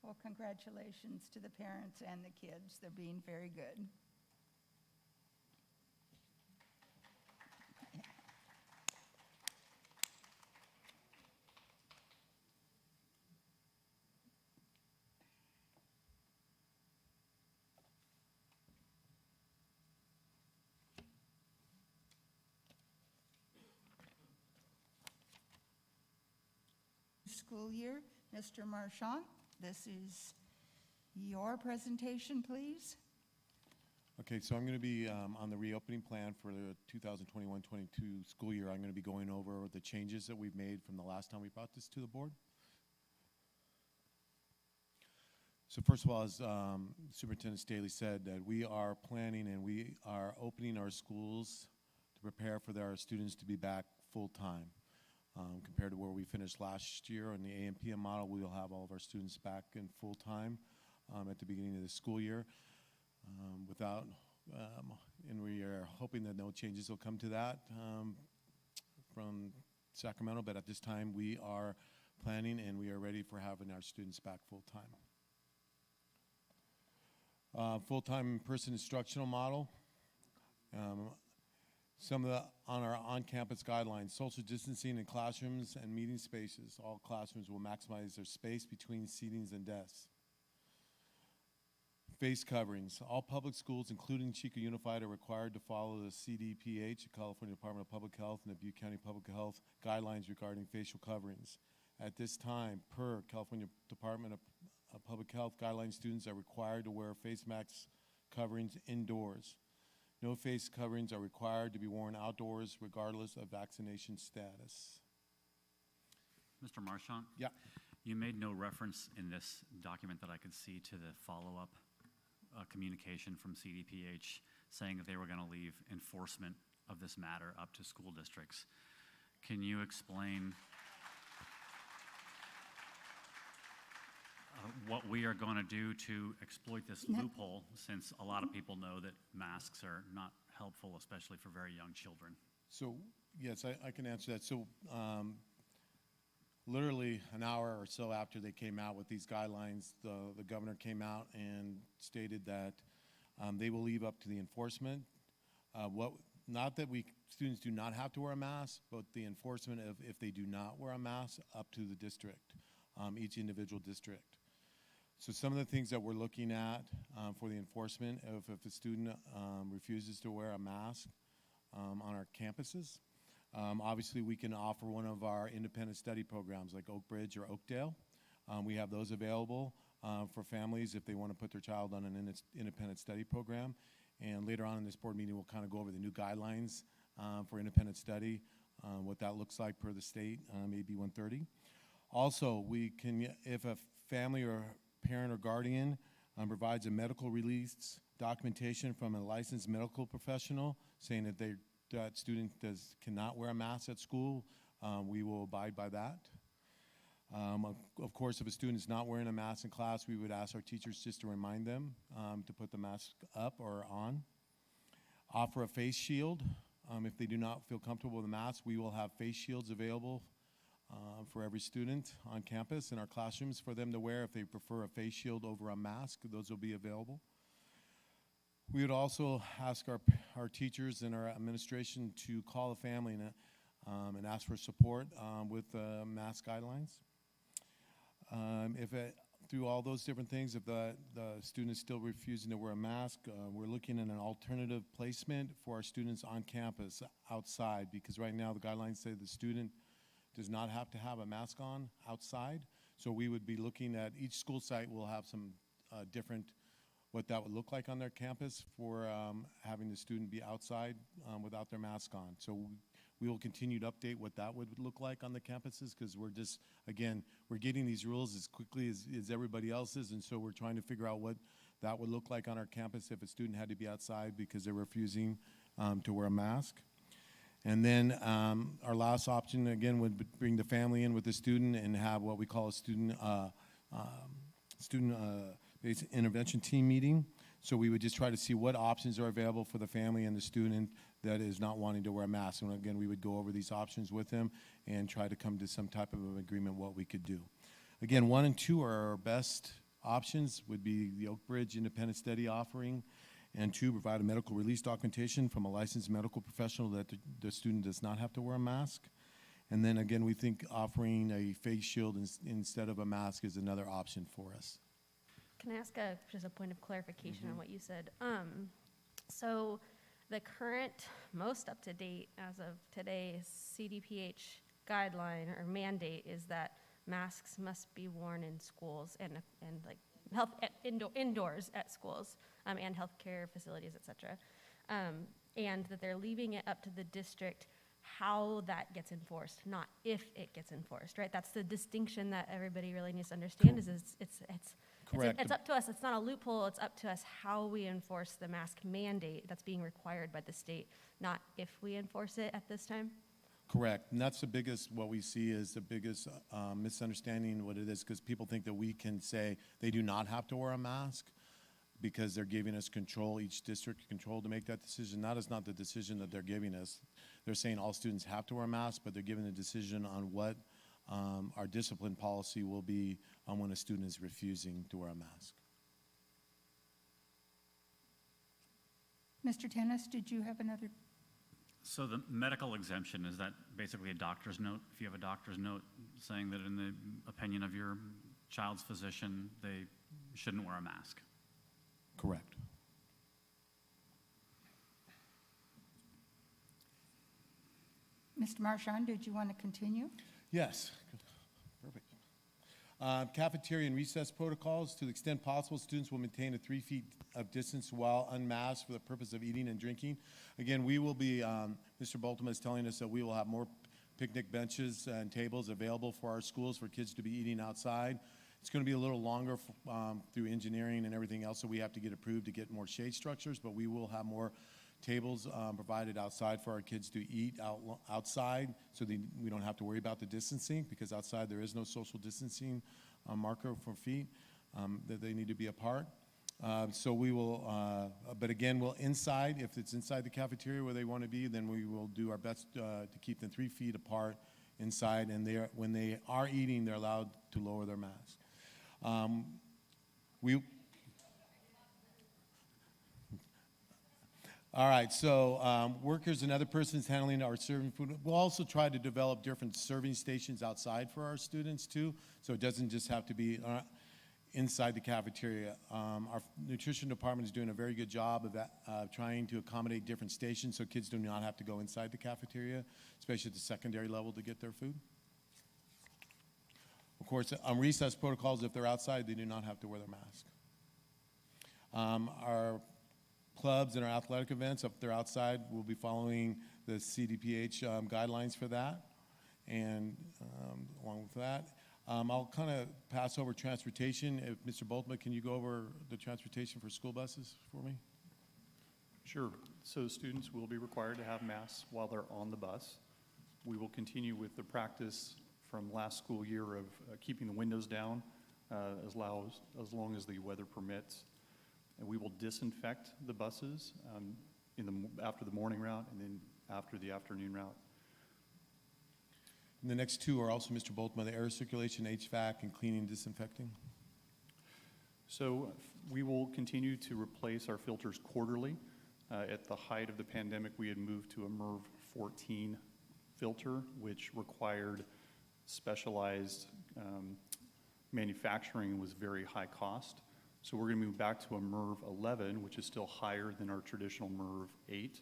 Well, congratulations to the parents and the kids. They're being very good. School year, Mr. Marchant, this is your presentation, please. Okay, so I'm going to be on the reopening plan for the 2021-22 school year. I'm going to be going over the changes that we've made from the last time we brought this to the board. So first of all, as Superintendent Staley said, that we are planning and we are opening our schools to prepare for our students to be back full-time. Compared to where we finished last year on the AMPM model, we will have all of our students back in full-time at the beginning of the school year. And we are hoping that no changes will come to that from Sacramento, but at this time we are planning and we are ready for having our students back full-time. Full-time in-person instructional model. Some of the on our on-campus guidelines: social distancing in classrooms and meeting spaces. All classrooms will maximize their space between seatings and desks. Face coverings. All public schools, including Chico Unified, are required to follow the CDPH, the California Department of Public Health, and the Butte County Public Health guidelines regarding facial coverings. At this time, per California Department of Public Health guidelines, students are required to wear face mask coverings indoors. No face coverings are required to be worn outdoors regardless of vaccination status. Mr. Marchant? Yeah. You made no reference in this document that I could see to the follow-up communication from CDPH saying that they were going to leave enforcement of this matter up to school districts. Can you explain what we are going to do to exploit this loophole, since a lot of people know that masks are not helpful, especially for very young children? So, yes, I can answer that. So, literally an hour or so after they came out with these guidelines, the governor came out and stated that they will leave up to the enforcement. Not that students do not have to wear a mask, but the enforcement of if they do not wear a mask up to the district, each individual district. So some of the things that we're looking at for the enforcement of if a student refuses to wear a mask on our campuses, obviously we can offer one of our independent study programs like Oak Ridge or Oakdale. We have those available for families if they want to put their child on an independent study program. And later on in this board meeting, we'll kind of go over the new guidelines for independent study, what that looks like per the state, AB 130. Also, we can, if a family or parent or guardian provides a medical release documentation from a licensed medical professional saying that that student cannot wear a mask at school, we will abide by that. Of course, if a student is not wearing a mask in class, we would ask our teachers just to remind them to put the mask up or on. Offer a face shield. If they do not feel comfortable with a mask, we will have face shields available for every student on campus in our classrooms for them to wear. If they prefer a face shield over a mask, those will be available. We would also ask our teachers and our administration to call the family and ask for support with mask guidelines. Through all those different things, if the student is still refusing to wear a mask, we're looking at an alternative placement for our students on campus outside, because right now the guidelines say the student does not have to have a mask on outside. So we would be looking at each school site will have some different, what that would look like on their campus for having the student be outside without their mask on. So we will continue to update what that would look like on the campuses, because we're just, again, we're getting these rules as quickly as everybody else is, and so we're trying to figure out what that would look like on our campus if a student had to be outside because they're refusing to wear a mask. And then our last option, again, would bring the family in with the student and have what we call a student-based intervention team meeting. So we would just try to see what options are available for the family and the student that is not wanting to wear a mask. And again, we would go over these options with them and try to come to some type of an agreement what we could do. Again, 1 and 2 are our best options, would be the Oak Ridge Independent Study offering, and 2, provide a medical release documentation from a licensed medical professional that the student does not have to wear a mask. And then again, we think offering a face shield instead of a mask is another option for us. Can I ask just a point of clarification on what you said? So the current, most up-to-date, as of today, CDPH guideline or mandate is that masks must be worn in schools and like health indoors at schools and healthcare facilities, et cetera. And that they're leaving it up to the district how that gets enforced, not if it gets enforced, right? That's the distinction that everybody really needs to understand. Correct. It's up to us. It's not a loophole. It's up to us how we enforce the mask mandate that's being required by the state, not if we enforce it at this time. Correct, and that's the biggest, what we see is the biggest misunderstanding what it is, because people think that we can say they do not have to wear a mask because they're giving us control, each district control to make that decision. That is not the decision that they're giving us. They're saying all students have to wear a mask, but they're giving the decision on what our discipline policy will be on when a student is refusing to wear a mask. Mr. Tennis, did you have another? So the medical exemption, is that basically a doctor's note? If you have a doctor's note saying that in the opinion of your child's physician, they shouldn't wear a mask? Correct. Mr. Marchand, did you want to continue? Yes, perfect. Cafeteria and recess protocols. To the extent possible, students will maintain a 3 feet of distance while unmasked for the purpose of eating and drinking. Again, we will be, Mr. Baltima is telling us that we will have more picnic benches and tables available for our schools for kids to be eating outside. It's going to be a little longer through engineering and everything else, so we have to get approved to get more shade structures, but we will have more tables provided outside for our kids to eat outside, so we don't have to worry about the distancing, because outside there is no social distancing marker for feet that they need to be apart. So we will, but again, we'll inside, if it's inside the cafeteria where they want to be, then we will do our best to keep them 3 feet apart inside, and when they are eating, they're allowed to lower their mask. All right, so workers and other persons handling our serving food. We'll also try to develop different serving stations outside for our students too, so it doesn't just have to be inside the cafeteria. Our nutrition department is doing a very good job of trying to accommodate different stations so kids do not have to go inside the cafeteria, especially at the secondary level, to get their food. Of course, on recess protocols, if they're outside, they do not have to wear their mask. Our clubs and our athletic events, if they're outside, we'll be following the CDPH guidelines for that. And along with that, I'll kind of pass over transportation. If Mr. Boltman, can you go over the transportation for school buses for me? Sure. So students will be required to have masks while they're on the bus. We will continue with the practice from last school year of keeping the windows down as long as the weather permits. And we will disinfect the buses after the morning route and then after the afternoon route. And the next two are also, Mr. Boltman, the air circulation, HVAC, and cleaning, disinfecting. So we will continue to replace our filters quarterly. At the height of the pandemic, we had moved to a MERV 14 filter, which required specialized manufacturing and was very high cost. So we're going to move back to a MERV 11, which is still higher than our traditional MERV 8,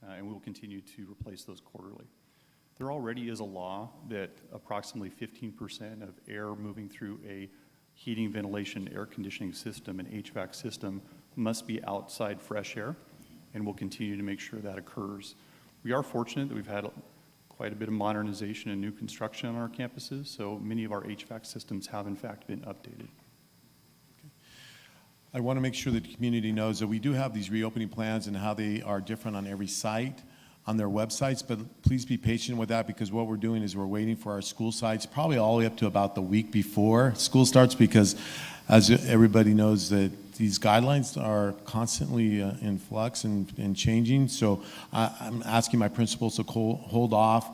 and we will continue to replace those quarterly. There already is a law that approximately 15% of air moving through a heating, ventilation, air conditioning system, an HVAC system, must be outside fresh air, and we'll continue to make sure that occurs. We are fortunate that we've had quite a bit of modernization and new construction on our campuses, so many of our HVAC systems have in fact been updated. I want to make sure that the community knows that we do have these reopening plans and how they are different on every site on their websites, but please be patient with that, because what we're doing is we're waiting for our school sites probably all the way up to about the week before school starts, because as everybody knows that these guidelines are constantly in flux and changing. So I'm asking my principals to hold off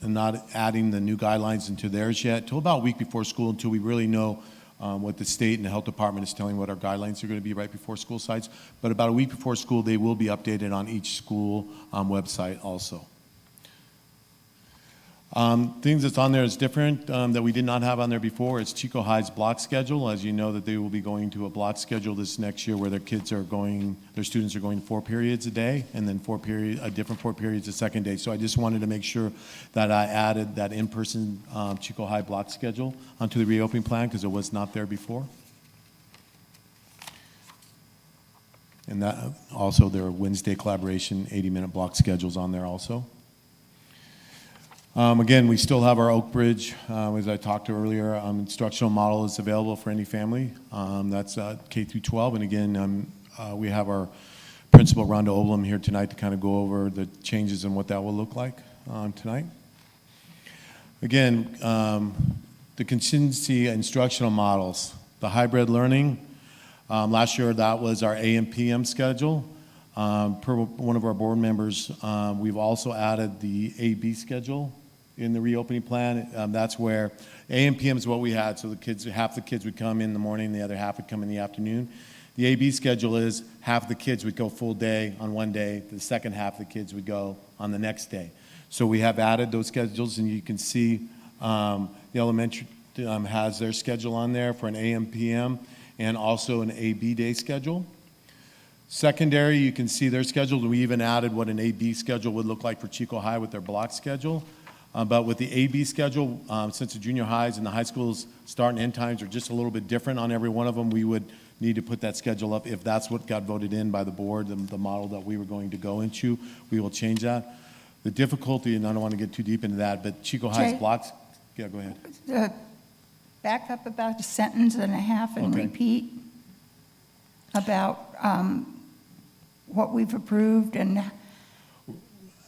not adding the new guidelines into theirs yet, till about a week before school, until we really know what the state and the health department is telling what our guidelines are going to be right before school sites. But about a week before school, they will be updated on each school website also. Things that's on there is different that we did not have on there before. It's Chico High's block schedule. As you know, that they will be going to a block schedule this next year where their students are going 4 periods a day, and then a different 4 periods a second day. So I just wanted to make sure that I added that in-person Chico High block schedule onto the reopening plan because it was not there before. And that also their Wednesday collaboration 80-minute block schedules on there also. Again, we still have our Oak Bridge, as I talked to earlier. Instructional model is available for any family. That's K through 12. And again, we have our principal, Rhonda Oblum, here tonight to kind of go over the changes and what that will look like tonight. Again, the contingency instructional models, the hybrid learning. Last year, that was our AM PM schedule. Per one of our board members, we've also added the AB schedule in the reopening plan. That's where AM PM is what we had. So half the kids would come in the morning, the other half would come in the afternoon. The AB schedule is half the kids would go full day on one day, the second half of the kids would go on the next day. So we have added those schedules, and you can see the elementary has their schedule on there for an AM PM and also an AB day schedule. Secondary, you can see their schedule. We even added what an AB schedule would look like for Chico High with their block schedule. But with the AB schedule, since the junior highs and the high schools start and end times are just a little bit different on every one of them, we would need to put that schedule up. If that's what got voted in by the board, the model that we were going to go into, we will change that. The difficulty, and I don't want to get too deep into that, but Chico High's Jay? blocks, yeah, go ahead. Back up about a sentence and a half and Okay. repeat about what we've approved and,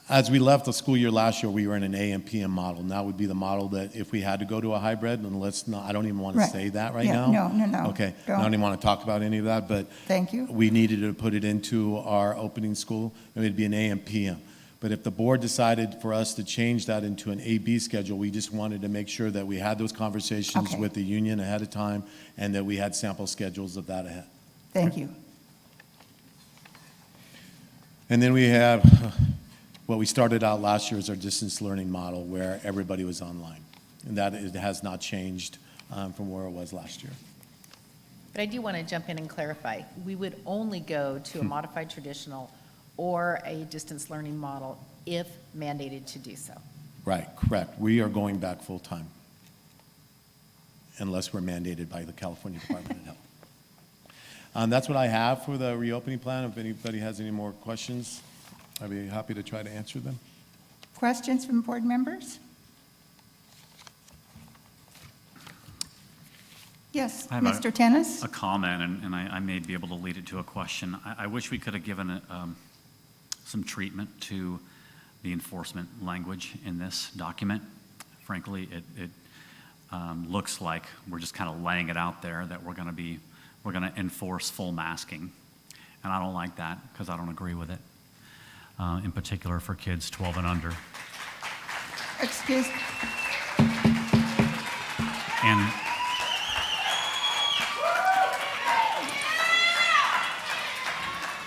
As we left the school year last year, we were in an AM PM model, and that would be the model that if we had to go to a hybrid, and let's not, I don't even want to Right. say that right Yeah, now. no, Okay, I don't. don't even want to talk about any of that, but thank you. we needed to put it into our opening school, and it'd be an AM PM. But if the board decided for us to change that into an AB schedule, we just wanted to make sure that we had those conversations Okay. with the union ahead of time, and that we had sample schedules of that ahead. Thank you. And then we have, what we started out last year is our distance learning model where everybody was online. And that it has not changed from where it was last year. But I do want to jump in and clarify. We would only go to a modified traditional or a distance learning model if mandated to do so. Right, correct. We are going back full-time unless we're mandated by the California Department of Health. That's what I have for the reopening plan. If anybody has any more questions, I'd be happy to try to answer them. Questions from board members? Yes, I have Mr. Tennis? a comment, and I may be able to lead it to a question. I wish we could have given some treatment to the enforcement language in this document. Frankly, it looks like we're just kind of laying it out there that we're going to enforce full masking. And I don't like that because I don't agree with it, in particular for kids 12 and under. Excuse, And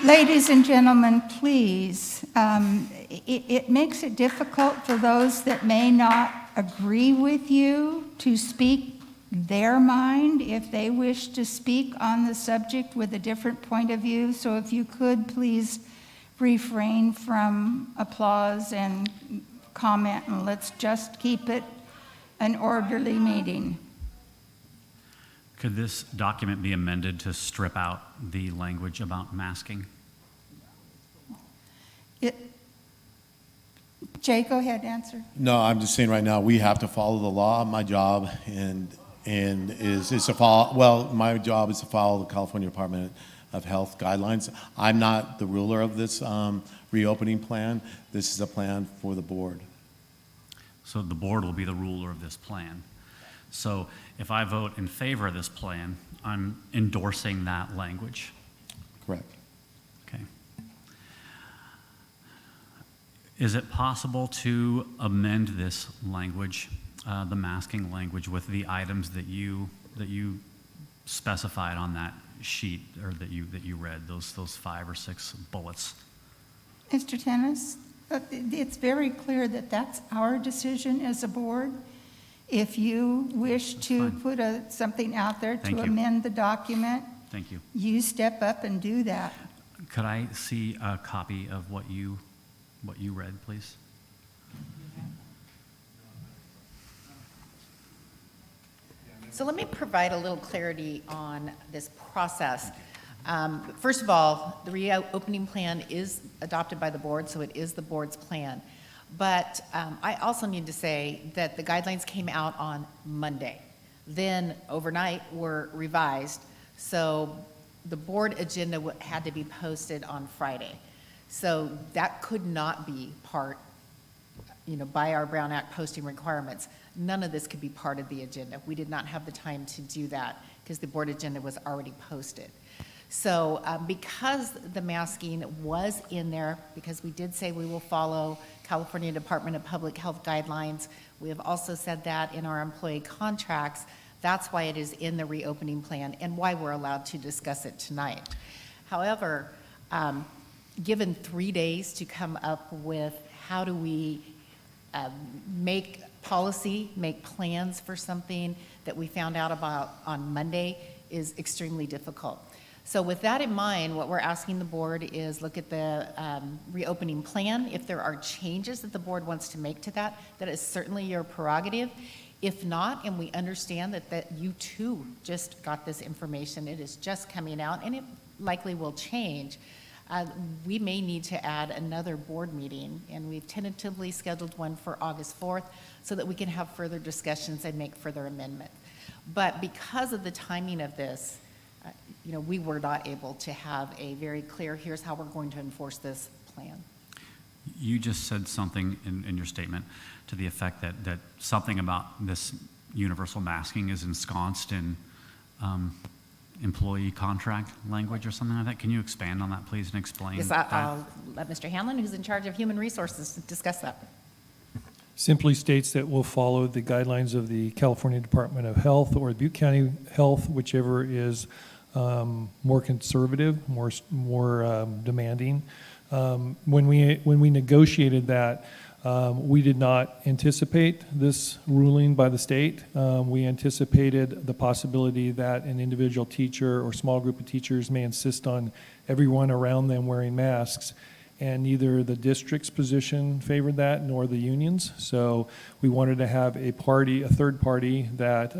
ladies and gentlemen, please, it makes it difficult for those that may not agree with you to speak their mind if they wish to speak on the subject with a different point of view. So if you could, please refrain from applause and comment, and let's just keep it an orderly meeting. could this document be amended to strip out the language about masking? Jay, go ahead, answer. No, I'm just saying right now, we have to follow the law. My job is to follow, well, my job is to follow the California Department of Health guidelines. I'm not the ruler of this reopening plan. This is a plan for the board. So the board will be the ruler of this plan. So if I vote in favor of this plan, I'm endorsing that language. Correct. Okay. Is it possible to amend this language, the masking language, with the items that you specified on that sheet, or that you read, those 5 or 6 bullets? Mr. Tennis, it's very clear that that's our decision as a board. If you wish to fine. put something out there Thank to you. amend the document, Thank you. you step up and do that. Could I see a copy of what you read, please? So let me provide a little clarity on this process. First of all, the reopening plan is adopted by the board, so it is the board's plan. But I also need to say that the guidelines came out on Monday. Then overnight were revised, so the board agenda had to be posted on Friday. So that could not be part, by our Brown Act posting requirements. None of this could be part of the agenda. We did not have the time to do that because the board agenda was already posted. So because the masking was in there, because we did say we will follow California Department of Public Health guidelines, we have also said that in our employee contracts. That's why it is in the reopening plan and why we're allowed to discuss it tonight. However, given 3 days to come up with how do we make policy, make plans for something that we found out about on Monday is extremely difficult. So with that in mind, what we're asking the board is look at the reopening plan. If there are changes that the board wants to make to that, that is certainly your prerogative. If not, and we understand that you too just got this information, it is just coming out and it likely will change, we may need to add another board meeting, and we've tentatively scheduled one for August 4th so that we can have further discussions and make further amendments. But because of the timing of this, we were not able to have a very clear, here's how we're going to enforce this plan. You just said something in your statement to the effect that something about this universal masking is ensconced in employee contract language or something like that. Can you expand on that, please, and explain Yes, that? I'll let Mr. Hanlon, who's in charge of human resources, discuss that. Simply states that we'll follow the guidelines of the California Department of Health or Butte County Health, whichever is more conservative, more demanding. When we negotiated that, we did not anticipate this ruling by the state. We anticipated the possibility that an individual teacher or small group of teachers may insist on everyone around them wearing masks, and neither the district's position favored that nor the union's. So we wanted to have a third party that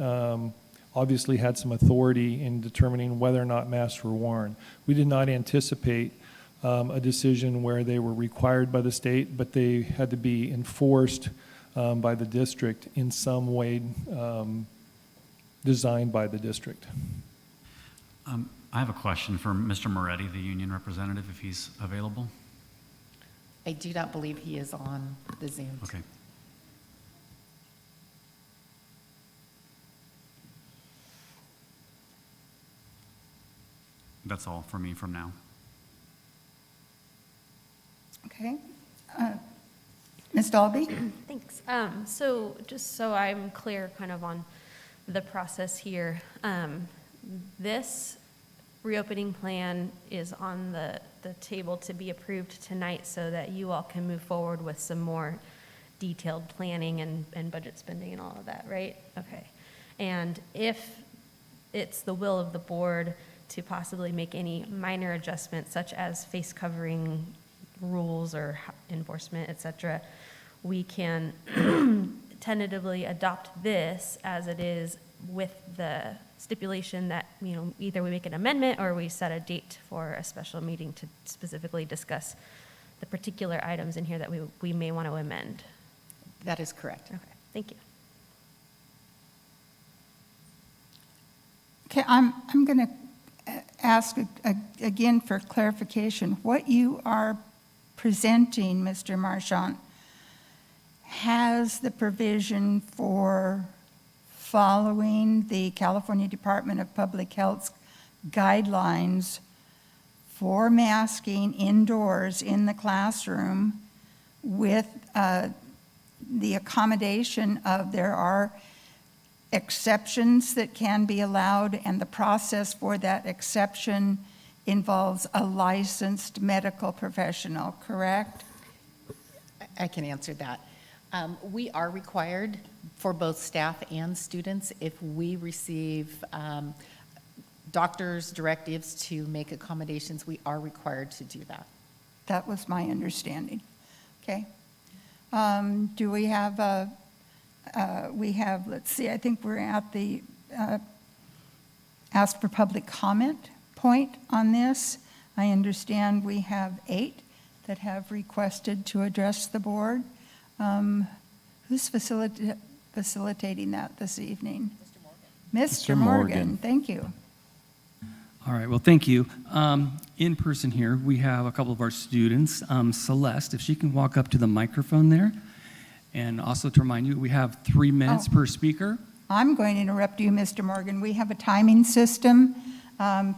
obviously had some authority in determining whether or not masks were worn. We did not anticipate a decision where they were required by the state, but they had to be enforced by the district in some way designed by the district. I have a question for Mr. Moretti, the union representative, if he's available. I do not believe he is on the Zoom. Okay. That's all for me from now. Okay. Ms. Dalby? Thanks. So just so I'm clear kind of on the process here, this reopening plan is on the table to be approved tonight so that you all can move forward with some more detailed planning and budget spending and all of that, right? Okay. And if it's the will of the board to possibly make any minor adjustments such as face covering rules or enforcement, et cetera, we can tentatively adopt this as it is with the stipulation that, either we make an amendment or we set a date for a special meeting to specifically discuss the particular items in here that we may want to amend. That is correct. Okay, thank you. Okay, I'm going to ask again for clarification. What you are presenting, Mr. Marchant, has the provision for following the California Department of Public Health's guidelines for masking indoors in the classroom with the accommodation of there are exceptions that can be allowed, and the process for that exception involves a licensed medical professional, correct? I can answer that. We are required for both staff and students, if we receive doctors' directives to make accommodations, we are required to do that. That was my understanding. Okay. Do we have let's see, I think we're at the ask for public comment point on this. I understand we have 8 that have requested to address the board. Who's facilitating that this evening? Mr. Morgan, thank you. All right, well, thank you. In person here, we have a couple of our students. Celeste, if she can walk up to the microphone there. And also to remind you, we have 3 minutes per speaker. I'm going to interrupt you, Mr. Morgan. We have a timing system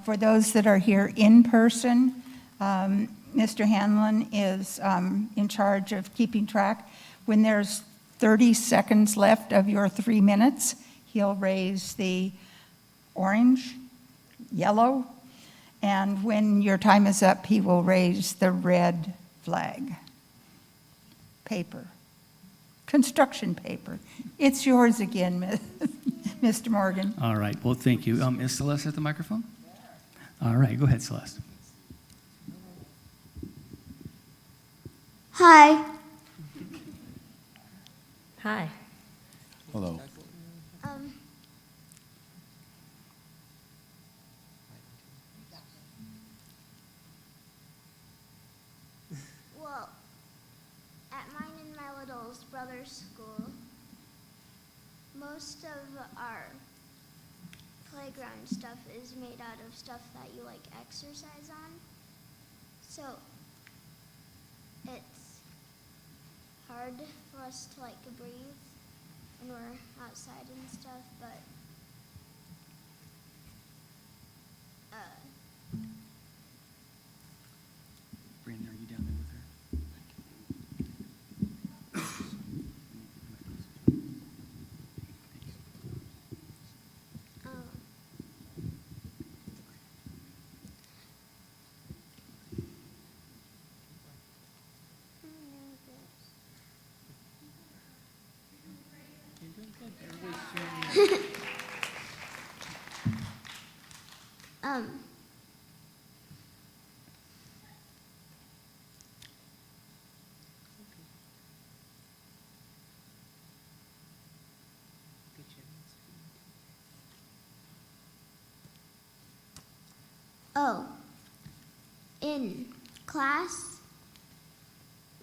for those that are here in person. Mr. Hanlon is in charge of keeping track. When there's 30 seconds left of your 3 minutes, he'll raise the orange, yellow, and when your time is up, he will raise the red flag. Paper. Construction paper. It's yours again, Mr. Morgan. All right, well, thank you. Is Celeste at the microphone? All right, go ahead, Celeste. Hi. Hi. Hello. Well, at mine and my little brother's school, most of our playground stuff is made out of stuff that you like exercise on. So it's hard for us to like breathe when we're outside and stuff, but Brandon, are you down there with her? in class,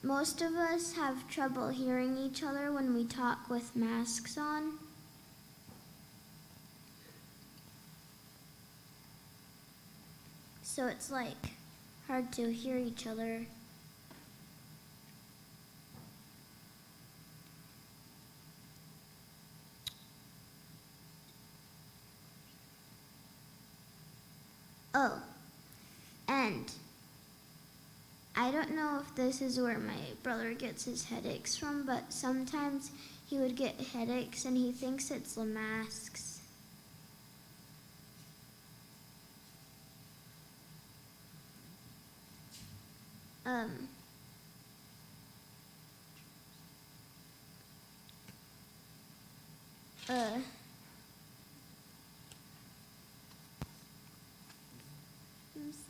most of us have trouble hearing each other when we talk with masks on. So it's like hard to hear each other. Oh, and I don't know if this is where my brother gets his headaches from, but sometimes he would get headaches and he thinks it's the masks. I'm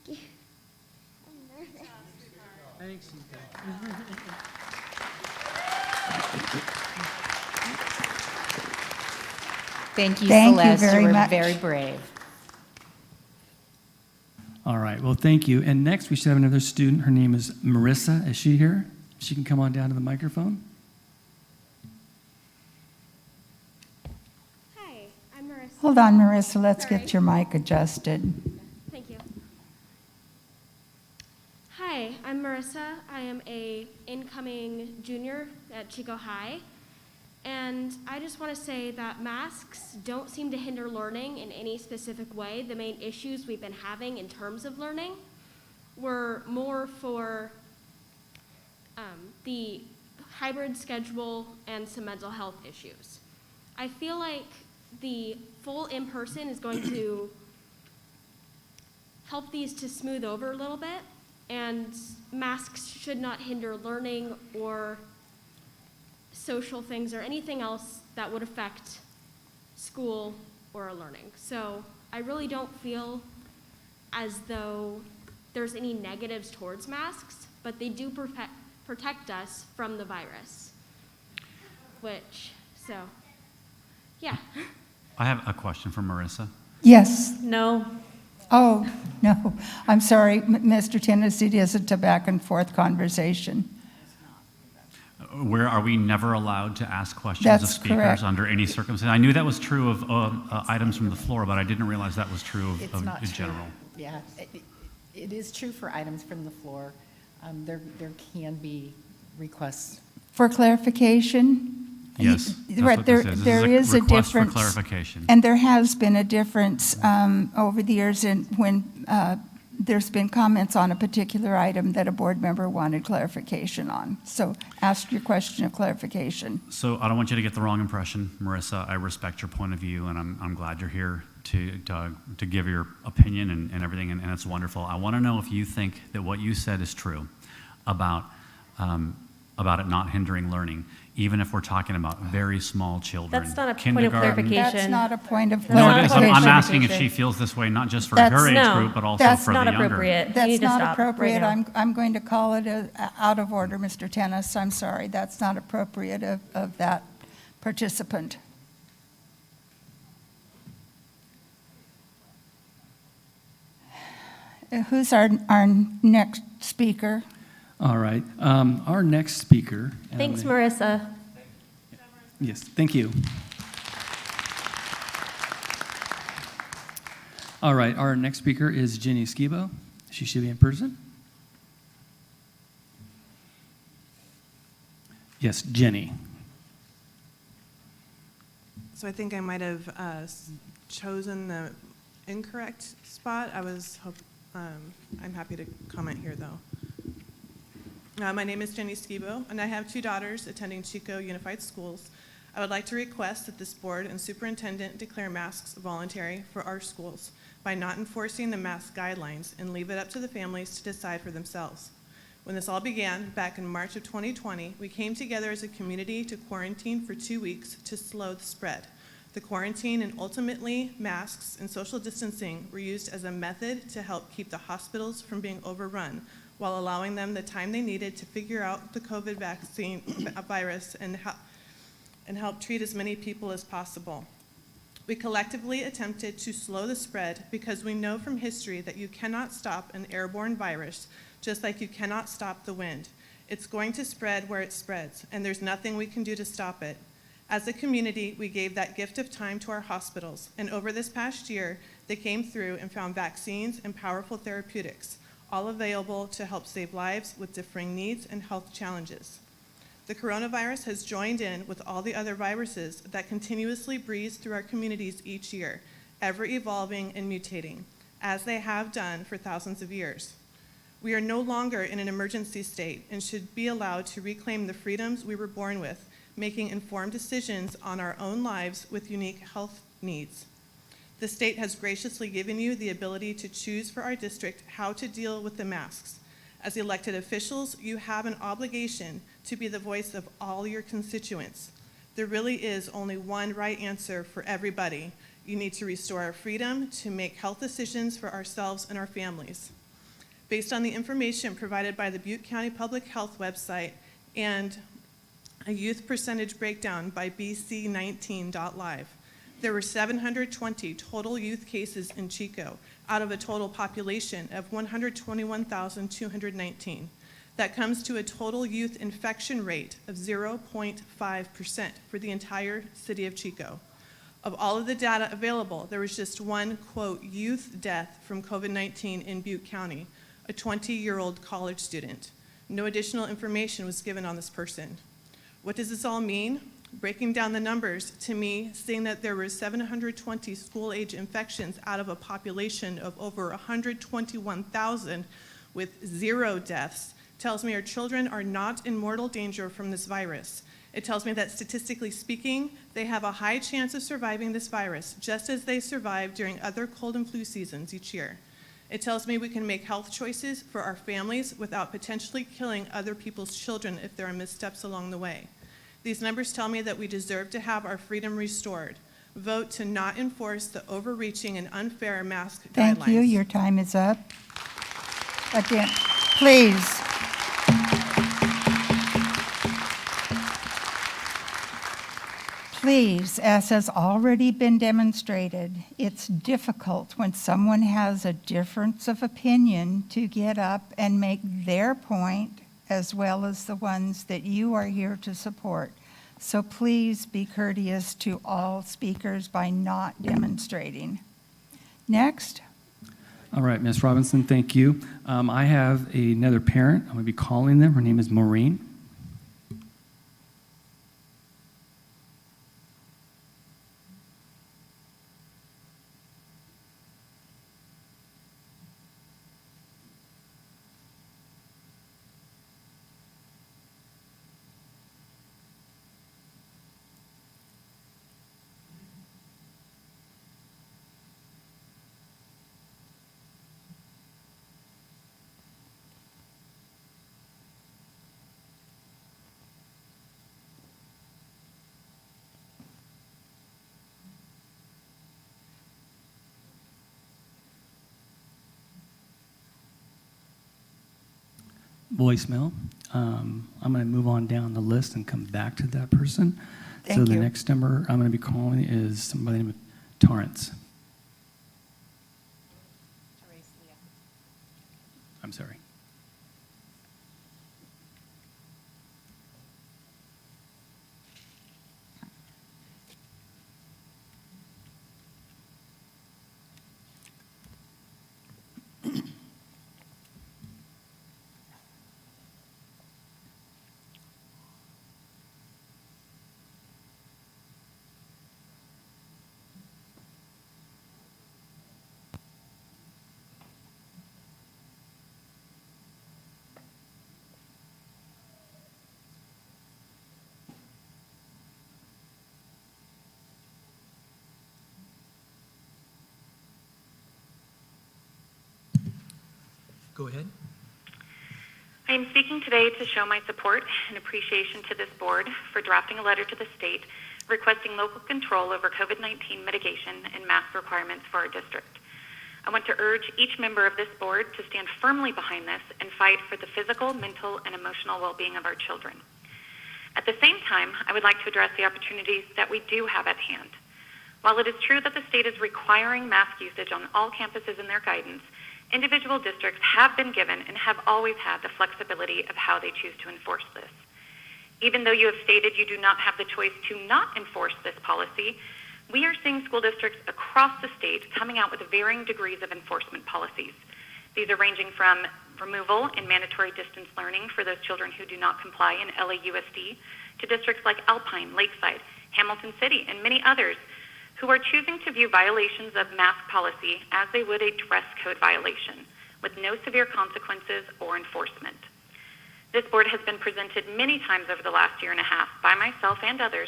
scared. I'm nervous. Thanks, Thank you, Thank you Celeste. very You were much. very brave. All right, well, thank you. And next, we should have another student. Her name is Marissa. Is she here? She can come on down to the microphone. Hi, I'm Marissa. Hold on, Marissa, let's Sorry. get your mic adjusted. Thank you. Hi, I'm Marissa. I am a incoming junior at Chico High. And I just want to say that masks don't seem to hinder learning in any specific way. The main issues we've been having in terms of learning were more for the hybrid schedule and some mental health issues. I feel like the full in-person is going to help these to smooth over a little bit, and masks should not hinder learning or social things or anything else that would affect school or our learning. So I really don't feel as though there's any negatives towards masks, but they do protect us from the virus, so, yeah. I have a question for Marissa. Yes. No. Oh, no. I'm sorry, Mr. Tennis, it is a back and forth conversation. Where are we never allowed to ask questions of That's speakers correct. under any circumstance? I knew that was true of items from the floor, but I didn't realize that was true It's of not in true. general. Yeah, it is true for items from the floor. There can be requests. For clarification? Yes, that's Right, what this is. This there is is a a request for difference. clarification. And there has been a difference over the years in when there's been comments on a particular item that a board member wanted clarification on. So ask your question of clarification. So I don't want you to get the wrong impression, Marissa. I respect your point of view, and I'm glad you're here to give your opinion and everything, and it's wonderful. I want to know if you think that what you said is true about it not hindering learning, even if we're talking about very small children. That's not a point of kindergarten. clarification. That's not a point of No, it is. clarification. I'm asking if she feels this way, not just for That's- her age No, group, but also that's for the not younger. appropriate. You That's need to not stop right appropriate. now. I'm going to call it out of order, Mr. Tennis. I'm sorry. That's not appropriate of that participant. Who's our next speaker? All right, our next speaker. Thanks, Marissa. Yes, thank you. All right, our next speaker is Jenny Skibo. She should be in person. Yes, Jenny. So I think I might have chosen the incorrect spot. I'm happy to comment here, though. My name is Jenny Skibo, and I have 2 daughters attending Chico Unified Schools. I would like to request that this board and superintendent declare masks voluntary for our schools by not enforcing the mask guidelines and leave it up to the families to decide for themselves. When this all began, back in March of 2020, we came together as a community to quarantine for 2 weeks to slow the spread. The quarantine and ultimately masks and social distancing were used as a method to help keep the hospitals from being overrun while allowing them the time they needed to figure out the COVID virus and help treat as many people as possible. We collectively attempted to slow the spread because we know from history that you cannot stop an airborne virus, just like you cannot stop the wind. It's going to spread where it spreads, and there's nothing we can do to stop it. As a community, we gave that gift of time to our hospitals, and over this past year, they came through and found vaccines and powerful therapeutics, all available to help save lives with differing needs and health challenges. The coronavirus has joined in with all the other viruses that continuously breeze through our communities each year, ever evolving and mutating, as they have done for thousands of years. We are no longer in an emergency state and should be allowed to reclaim the freedoms we were born with, making informed decisions on our own lives with unique health needs. The state has graciously given you the ability to choose for our district how to deal with the masks. As elected officials, you have an obligation to be the voice of all your constituents. There really is only one right answer for everybody. You need to restore our freedom to make health decisions for ourselves and our families. Based on the information provided by the Butte County Public Health website and a youth percentage breakdown by bc19.live, there were 720 total youth cases in Chico out of a total population of 121,219. That comes to a total youth infection rate of 0.5% for the entire city of Chico. Of all of the data available, there was just one, quote, youth death from COVID-19 in Butte County, a 20-year-old college student. No additional information was given on this person. What does this all mean? Breaking down the numbers, to me, seeing that there were 720 school-age infections out of a population of over 121,000 with 0 deaths tells me our children are not in mortal danger from this virus. It tells me that statistically speaking, they have a high chance of surviving this virus, just as they survive during other cold and flu seasons each year. It tells me we can make health choices for our families without potentially killing other people's children if there are missteps along the way. These numbers tell me that we deserve to have our freedom restored. Vote to not enforce the overreaching and unfair mask guidelines. Thank you. Your time is up. Again, please. Please, as has already been demonstrated, it's difficult when someone has a difference of opinion to get up and make their point as well as the ones that you are here to support. So please be courteous to all speakers by not demonstrating. Next. All right, Ms. Robinson, thank you. I have another parent. I'm going to be calling them. Her name is Maureen. Voicemail. I'm going to move on down the list and come back to that person. Thank so the you. next number I'm going to be calling is somebody named Torrance. I'm sorry. Go ahead. I am speaking today to show my support and appreciation to this board for drafting a letter to the state requesting local control over COVID-19 mitigation and mask requirements for our district. I want to urge each member of this board to stand firmly behind this and fight for the physical, mental, and emotional well-being of our children. At the same time, I would like to address the opportunities that we do have at hand. While it is true that the state is requiring mask usage on all campuses in their guidance, individual districts have been given and have always had the flexibility of how they choose to enforce this. Even though you have stated you do not have the choice to not enforce this policy, we are seeing school districts across the state coming out with varying degrees of enforcement policies. These are ranging from removal and mandatory distance learning for those children who do not comply in LAUSD to districts like Alpine, Lakeside, Hamilton City, and many others who are choosing to view violations of mask policy as they would a dress code violation, with no severe consequences or enforcement. This board has been presented many times over the last year and a half by myself and others,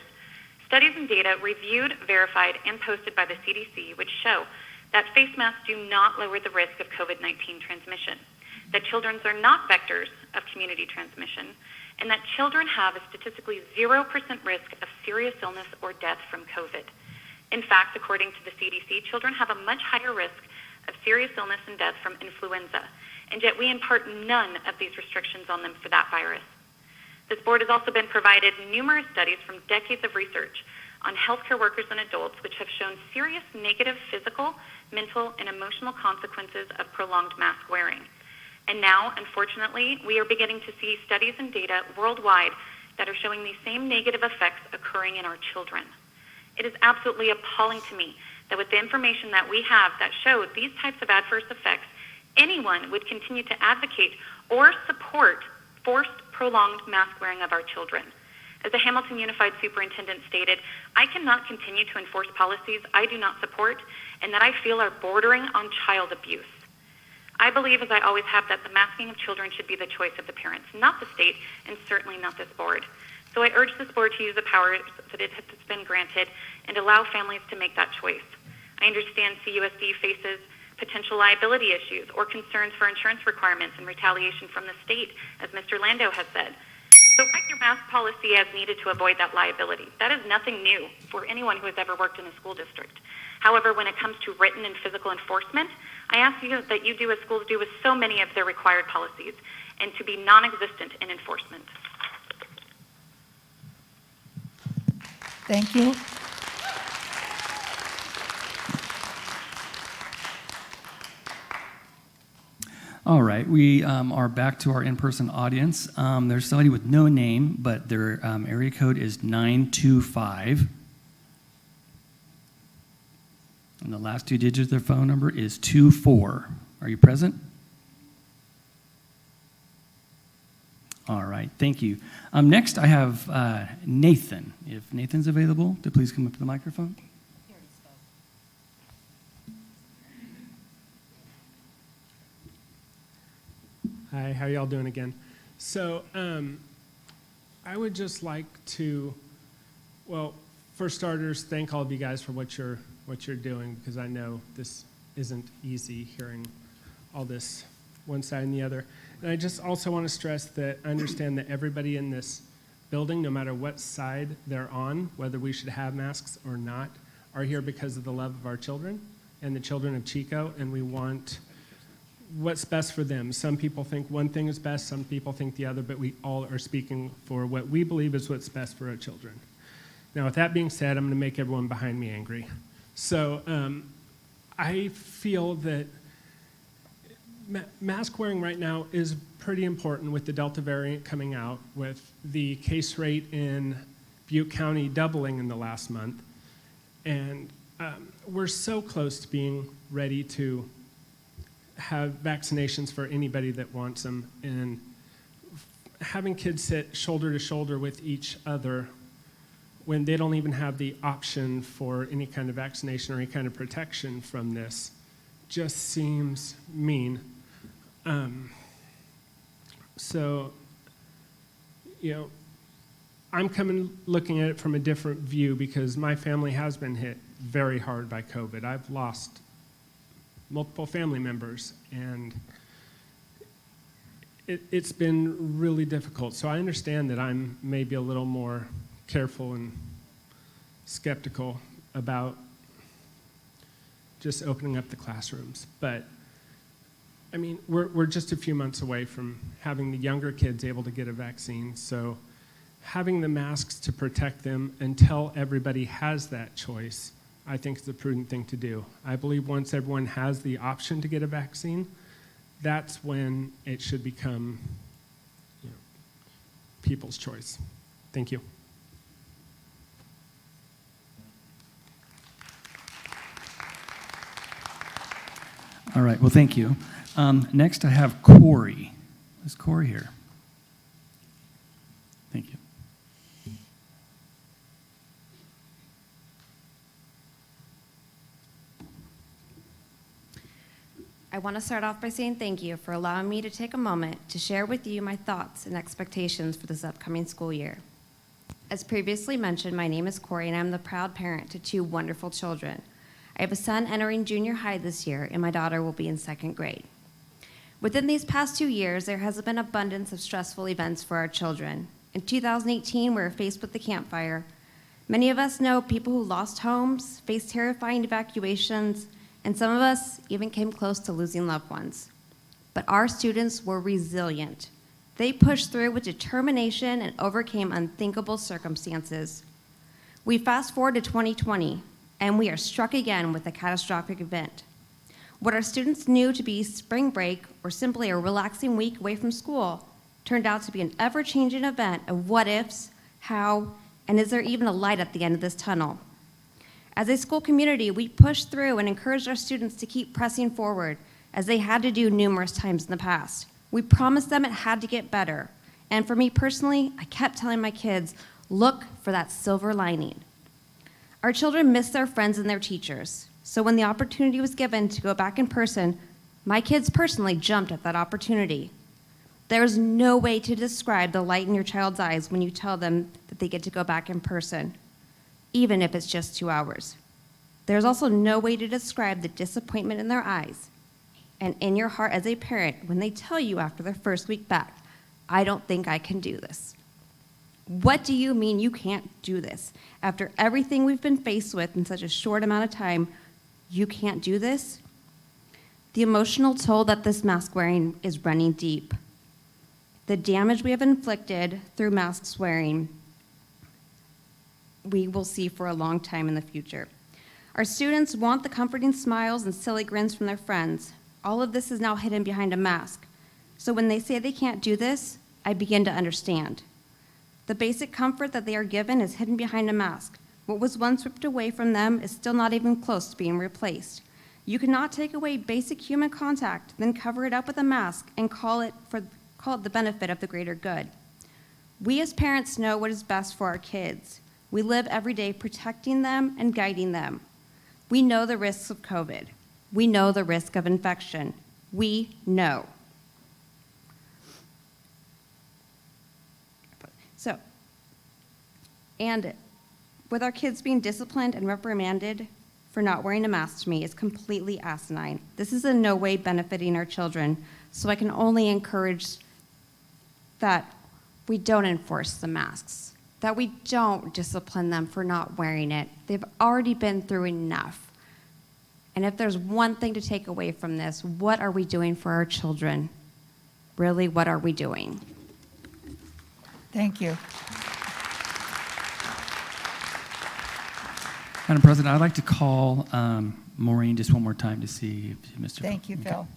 studies and data reviewed, verified, and posted by the CDC, which show that face masks do not lower the risk of COVID-19 transmission, that children are not vectors of community transmission, and that children have a statistically 0% risk of serious illness or death from COVID. In fact, according to the CDC, children have a much higher risk of serious illness and death from influenza, and yet we impart none of these restrictions on them for that virus. This board has also been provided numerous studies from decades of research on healthcare workers and adults which have shown serious negative physical, mental, and emotional consequences of prolonged mask wearing. And now, unfortunately, we are beginning to see studies and data worldwide that are showing these same negative effects occurring in our children. It is absolutely appalling to me that with the information that we have that showed these types of adverse effects, anyone would continue to advocate or support forced, prolonged mask wearing of our children. As the Hamilton Unified Superintendent stated, I cannot continue to enforce policies I do not support and that I feel are bordering on child abuse. I believe, as I always have, that the masking of children should be the choice of the parents, not the state, and certainly not this board. So I urge this board to use the powers that it has been granted and allow families to make that choice. I understand CUSD faces potential liability issues or concerns for insurance requirements and retaliation from the state, as Mr. Lando has said. So write your mask policy as needed to avoid that liability. That is nothing new for anyone who has ever worked in a school district. However, when it comes to written and physical enforcement, I ask you that you do as schools do with so many of their required policies, and to be non-existent in enforcement. Thank you. All right, we are back to our in-person audience. There's somebody with no name, but their area code is 925. And the last two digits of their phone number is 24. Are you present? All right, thank you. Next, I have Nathan. If Nathan's available, to please come up to the microphone. Hi, how y'all doing again? So I would just like to, well, for starters, thank all of you guys for what you're doing, because I know this isn't easy, hearing all this one side and the other. And I just also want to stress that I understand that everybody in this building, no matter what side they're on, whether we should have masks or not, are here because of the love of our children and the children of Chico, and we want what's best for them. Some people think one thing is best, some people think the other, but we all are speaking for what we believe is what's best for our children. Now, with that being said, I'm going to make everyone behind me angry. So I feel that mask wearing right now is pretty important with the Delta variant coming out, with the case rate in Butte County doubling in the last month. And we're so close to being ready to have vaccinations for anybody that wants them, and having kids sit shoulder to shoulder with each other when they don't even have the option for any kind of vaccination or any kind of protection from this just seems mean. So, you know, I'm looking at it from a different view, because my family has been hit very hard by COVID. I've lost multiple family members, and it's been really difficult. So I understand that I'm maybe a little more careful and skeptical about just opening up the classrooms. But I mean, we're just a few months away from having the younger kids able to get a vaccine. So having the masks to protect them until everybody has that choice, I think is a prudent thing to do. I believe once everyone has the option to get a vaccine, that's when it should become, you know, people's choice. Thank you. All right, well, thank you. Next, I have Corey. Is Corey here? Thank you. I want to start off by saying thank you for allowing me to take a moment to share with you my thoughts and expectations for this upcoming school year. As previously mentioned, my name is Corey, and I'm the proud parent to two wonderful children. I have a son entering junior high this year, and my daughter will be in second grade. Within these past 2 years, there has been an abundance of stressful events for our children. In 2018, we were faced with the Camp Fire. Many of us know people who lost homes, faced terrifying evacuations, and some of us even came close to losing loved ones. But our students were resilient. They pushed through with determination and overcame unthinkable circumstances. We fast forward to 2020, and we are struck again with a catastrophic event. What our students knew to be spring break or simply a relaxing week away from school turned out to be an ever-changing event of what ifs, how, and is there even a light at the end of this tunnel? As a school community, we pushed through and encouraged our students to keep pressing forward, as they had to do numerous times in the past. We promised them it had to get better. And for me personally, I kept telling my kids, look for that silver lining. Our children missed their friends and their teachers. So when the opportunity was given to go back in person, My kids personally jumped at that opportunity. There's no way to describe the light in your child's eyes when you tell them that they get to go back in person, even if it's just 2 hours. There's also no way to describe the disappointment in their eyes and in your heart as a parent when they tell you after their first week back, I don't think I can do this. What do you mean you can't do this? After everything we've been faced with in such a short amount of time, you can't do this? The emotional toll that this mask wearing is running deep. The damage we have inflicted through masks wearing, we will see for a long time in the future. Our students want the comforting smiles and silly grins from their friends. All of this is now hidden behind a mask. So when they say they can't do this, I begin to understand. The basic comfort that they are given is hidden behind a mask. What was once ripped away from them is still not even close to being replaced. You cannot take away basic human contact, then cover it up with a mask and call it the benefit of the greater good. We as parents know what is best for our kids. We live every day protecting them and guiding them. We know the risks of COVID. We know the risk of infection. We know. So, and with our kids being disciplined and reprimanded for not wearing a mask to me is completely asinine. This is in no way benefiting our children, so I can only encourage that we don't enforce the masks, that we don't discipline them for not wearing it. They've already been through enough. And if there's one thing to take away from this, what are we doing for our children? Really, what are we doing? Thank you. Madam President, I'd like to call Maureen just one more time to see if Mr. Thank you, okay. Phil.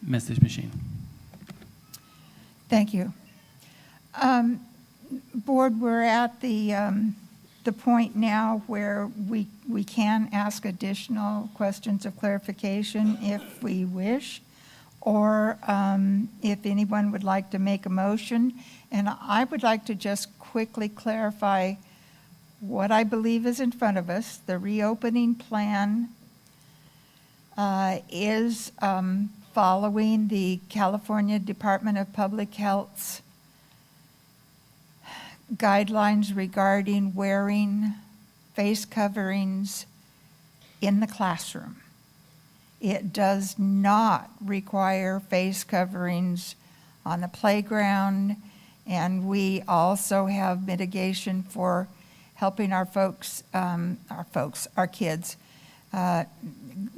Message machine. Thank you. Board, we're at the point now where we can ask additional questions of clarification if we wish, or if anyone would like to make a motion. And I would like to just quickly clarify what I believe is in front of us. The reopening plan is following the California Department of Public Health's guidelines regarding wearing face coverings in the classroom. It does not require face coverings on the playground, and we also have mitigation for helping our kids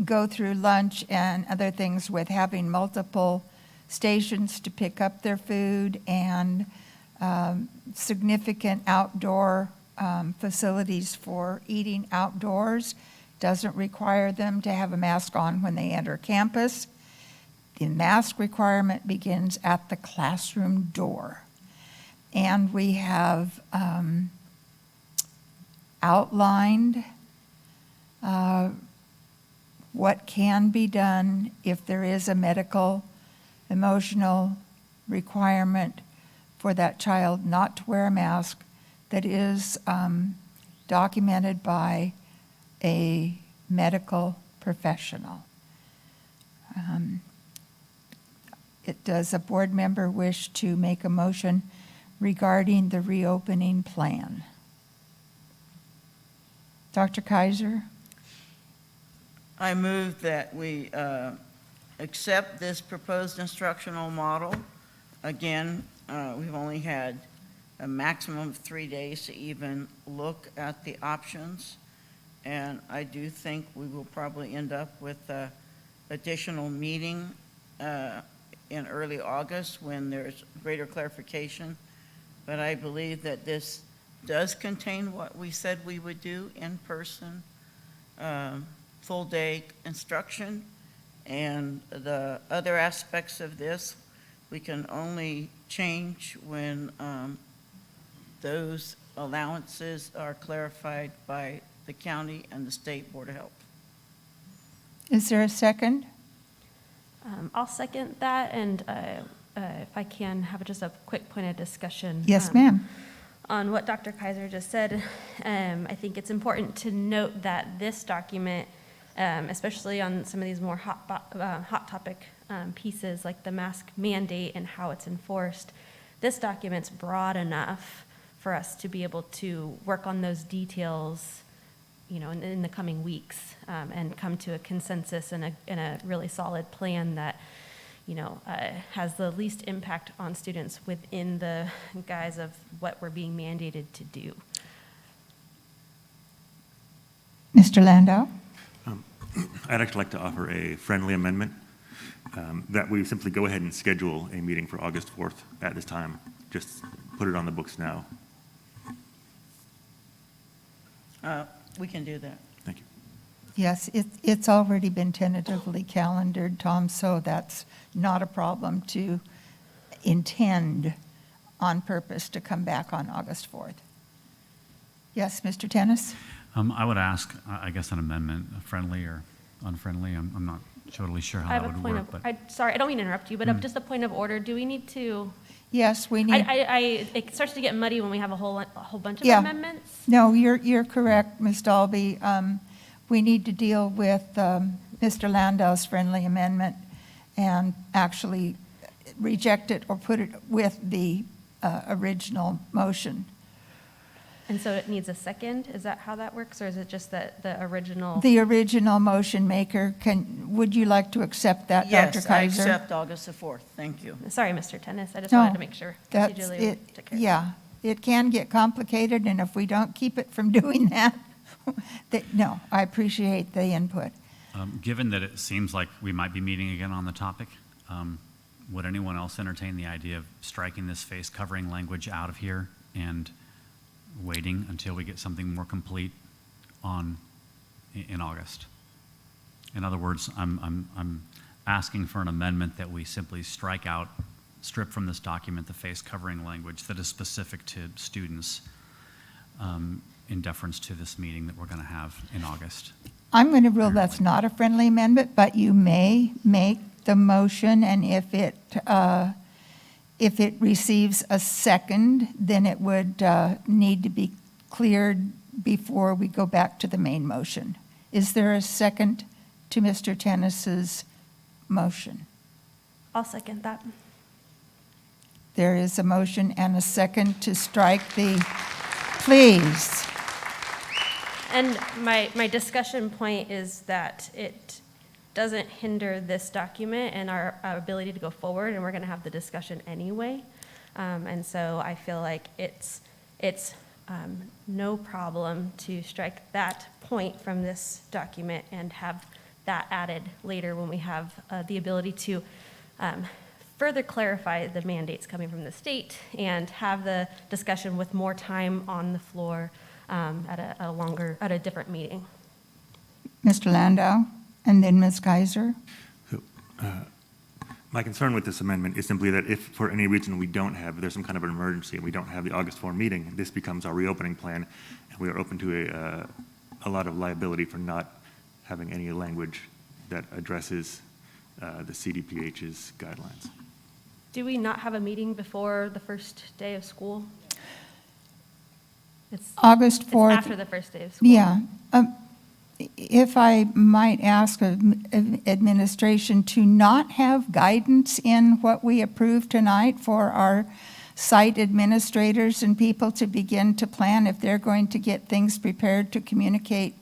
go through lunch and other things with having multiple stations to pick up their food and significant outdoor facilities for eating outdoors. Doesn't require them to have a mask on when they enter campus. The mask requirement begins at the classroom door. And we have outlined what can be done if there is a medical, emotional requirement for that child not to wear a mask that is documented by a medical professional. Does a board member wish to make a motion regarding the reopening plan? Dr. Kaiser? I move that we accept this proposed instructional model. Again, we've only had a maximum of 3 days to even look at the options. And I do think we will probably end up with additional meeting in early August when there's greater clarification. But I believe that this does contain what we said we would do, in person, full-day instruction. And the other aspects of this, we can only change when those allowances are clarified by the county and the state Board of Health. Is there a second? I'll second that, and if I can have just a quick point of discussion. Yes, ma'am. On what Dr. Kaiser just said, I think it's important to note that this document, especially on some of these more hot topic pieces like the mask mandate and how it's enforced, this document's broad enough for us to be able to work on those details, you know, in the coming weeks, and come to a consensus and a really solid plan that, you know, has the least impact on students within the guise of what we're being mandated to do. Mr. Landau? I'd actually like to offer a friendly amendment that we simply go ahead and schedule a meeting for August 4th at this time. Just put it on the books now. We can do that. Thank you. Yes, it's already been tentatively calendared, Tom, so that's not a problem to intend on purpose to come back on August 4th. Yes, Mr. Tennis? I would ask, I guess, an amendment, friendly or unfriendly. I'm not totally sure how I have that a would point work, of, but sorry, I don't mean to interrupt you, but just a point of order. Do we need to? Yes, we need. It starts to get muddy when we have a whole bunch of Yeah. amendments. No, you're correct, Ms. Dalby. We need to deal with Mr. Landau's friendly amendment and actually reject it or put it with the original motion. And so it needs a second? Is that how that works, or is it just that the original? The original motion maker, would you like to accept that, Dr. Yes, Kaiser? I accept August the 4th. Thank you. Sorry, Mr. Tennis, I just No, wanted to make sure That's procedurally it. we took care of it. Yeah, it can get complicated, and if we don't keep it from doing that, no, I appreciate the input. given that it seems like we might be meeting again on the topic, would anyone else entertain the idea of striking this face covering language out of here and waiting until we get something more complete in August? In other words, I'm asking for an amendment that we simply strip from this document the face covering language that is specific to students in deference to this meeting that we're going to have in August. I'm going to rule that's not a friendly amendment, but you may make the motion, and if it receives a second, then it would need to be cleared before we go back to the main motion. Is there a second to Mr. Tennis's motion? I'll second that. There is a motion and a second to strike the, please. And my discussion point is that it doesn't hinder this document and our ability to go forward, and we're gonna have the discussion anyway. And so I feel like it's no problem to strike that point from this document and have that added later when we have the ability to further clarify the mandates coming from the state and have the discussion with more time on the floor at a different meeting. Mr. Landau, and then Ms. Kaiser. My concern with this amendment is simply that if for any reason there's some kind of an emergency and we don't have the August 4 meeting, this becomes our reopening plan, and we are open to a lot of liability for not having any language that addresses the CDPH's guidelines. Do we not have a meeting before the first day of school? August 4th. It's after the first day of school. Yeah. If I might ask of administration to not have guidance in what we approved tonight for our site administrators and people to begin to plan if they're going to get things prepared to communicate.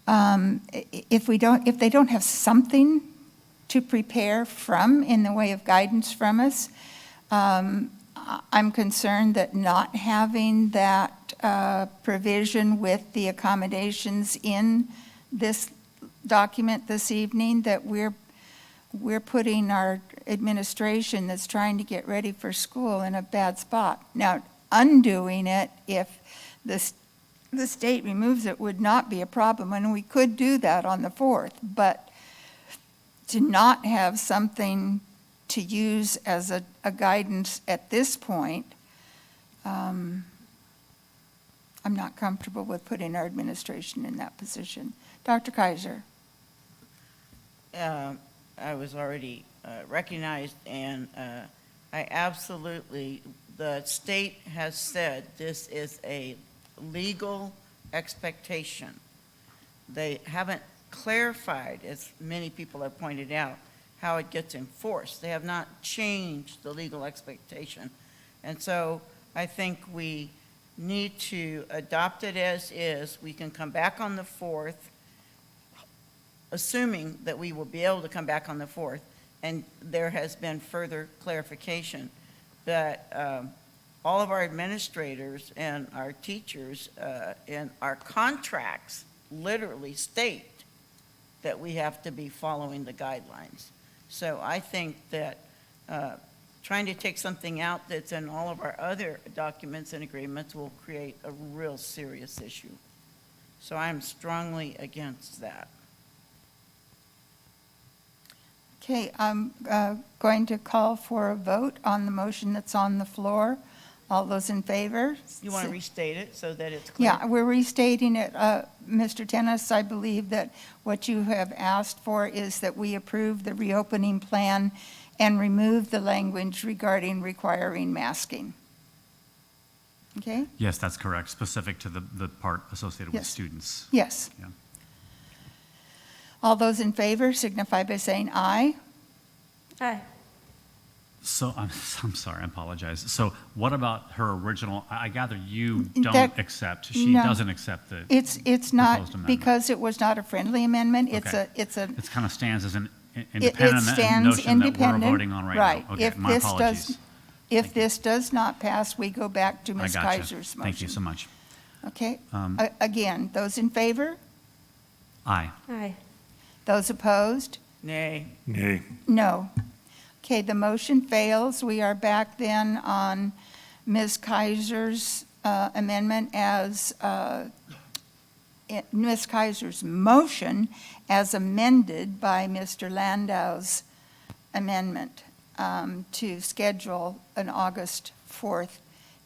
If they don't have something to prepare from in the way of guidance from us, I'm concerned that not having that provision with the accommodations in this document this evening, that we're putting our administration that's trying to get ready for school in a bad spot. Now, undoing it, if the state removes it, would not be a problem, and we could do that on the 4th, but to not have something to use as a guidance at this point, I'm not comfortable with putting our administration in that position. Dr. Kaiser? I was already recognized, and I absolutely, the state has said this is a legal expectation. They haven't clarified, as many people have pointed out, how it gets enforced. They have not changed the legal expectation. And so I think we need to adopt it as is. We can come back on the 4th, assuming that we will be able to come back on the 4th, and there has been further clarification. But all of our administrators and our teachers and our contracts literally state that we have to be following the guidelines. So I think that trying to take something out that's in all of our other documents and agreements will create a real serious issue. So I'm strongly against that. Okay, I'm going to call for a vote on the motion that's on the floor. All those in favor? You want to restate it so that it's clear? Yeah, we're restating it. Mr. Tennis, I believe that what you have asked for is that we approve the reopening plan and remove the language regarding requiring masking. Okay? Yes, that's correct, specific to the part associated with Yes. students. Yes. Yeah. All those in favor signify by saying aye. Aye. So, I'm sorry, I apologize. So what about her original, I gather you don't That- accept, she no. doesn't accept the It's proposed not, amendment. because it was not a friendly amendment, it's Okay. it's a, It kind of stands as an it independent stands notion that we're independent. voting on right now. Okay, If my this apologies. does, if this does not pass, we go back to I Ms. gotcha. Kaiser's motion. Thank you so much. Okay? Um, Again, those in favor? Aye. Aye. Those opposed? Nay. Nay. No. Okay, the motion fails. We are back then on Ms. Kaiser's amendment as, Ms. Kaiser's motion as amended by Mr. Landau's amendment to schedule an August 4th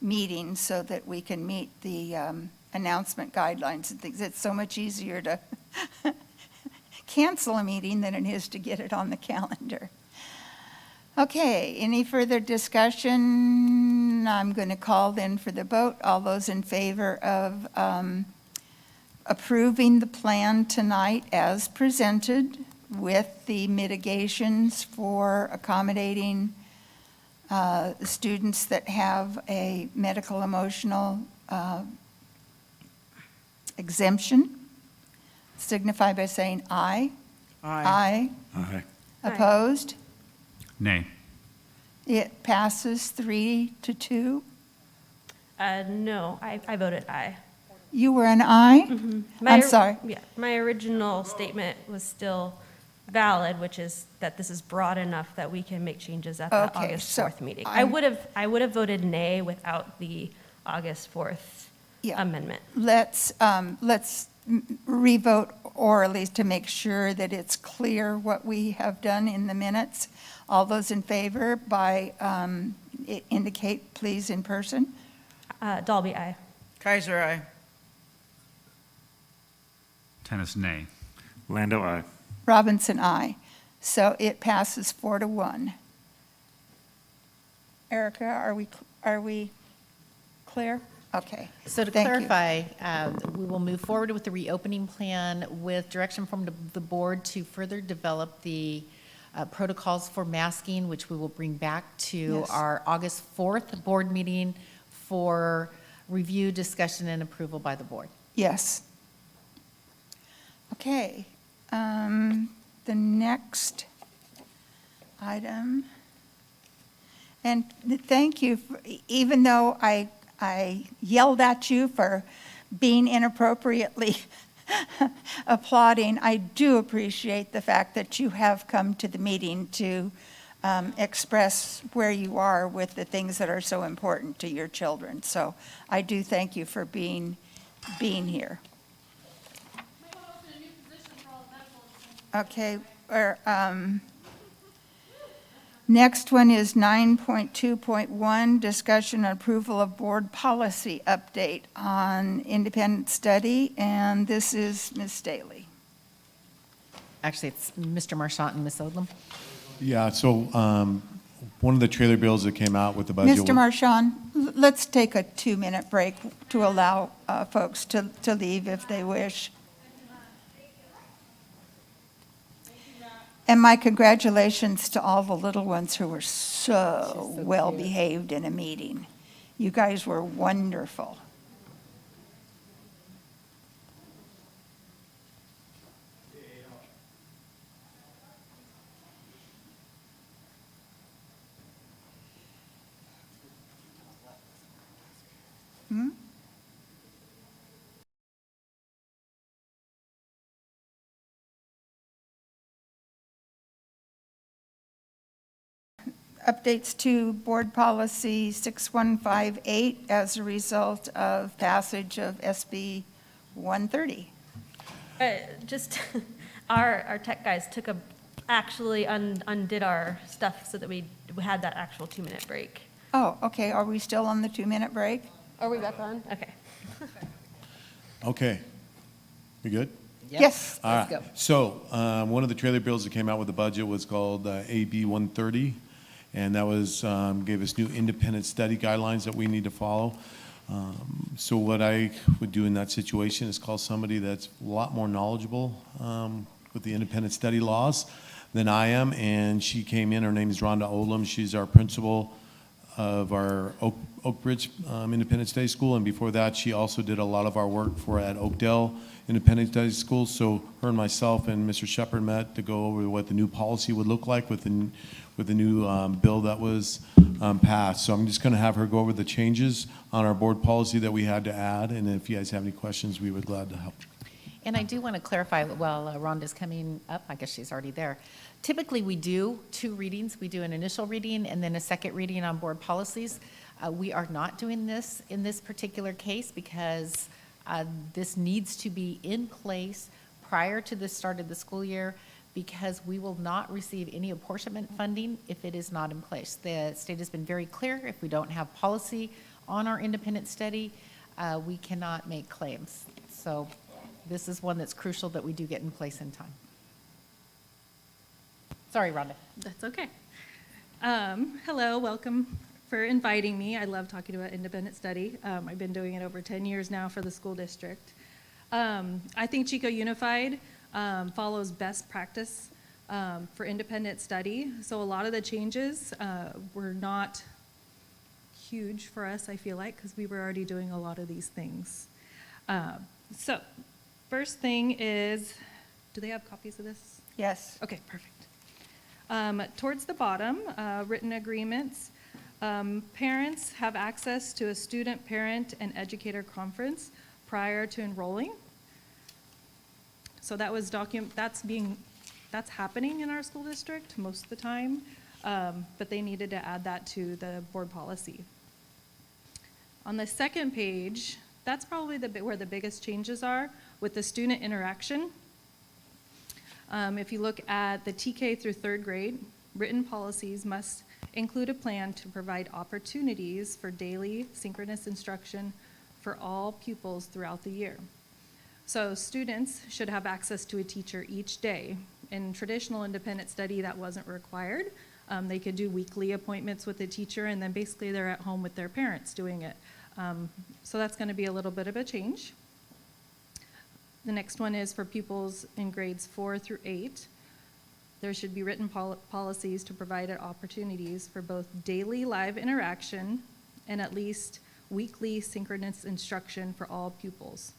meeting so that we can meet the announcement guidelines and things. It's so much easier to cancel a meeting than it is to get it on the calendar. Okay, any further discussion? I'm going to call then for the vote. All those in favor of approving the plan tonight as presented with the mitigations for accommodating students that have a medical emotional exemption, signify by saying aye. Aye. Aye. Aye. Opposed? Nay. It passes 3-2. No, I voted aye. You were an aye? I'm sorry. Yeah, my original statement was still valid, which is that this is broad enough that we can make changes at the Okay, August so 4th meeting. I'm- I would have voted nay without the August 4th Yeah. amendment. Let's revote orally to make sure that it's clear what we have done in the minutes. All those in favor by, indicate please in person. Dalby, aye. Kaiser, aye. Tennis, nay. Lando, aye. Robinson, aye. So it passes 4-1. Erica, are we clear? Okay. So to Thank you. clarify, we will move forward with the reopening plan with direction from the board to further develop the protocols for masking, which we will bring back to Yes. our August 4th board meeting for review, discussion, and approval by the board. Yes. Okay. The next item, and thank you, even though I yelled at you for being inappropriately applauding. I do appreciate the fact that you have come to the meeting to express where you are with the things that are so important to your children. So I do thank you for being here. Okay, next one is 9.2.1, discussion and approval of board policy update on independent study, and this is Ms. Staley. Actually, it's Mr. Marchant and Ms. Odlum. Yeah, so one of the trailer bills that came out with the budget. Mr. Marchand, let's take a 2-minute break to allow folks to leave if they wish. And my congratulations to all the little ones who were so well behaved in a meeting. You guys were wonderful. Updates to Board Policy 6158 as a result of passage of SB 130. Just, our tech guys actually undid our stuff so that we had that actual 2-minute break. Oh, okay, are we still on the 2-minute break? Are we back on? Okay. Okay. We good? Yes. All Let's right. go. So one of the trailer bills that came out with the budget was called AB 130, and that was gave us new independent study guidelines that we need to follow. So what I would do in that situation is call somebody that's a lot more knowledgeable with the independent study laws than I am, and she came in. Her name is Rhonda Olam. She's our principal of our Oak Ridge Independent Study School, and before that, she also did a lot of our work at Oakdale Independent Study School. So her and myself and Mr. Shepard met to go over what the new policy would look like with the new bill that was passed. So I'm just going to have her go over the changes on our board policy that we had to add, and if you guys have any questions, we would glad to help. And I do want to clarify, while Rhonda's coming up, I guess she's already there. Typically, we do 2 readings. We do an initial reading and then a second reading on board policies. We are not doing this in this particular case because this needs to be in place prior to the start of the school year, because we will not receive any apportionment funding if it is not in place. The state has been very clear, if we don't have policy on our independent study, we cannot make claims. So this is one that's crucial that we do get in place in time. Sorry, Rhonda. That's okay. Hello, welcome for inviting me. I love talking about independent study. I've been doing it over 10 years now for the school district. I think Chico Unified follows best practice for independent study. So a lot of the changes were not huge for us, I feel like, because we were already doing a lot of these things. So first thing is, do they have copies of this? Yes. Okay, perfect. Towards the bottom, written agreements. Parents have access to a student, parent, and educator conference prior to enrolling. So that was that's happening in our school district most of the time, but they needed to add that to the board policy. On the second page, that's probably where the biggest changes are with the student interaction. If you look at the TK through 3rd grade, written policies must include a plan to provide opportunities for daily synchronous instruction for all pupils throughout the year. So students should have access to a teacher each day. In traditional independent study, that wasn't required. They could do weekly appointments with the teacher, and then basically they're at home with their parents doing it. So that's going to be a little bit of a change. The next one is for pupils in grades 4 through 8. There should be written policies to provide opportunities for both daily live interaction and at least weekly synchronous instruction for all pupils.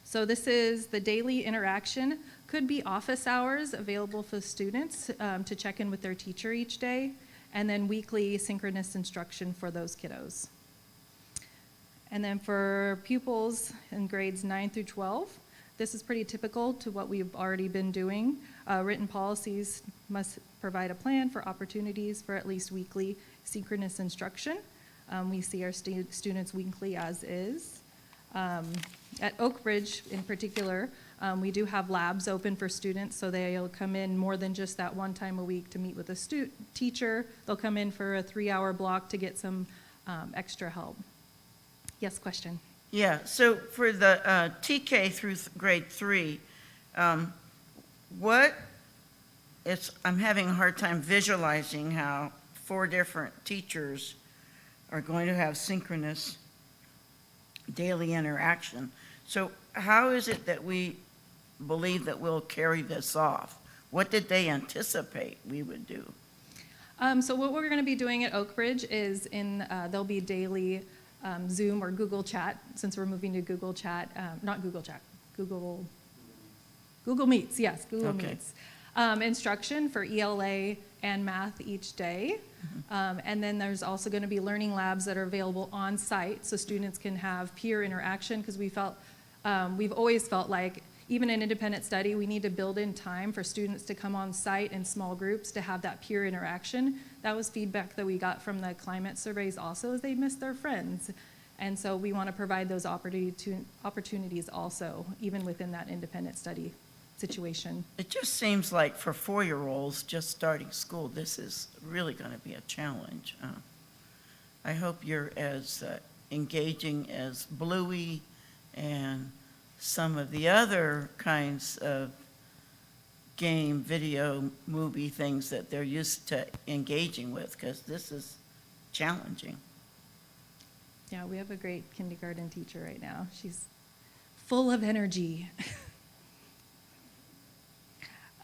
So this is the daily interaction, could be office hours available for students to check in with their teacher each day, and then weekly synchronous instruction for those kiddos. And then for pupils in grades 9 through 12, This is pretty typical to what we've already been doing. Written policies must provide a plan for opportunities for at least weekly synchronous instruction. We see our students weekly as is. At Oak Ridge in particular, we do have labs open for students, so they'll come in more than just that one time a week to meet with a teacher. They'll come in for a 3-hour block to get some extra help. Yes, question? Yeah, so for the TK through grade 3, I'm having a hard time visualizing how 4 different teachers are going to have synchronous daily interaction. So how is it that we believe that we'll carry this off? What did they anticipate we would do? So what we're going to be doing at Oak Ridge is there'll be daily Zoom or Google Chat, since we're moving to Google Chat, not Google Chat, Google Meets, yes, Google Meets. Instruction for ELA and math each day. And then there's also going to be learning labs that are available on site so students can have peer interaction, because we've always felt like even in independent study, we need to build in time for students to come on site in small groups to have that peer interaction. That was feedback that we got from the climate surveys also, is they miss their friends. And so we want to provide those opportunities also, even within that independent study situation. It just seems like for 4-year-olds just starting school, this is really going to be a challenge. I hope you're as engaging as Bluey and some of the other kinds of game, video, movie things that they're used to engaging with, because this is challenging. Yeah, we have a great kindergarten teacher right now. She's full of energy.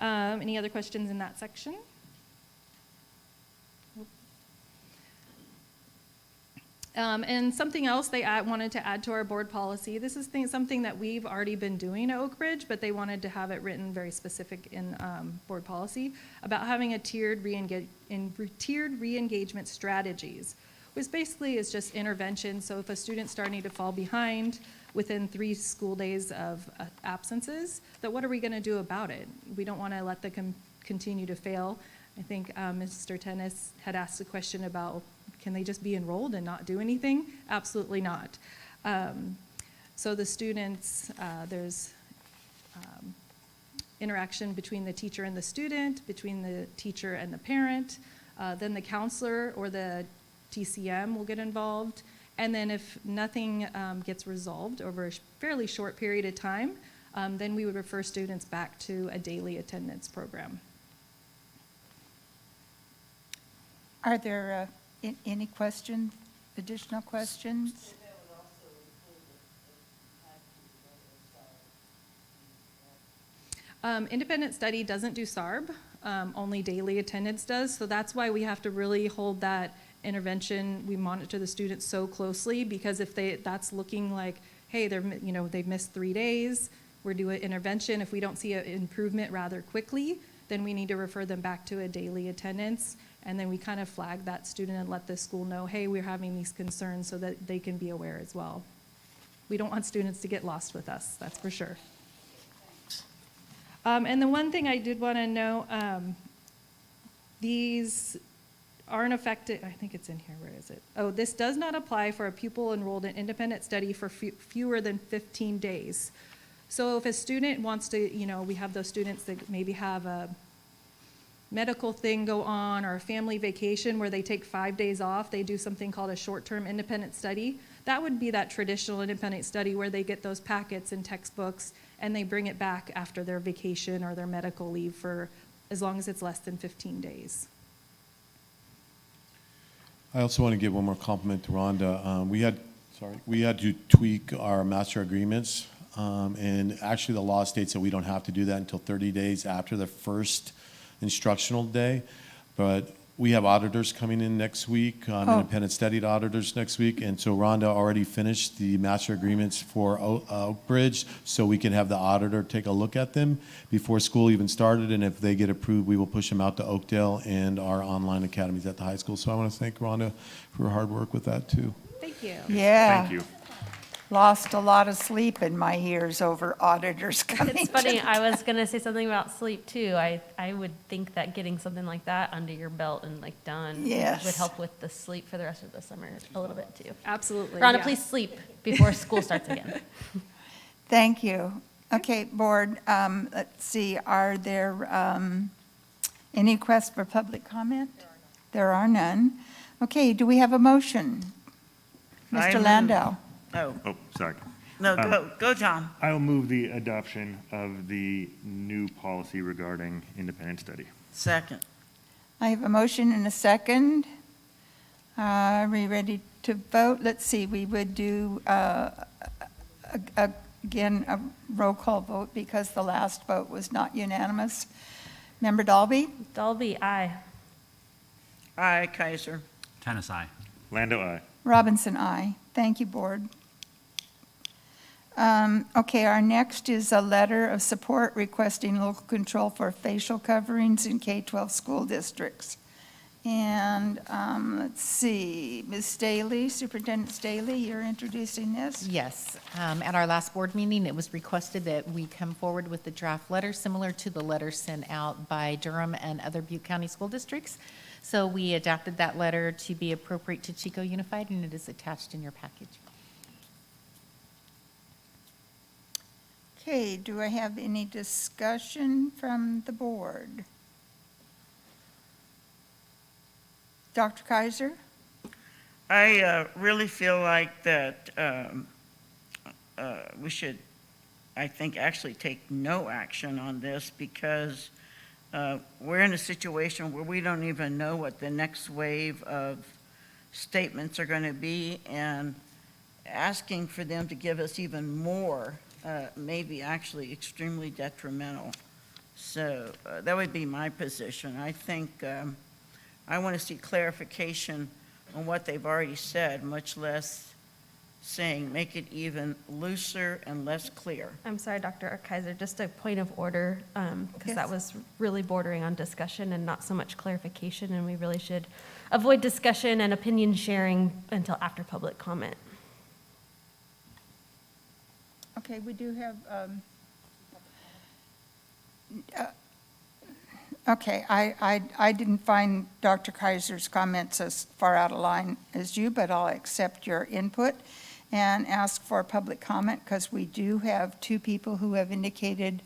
Any other questions in that section? And something else they wanted to add to our board policy, this is something that we've already been doing at Oak Ridge, but they wanted to have it written very specific in board policy about having a tiered re-engagement strategies, which basically is just intervention. So if a student's starting to fall behind within 3 school days of absences, that what are we going to do about it? We don't want to let them continue to fail. I think Mr. Tennis had asked a question about, can they just be enrolled and not do anything? Absolutely not. So the students, there's interaction between the teacher and the student, between the teacher and the parent, then the counselor or the TCM will get involved, and then if nothing gets resolved over a fairly short period of time, then we would refer students back to a daily attendance program. Are there any questions, additional questions? Independent study doesn't do SARB, only daily attendance does, so that's why we have to really hold that intervention. We monitor the students so closely, because if that's looking like, hey, they've missed 3 days, we're doing intervention. If we don't see an improvement rather quickly, then we need to refer them back to a daily attendance. And then we kind of flag that student and let the school know, hey, we're having these concerns, so that they can be aware as well. We don't want students to get lost with us, that's for sure. And the one thing I did want to know, these aren't affected, I think it's in here, where is it? Oh, this does not apply for a pupil enrolled in independent study for fewer than 15 days. So if a student wants to, we have those students that maybe have a medical thing go on or a family vacation where they take 5 days off, they do something called a short-term independent study. That would be that traditional independent study where they get those packets and textbooks and they bring it back after their vacation or their medical leave for as long as it's less than 15 days. I also want to give one more compliment to Rhonda. We had to tweak our master agreements, and actually the law states that we don't have to do that until 30 days after the first instructional day, but we have auditors coming in next week, independent studied auditors next week, and so Rhonda already finished the master agreements for Oak Ridge, so we can have the auditor take a look at them before school even started, and if they get approved, we will push them out to Oakdale and our online academies at the high school. So I want to thank Rhonda for her hard work with that too. Thank you. Yeah. Thank you. lost a lot of sleep in my ears over auditors coming. It's funny, I was gonna say something about sleep too. I would think that getting something like that under your belt and like done Yes. would help with the sleep for the rest of the summer a little bit too. Absolutely. Rhonda, yeah. please sleep before school starts again. Thank you. Okay, board, let's see, are there any requests for public comment? There are none. Okay, do we have a motion? I Mr. move- Landau? Oh, Oh, sorry. no, go, John. I'll move the adoption of the new policy regarding independent study. Second. I have a motion and a second. Are we ready to vote? Let's see, we would do, again, a roll call vote because the last vote was not unanimous. Member Dalby? Dalby, aye. Aye, Kaiser. Tennis eye. Lando, aye. Robinson, aye. Thank you, board. Okay, our next is a letter of support requesting local control for facial coverings in K-12 school districts. And let's see, Ms. Staley, Superintendent Staley, you're introducing this? Yes, at our last board meeting, it was requested that we come forward with the draft letter similar to the letter sent out by Durham and other Butte County school districts. So we adapted that letter to be appropriate to Chico Unified, and it is attached in your package. Okay, do I have any discussion from the board? Dr. Kaiser? I really feel like that we should, I think, actually take no action on this because we're in a situation where we don't even know what the next wave of statements are going to be, and asking for them to give us even more may be actually extremely detrimental. So that would be my position. I think I want to see clarification on what they've already said, much less saying make it even looser and less clear. I'm sorry, Dr. Kaiser, just a point of order, because Yes. that was really bordering on discussion and not so much clarification, and we really should avoid discussion and opinion sharing until after public comment. Okay, we do have, okay, I didn't find Dr. Kaiser's comments as far out of line as you, but I'll accept your input and ask for public comment because we do have two people who have indicated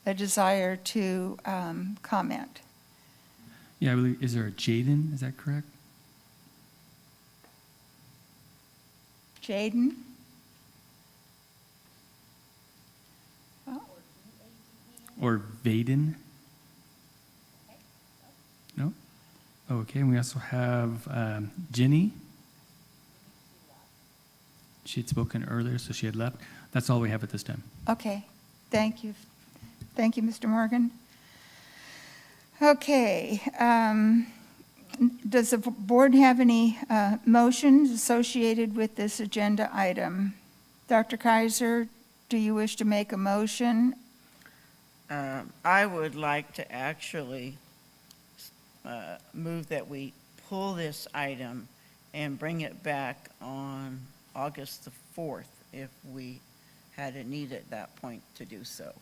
a desire to comment. Yeah, I believe, is there a Jaden, is that correct? Jaden? Or Vaden? No? Okay, and we also have Ginny. She had spoken earlier, so she had left. That's all we have at this time. Okay, thank you. Thank you, Mr. Morgan. Okay, does the board have any motions associated with this agenda item? Dr. Kaiser, do you wish to make a motion? I would like to actually move that we pull this item and bring it back on August the 4th if we had a need at that point to do so.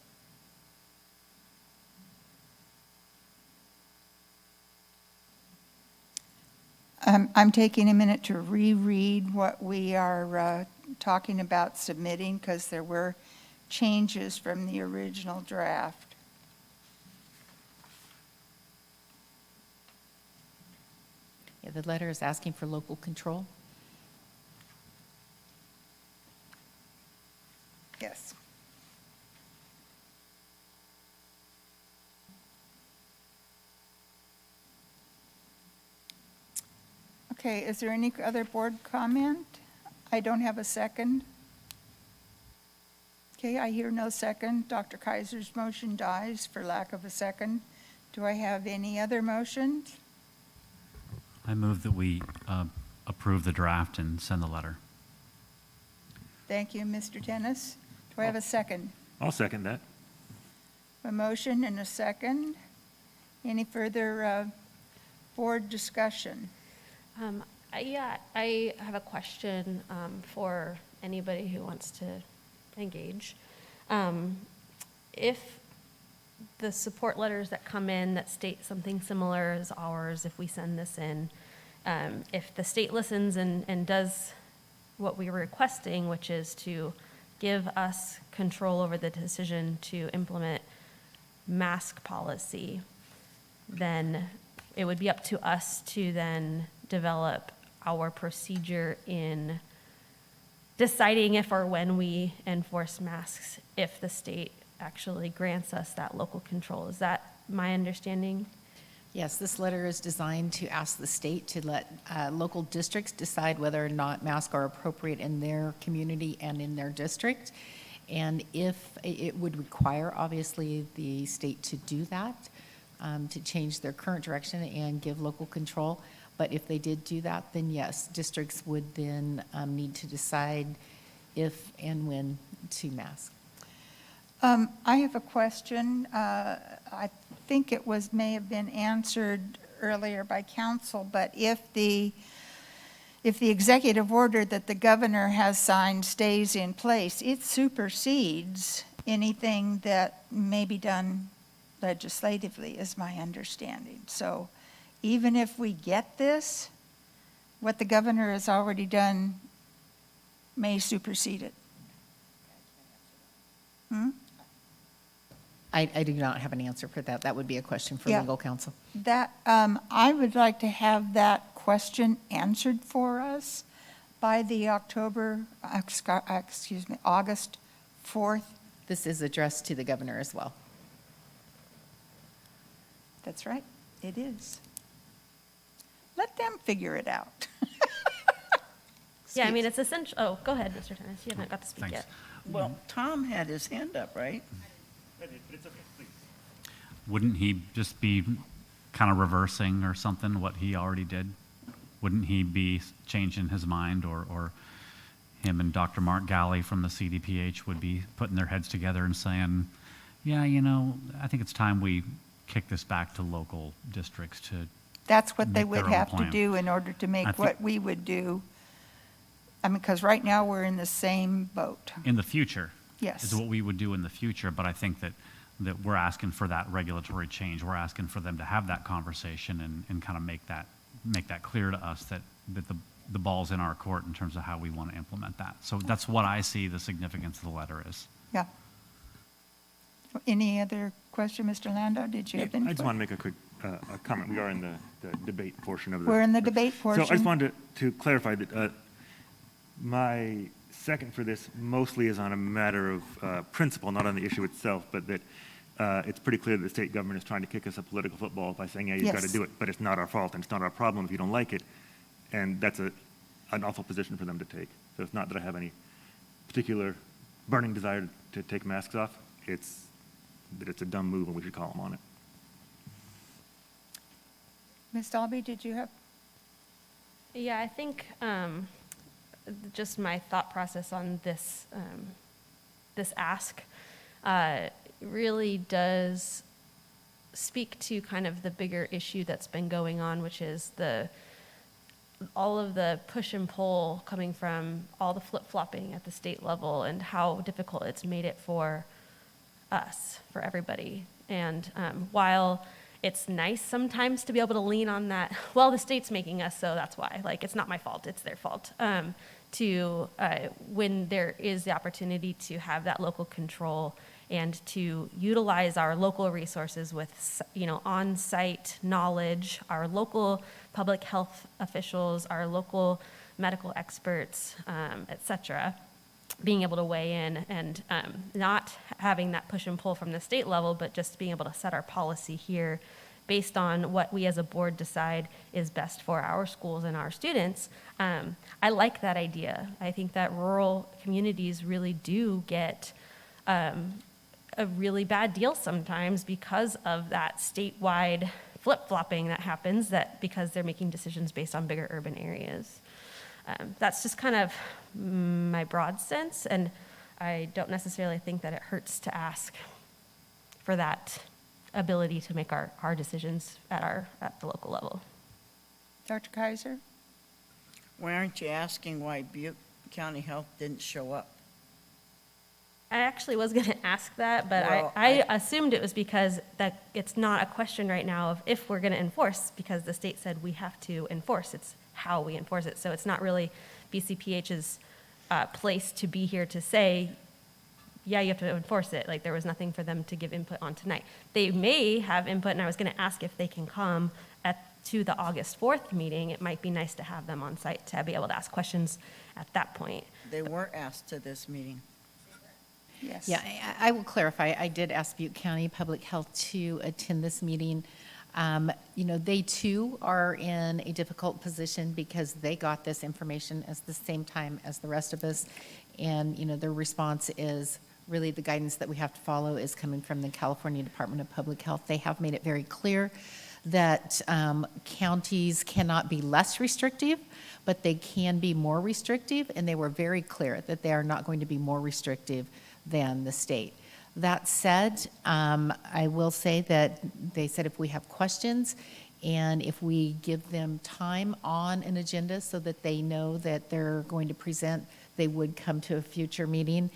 I'm taking a minute to reread what we are talking about submitting because there were changes from the original draft. Yeah, the letter is asking for local control. Yes. Okay, is there any other board comment? I don't have a second. Okay, I hear no second. Dr. Kaiser's motion dies for lack of a second. Do I have any other motions? I move that we approve the draft and send the letter. Thank you, Mr. Tennis. Do I have a second? I'll second that. A motion and a second. Any further board discussion? Yeah, I have a question for anybody who wants to engage. If the support letters that come in that state something similar as ours, if we send this in, if the state listens and does what we were requesting, which is to give us control over the decision to implement mask policy, then it would be up to us to then develop our procedure in deciding if or when we enforce masks, if the state actually grants us that local control. Is that my understanding? Yes, this letter is designed to ask the state to let local districts decide whether or not masks are appropriate in their community and in their district. And if it would require, obviously, the state to do that, to change their current direction and give local control. But if they did do that, then yes, districts would then need to decide if and when to mask. I have a question. I think it may have been answered earlier by council, but if the executive order that the governor has signed stays in place, it supersedes anything that may be done legislatively, is my understanding. So even if we get this, what the governor has already done may supersede it. I do not have an answer for that. That would be a question for Yeah. legal counsel. That, I would like to have that question answered for us by the August 4th. This is addressed to the governor as well. That's right, it is. Let them figure it out. Yeah, I mean, it's essential. Oh, go ahead, Mr. Tennis. You haven't got to speak Thanks. yet. Well, Tom had his hand up, right? Wouldn't he just be kind of reversing or something what he already did? Wouldn't he be changing his mind, or him and Dr. Mark Galley from the CDPH would be putting their heads together and saying, yeah, you know, I think it's time we kick this back to local districts to That's what they make would their own have to plan. do in order to make I think- what we would do. I mean, because right now, we're in the same boat. in the future. Yes. Is what we would do in the future, but I think that we're asking for that regulatory change. We're asking for them to have that conversation and kind of make that clear to us that the ball's in our court in terms of how we want to implement that. So that's what I see the significance of the letter is. Yeah. Any other question, Mr. Landau? Did you have any? I just want to make a quick comment. We are in the debate portion of the. We're in the debate portion. So I just wanted to clarify that my second for this mostly is on a matter of principle, not on the issue itself, but that it's pretty clear that the state government is trying to kick us a political football by saying, yeah, you've got to Yes. do it, but it's not our fault and it's not our problem if you don't like it. And that's an awful position for them to take. So it's not that I have any particular burning desire to take masks off. It's that it's a dumb move and we should call them on it. Ms. Dalby, did you have? Yeah, I think just my thought process on this this ask really does speak to kind of the bigger issue that's been going on, which is all of the push and pull coming from all the flip-flopping at the state level and how difficult it's made it for us, for everybody. And while it's nice sometimes to be able to lean on that, well, the state's making us, so that's why. Like, it's not my fault, it's their fault. When there is the opportunity to have that local control and to utilize our local resources with, on-site knowledge, our local public health officials, our local medical experts, et cetera, being able to weigh in and not having that push and pull from the state level, but just being able to set our policy here based on what we as a board decide is best for our schools and our students. I like that idea. I think that rural communities really do get a really bad deal sometimes because of that statewide flip-flopping that happens, because they're making decisions based on bigger urban areas. That's just kind of my broad sense, and I don't necessarily think that it hurts to ask for that ability to make our decisions at the local level. Dr. Kaiser? Why aren't you asking why Butte County Health didn't show up? I actually was going to ask that, but Well, I assumed it was because that it's not a question right now of if we're going to enforce, because the state said we have to enforce. It's how we enforce it. So it's not really BCPH's place to be here to say, yeah, you have to enforce it. Like, there was nothing for them to give input on tonight. They may have input, and I was going to ask if they can come to the August 4th meeting. It might be nice to have them on site to be able to ask questions at that point. They were asked to this meeting. Yes. Yeah, I will clarify. I did ask Butte County Public Health to attend this meeting. You know, they too are in a difficult position because they got this information at the same time as the rest of us. And, you know, their response is really the guidance that we have to follow is coming from the California Department of Public Health. They have made it very clear that counties cannot be less restrictive, but they can be more restrictive. And they were very clear that they are not going to be more restrictive than the state. That said, I will say that they said if we have questions and if we give them time on an agenda so that they know that they're going to present, they would come to a future meeting.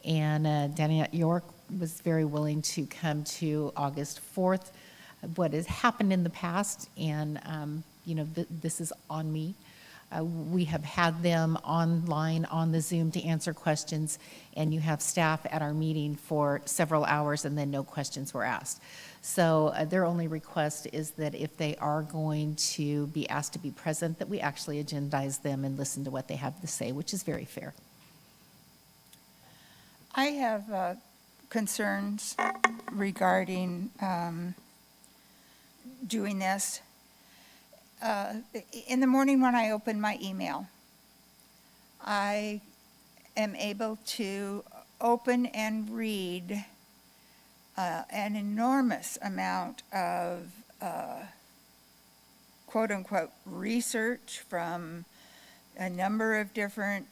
And Danny York was very willing to come to August 4th. What has happened in the past, and you know, this is on me. We have had them online on the Zoom to answer questions, and you have staff at our meeting for several hours, and then no questions were asked. So their only request is that if they are going to be asked to be present, that we actually agendize them and listen to what they have to say, which is very fair. I have concerns regarding doing this. In the morning when I open my email, I am able to open and read an enormous amount of quote-unquote research from a number of different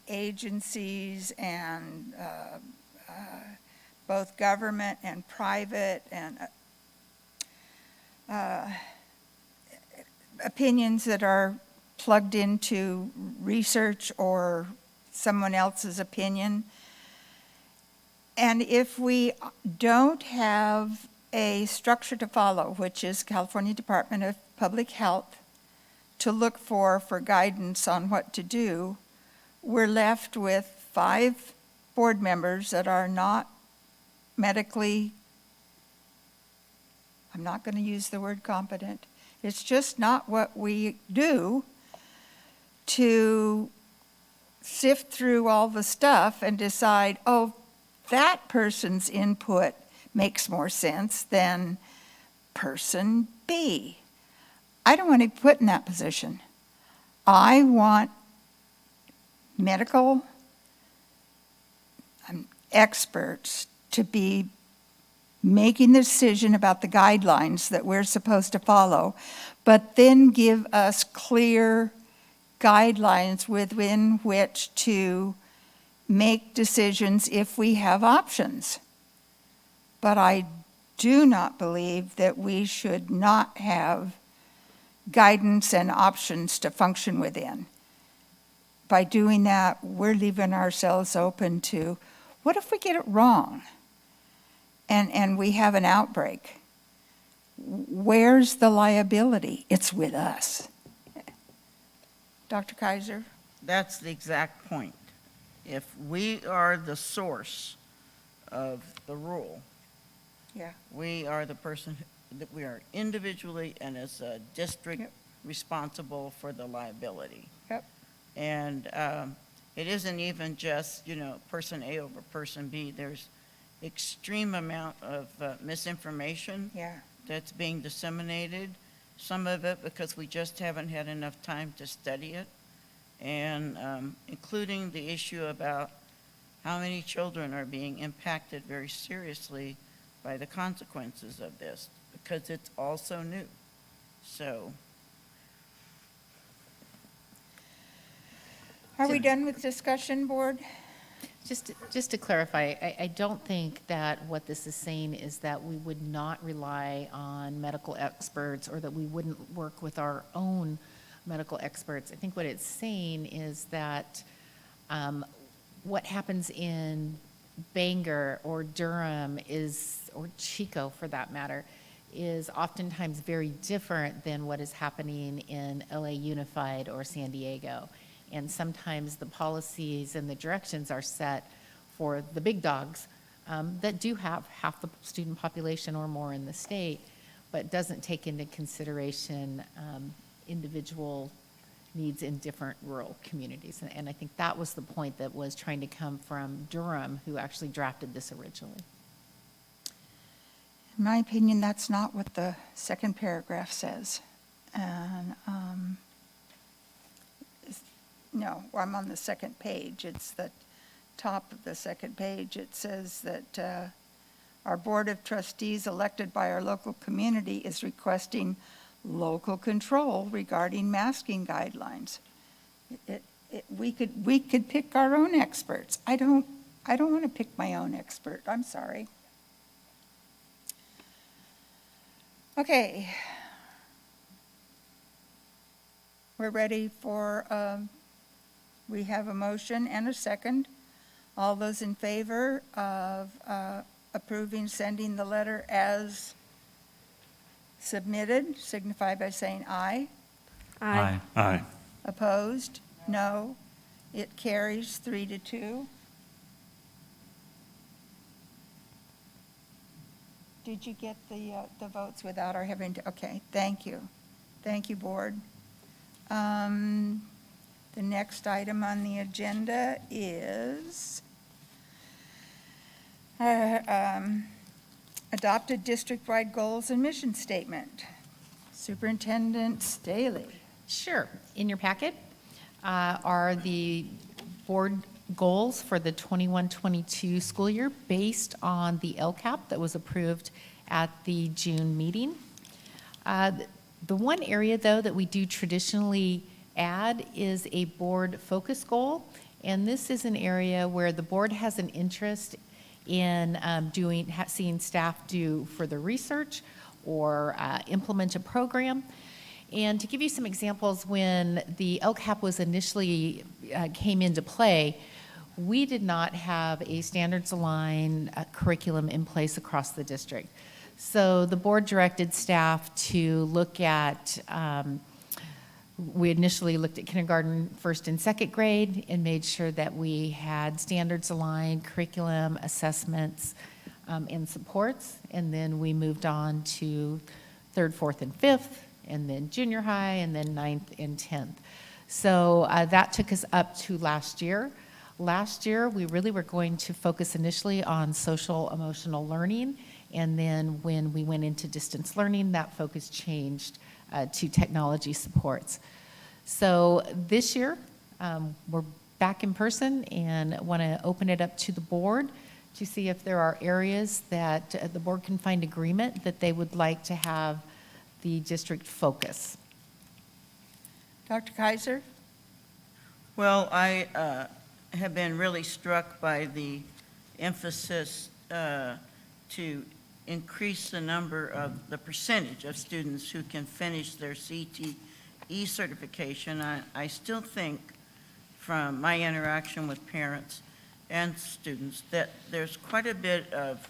agencies and both government and private and opinions that are plugged into research or someone else's opinion. And if we don't have a structure to follow, which is California Department of Public Health, to look for guidance on what to do, we're left with 5 board members that are not medically, I'm not going to use the word competent. It's just not what we do to sift through all the stuff and decide, oh, that person's input makes more sense than person B. I don't want to be put in that position. I want medical experts to be making the decision about the guidelines that we're supposed to follow, but then give us clear guidelines within which to make decisions if we have options. But I do not believe that we should not have guidance and options to function within. By doing that, we're leaving ourselves open to, what if we get it wrong? And we have an outbreak. Where's the liability? It's with us. Dr. Kaiser? That's the exact point. If we are the source of the rule, Yeah. we are the person that we are individually and as a district responsible for the liability. Yep. And it isn't even just, you know, person A over person B. There's extreme amount of misinformation that's being disseminated. Some of it because we just haven't had enough time to study it, and including the issue about how many children are being impacted very seriously by the consequences of this, because it's also new. So. Are we done with discussion, board? Just to clarify, I don't think that what this is saying is that we would not rely on medical experts or that we wouldn't work with our own medical experts. I think what it's saying is that What happens in Bangor or Durham or Chico for that matter, is oftentimes very different than what is happening in LA Unified or San Diego. And sometimes the policies and the directions are set for the big dogs that do have half the student population or more in the state, but doesn't take into consideration individual needs in different rural communities. And I think that was the point that was trying to come from Durham, who actually drafted this originally. In my opinion, that's not what the second paragraph says. And, no, I'm on the second page. It's the top of the second page. It says that our Board of Trustees elected by our local community is requesting local control regarding masking guidelines. We could pick our own experts. I don't want to pick my own expert. I'm sorry. Okay. We're ready for, we have a motion and a second. All those in favor of approving sending the letter as submitted, signify by saying aye. Aye. Aye. Opposed? No. It carries 3-2. Did you get the votes without our having to, okay, thank you. Thank you, board. The next item on the agenda is adopted district-wide goals and mission statement. Superintendent Staley. Sure. In your packet are the board goals for the 21-22 school year based on the LCAP that was approved at the June meeting. The one area, though, that we do traditionally add is a board focus goal, and this is an area where the board has an interest in seeing staff do further research or implement a program. And to give you some examples, when the LCAP was initially came into play, we did not have a standards-aligned curriculum in place across the district. So the board directed staff to look at, we initially looked at kindergarten, first and second grade, and made sure that we had standards-aligned curriculum, assessments, and supports. And then we moved on to third, fourth, and fifth, and then junior high, and then ninth and 10th. So that took us up to last year. Last year, we really were going to focus initially on social emotional learning, and then when we went into distance learning, that focus changed to technology supports. So this year, we're back in person and want to open it up to the board to see if there are areas that the board can find agreement that they would like to have the district focus. Dr. Kaiser? Well, I have been really struck by the emphasis to increase the number of the percentage of students who can finish their CTE certification. I still think from my interaction with parents and students that there's quite a bit of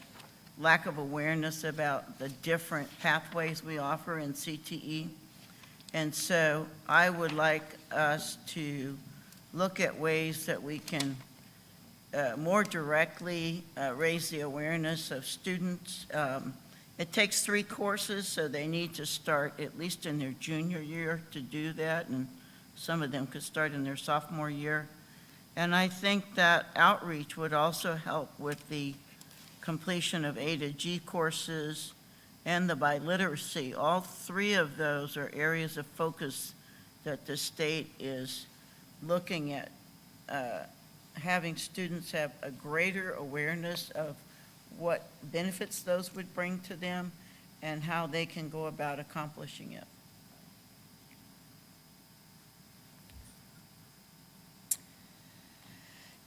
lack of awareness about the different pathways we offer in CTE. And so I would like us to look at ways that we can more directly raise the awareness of students. It takes 3 courses, so they need to start at least in their junior year to do that, and some of them could start in their sophomore year. And I think that outreach would also help with the completion of A to G courses and the biliteracy. All 3 of those are areas of focus that the state is looking at having students have a greater awareness of what benefits those would bring to them and how they can go about accomplishing it.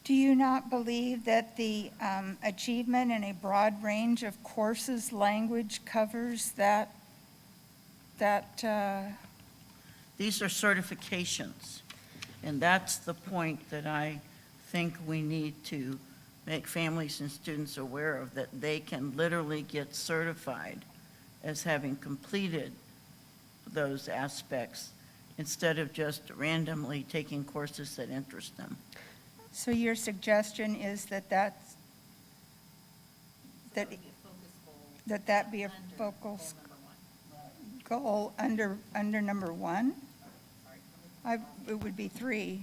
Do you not believe that the achievement in a broad range of courses language covers that? These are certifications, and that's the point that I think we need to make families and students aware of, that they can literally get certified as having completed those aspects instead of just randomly taking courses that interest them. So your suggestion is that that be a focal goal under number 1? It would be 3.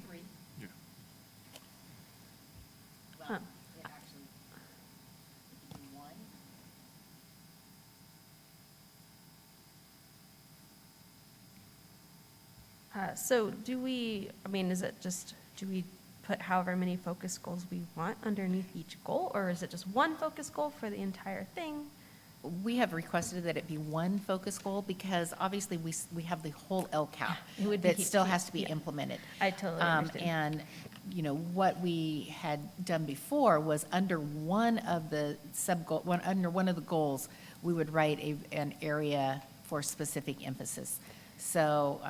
Huh. So do we, I mean, is it just, do we put however many focus goals we want underneath each goal? Or is it just one focus goal for the entire thing? We have requested that it be one focus goal because obviously we have the whole LCAP It would be that still has to be yeah. implemented. I totally understand. And, what we had done before was under one of the under one of the goals, we would write an area for specific emphasis. So,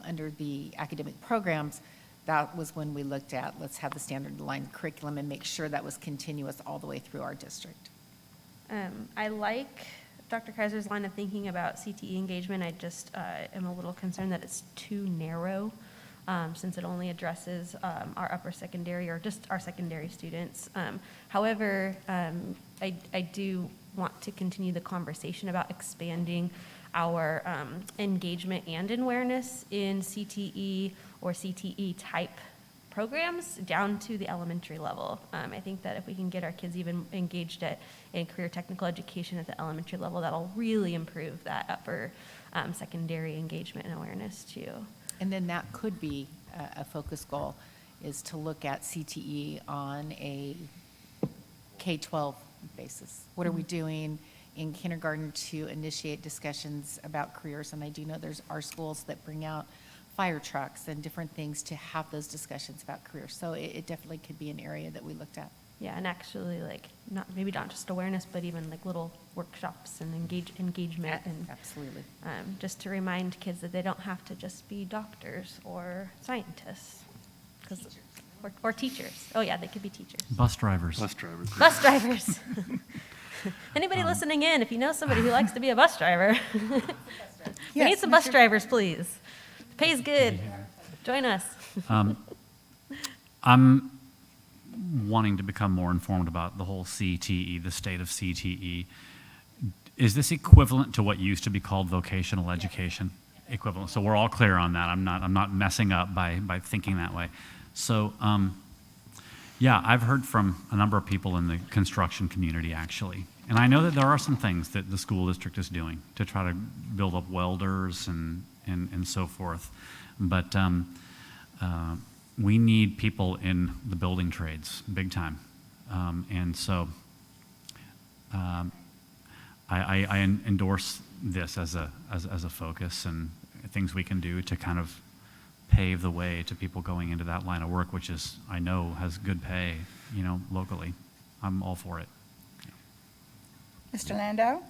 under the academic programs, that was when we looked at, let's have the standard line curriculum and make sure that was continuous all the way through our district. I like Dr. Kaiser's line of thinking about CTE engagement. I just am a little concerned that it's too narrow, since it only addresses our upper secondary or just our secondary students. However, I do want to continue the conversation about expanding our engagement and awareness in CTE or CTE type programs down to the elementary level. I think that if we can get our kids even engaged in career technical education at the elementary level, that'll really improve that upper secondary engagement and awareness too. And then that could be a focus goal, is to look at CTE on a K-12 basis. What are we doing in kindergarten to initiate discussions about careers? And I do know our schools that bring out fire trucks and different things to have those discussions about careers. So it definitely could be an area that we looked at. Yeah, and actually maybe not just awareness, but even like little workshops and engagement and Absolutely. Just to remind kids that they don't have to just be doctors or scientists. Or teachers. Oh yeah, they could be teachers. Bus drivers. Bus drivers. Bus drivers. Anybody listening in, if you know somebody who likes to be a bus driver, we Yes, need some bus Mr. drivers, please. Pays good. Join us. I'm wanting to become more informed about the whole CTE, the state of CTE. Is this equivalent to what used to be called vocational education? Equivalent. So we're all clear on that. I'm not messing up by thinking that way. So, yeah, I've heard from a number of people in the construction community, actually. And I know that there are some things that the school district is doing to try to build up welders and so forth. But we need people in the building trades, big time. And so I endorse this as a focus and things we can do to kind of pave the way to people going into that line of work, which is, I know, has good pay, locally. I'm all for it. Mr. Landau?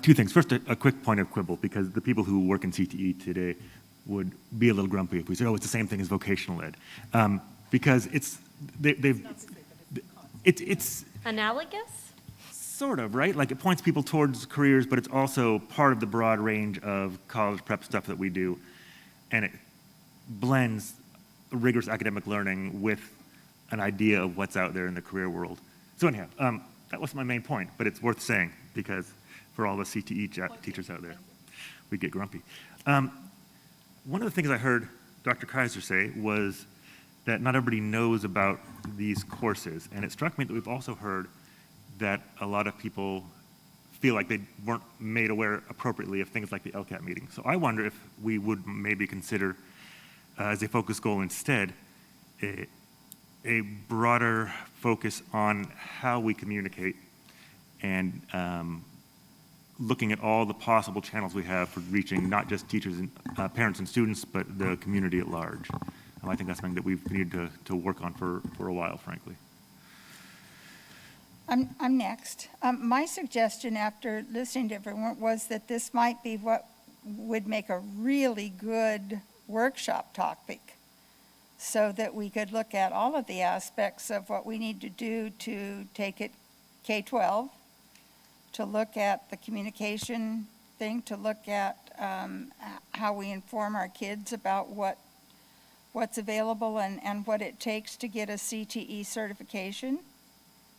Two things. First, a quick point of quibble, because the people who work in CTE today would be a little grumpy if we said, oh, it's the same thing as vocational ed. Because it's Analogous? sort of, right? Like, it points people towards careers, but it's also part of the broad range of college prep stuff that we do. And it blends rigorous academic learning with an idea of what's out there in the career world. So anyhow, that was my main point, but it's worth saying, because for all the CTE teachers out there, we get grumpy. One of the things I heard Dr. Kaiser say was that not everybody knows about these courses, and it struck me that we've also heard that a lot of people feel like they weren't made aware appropriately of things like the LCAT meeting. So I wonder if we would maybe consider, as a focus goal instead, a broader focus on how we communicate and looking at all the possible channels we have for reaching not just teachers and parents and students, but the community at large. I think that's something that we've needed to work on for a while, frankly. I'm next. My suggestion after listening to everyone was that this might be what would make a really good workshop topic. so that we could look at all of the aspects of what we need to do to take it K-12, to look at the communication thing, to look at how we inform our kids about what's available and what it takes to get a CTE certification.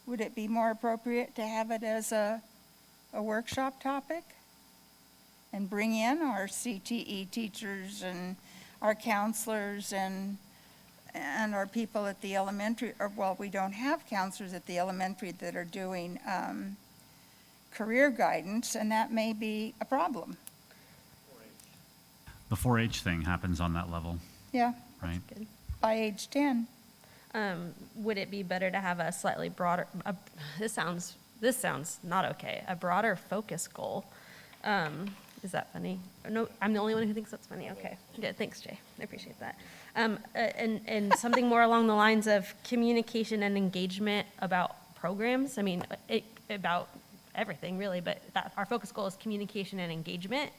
Would it be more appropriate to have it as a workshop topic? And bring in our CTE teachers and our counselors and our people at the elementary, or, well, we don't have counselors at the elementary that are doing career guidance, and that may be a problem. The 4-H thing happens on that level, Yeah, right? Good. by age 10. Would it be better to have a slightly broader, this sounds not okay, a broader focus goal? Is that funny? No, I'm the only one who thinks that's funny. Okay, good. Thanks, Jay. I appreciate that. And something more along the lines of communication and engagement about programs. I mean, about everything really, but that our focus goal is communication and engagement.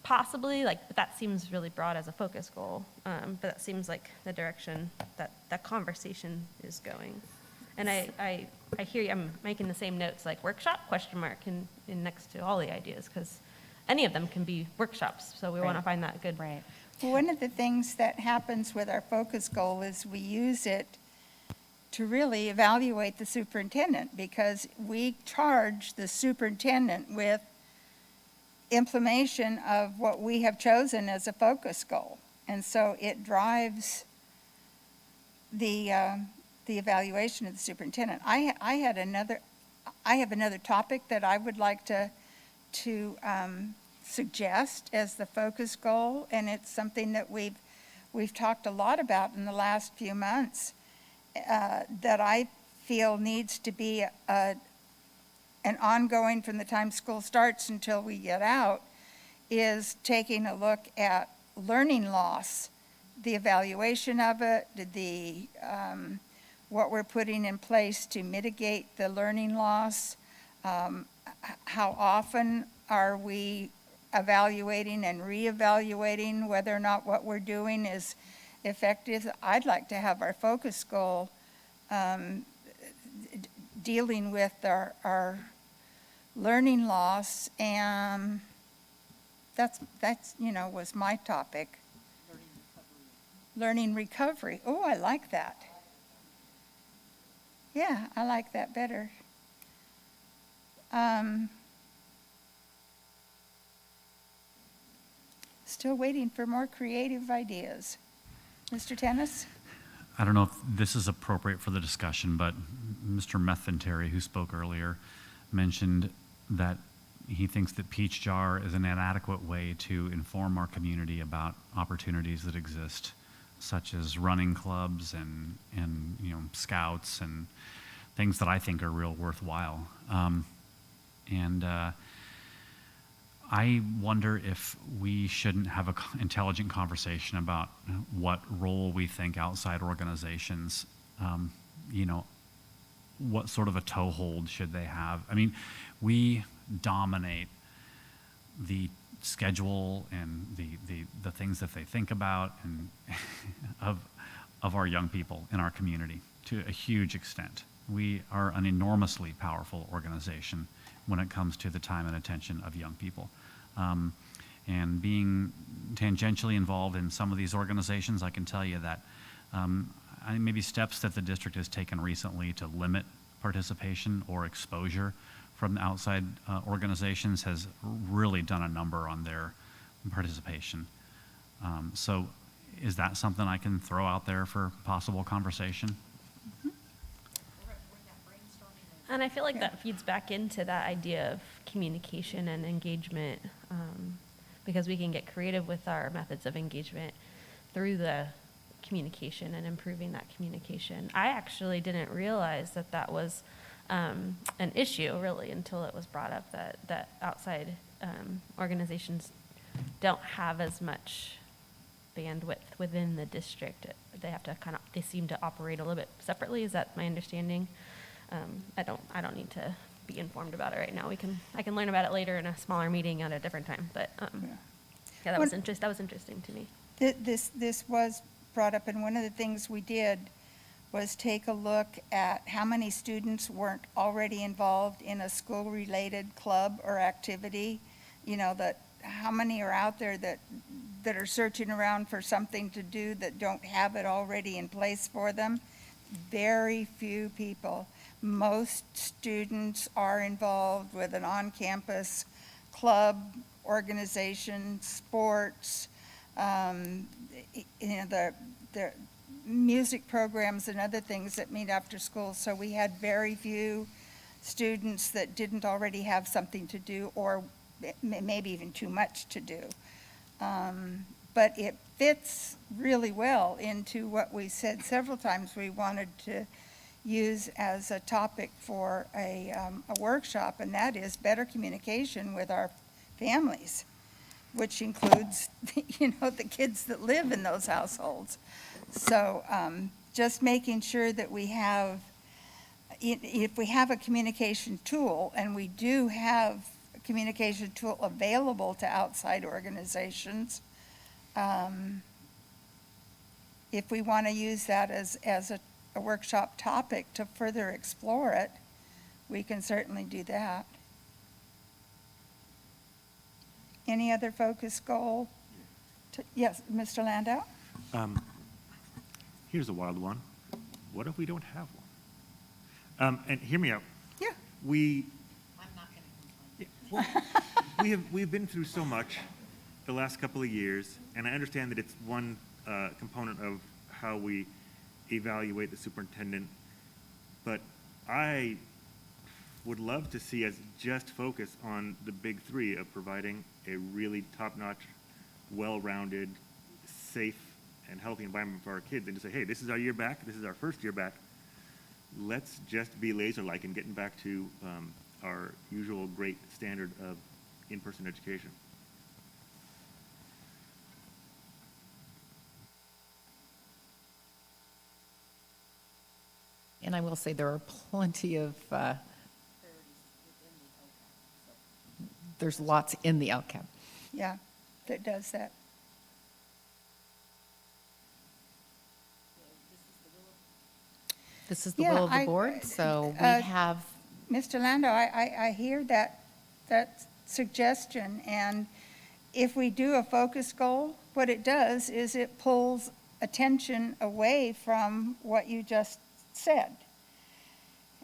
Possibly, but that seems really broad as a focus goal. But that seems like the direction that that conversation is going. And I hear you, I'm making the same notes, like workshop, question mark, in next to all the ideas, because any of them can be workshops, so we want to Right. find that good. Right. One of the things that happens with our focus goal is we use it to really evaluate the superintendent, because we charge the superintendent with implementation of what we have chosen as a focus goal. And so it drives the evaluation of the superintendent. I have another topic that I would like to suggest as the focus goal, and it's something that we've talked a lot about in the last few months, that I feel needs to be an ongoing from the time school starts until we get out, is taking a look at learning loss, the evaluation of it, what we're putting in place to mitigate the learning loss. How often are we evaluating and reevaluating whether or not what we're doing is effective? I'd like to have our focus goal dealing with our learning loss, and that's was my topic. Learning recovery. Oh, I like that. Yeah, I like that better. Still waiting for more creative ideas. Mr. Tennis? I don't know if this is appropriate for the discussion, but Mr. Methentary, who spoke earlier, mentioned that he thinks that Peach Jar is an inadequate way to inform our community about opportunities that exist, such as running clubs and scouts and things that I think are real worthwhile. I wonder if we shouldn't have an intelligent conversation about what role we think outside organizations, what sort of a toehold should they have. I mean, we dominate the schedule and the things that they think about and of our young people in our community to a huge extent. We are an enormously powerful organization when it comes to the time and attention of young people. And being tangentially involved in some of these organizations, I can tell you that maybe steps that the district has taken recently to limit participation or exposure from outside organizations has really done a number on their participation. So is that something I can throw out there for possible conversation? And I feel like that feeds back into that idea of communication and engagement, because we can get creative with our methods of engagement through the communication and improving that communication. I actually didn't realize that that was an issue really until it was brought up that outside organizations don't have as much bandwidth within the district. They seem to operate a little bit separately. Is that my understanding? I don't need to be informed about it right now. I can learn about it later in a smaller meeting at a different time. But that was interesting to me. This was brought up, and one of the things we did was take a look at how many students weren't already involved in a school-related club or activity. You know, that how many are out there that are searching around for something to do that don't have it already in place for them. Very few people. Most students are involved with an on-campus club, organization, sports, the music programs and other things that meet after school. So we had very few students that didn't already have something to do, or maybe even too much to do. But it fits really well into what we said several times we wanted to use as a topic for a workshop, and that is better communication with our families, which includes, the kids that live in those households. So just making sure that we have, if we have a communication tool, and we do have a communication tool available to outside organizations, if we want to use that as a workshop topic to further explore it, we can certainly do that. Any other focus goal? Yes, Mr. Landau? Here's a wild one. What if we don't have one? And hear me out. Yeah. I'm not going to complain. We've been through so much the last couple of years, and I understand that it's one component of how we evaluate the superintendent, but I would love to see us just focus on the big three of providing a really top-notch, well-rounded, safe, and healthy environment for our kids, and to say, hey, this is our year back, this is our first year back. Let's just be laser-like in getting back to our usual great standard of in-person education. And I will say there are plenty of, there's lots in the LCAP. Yeah, that does that. This is the Yeah, will of the board, so we have, Mr. Landau, I hear that suggestion, and if we do a focus goal, what it does is it pulls attention away from what you just said.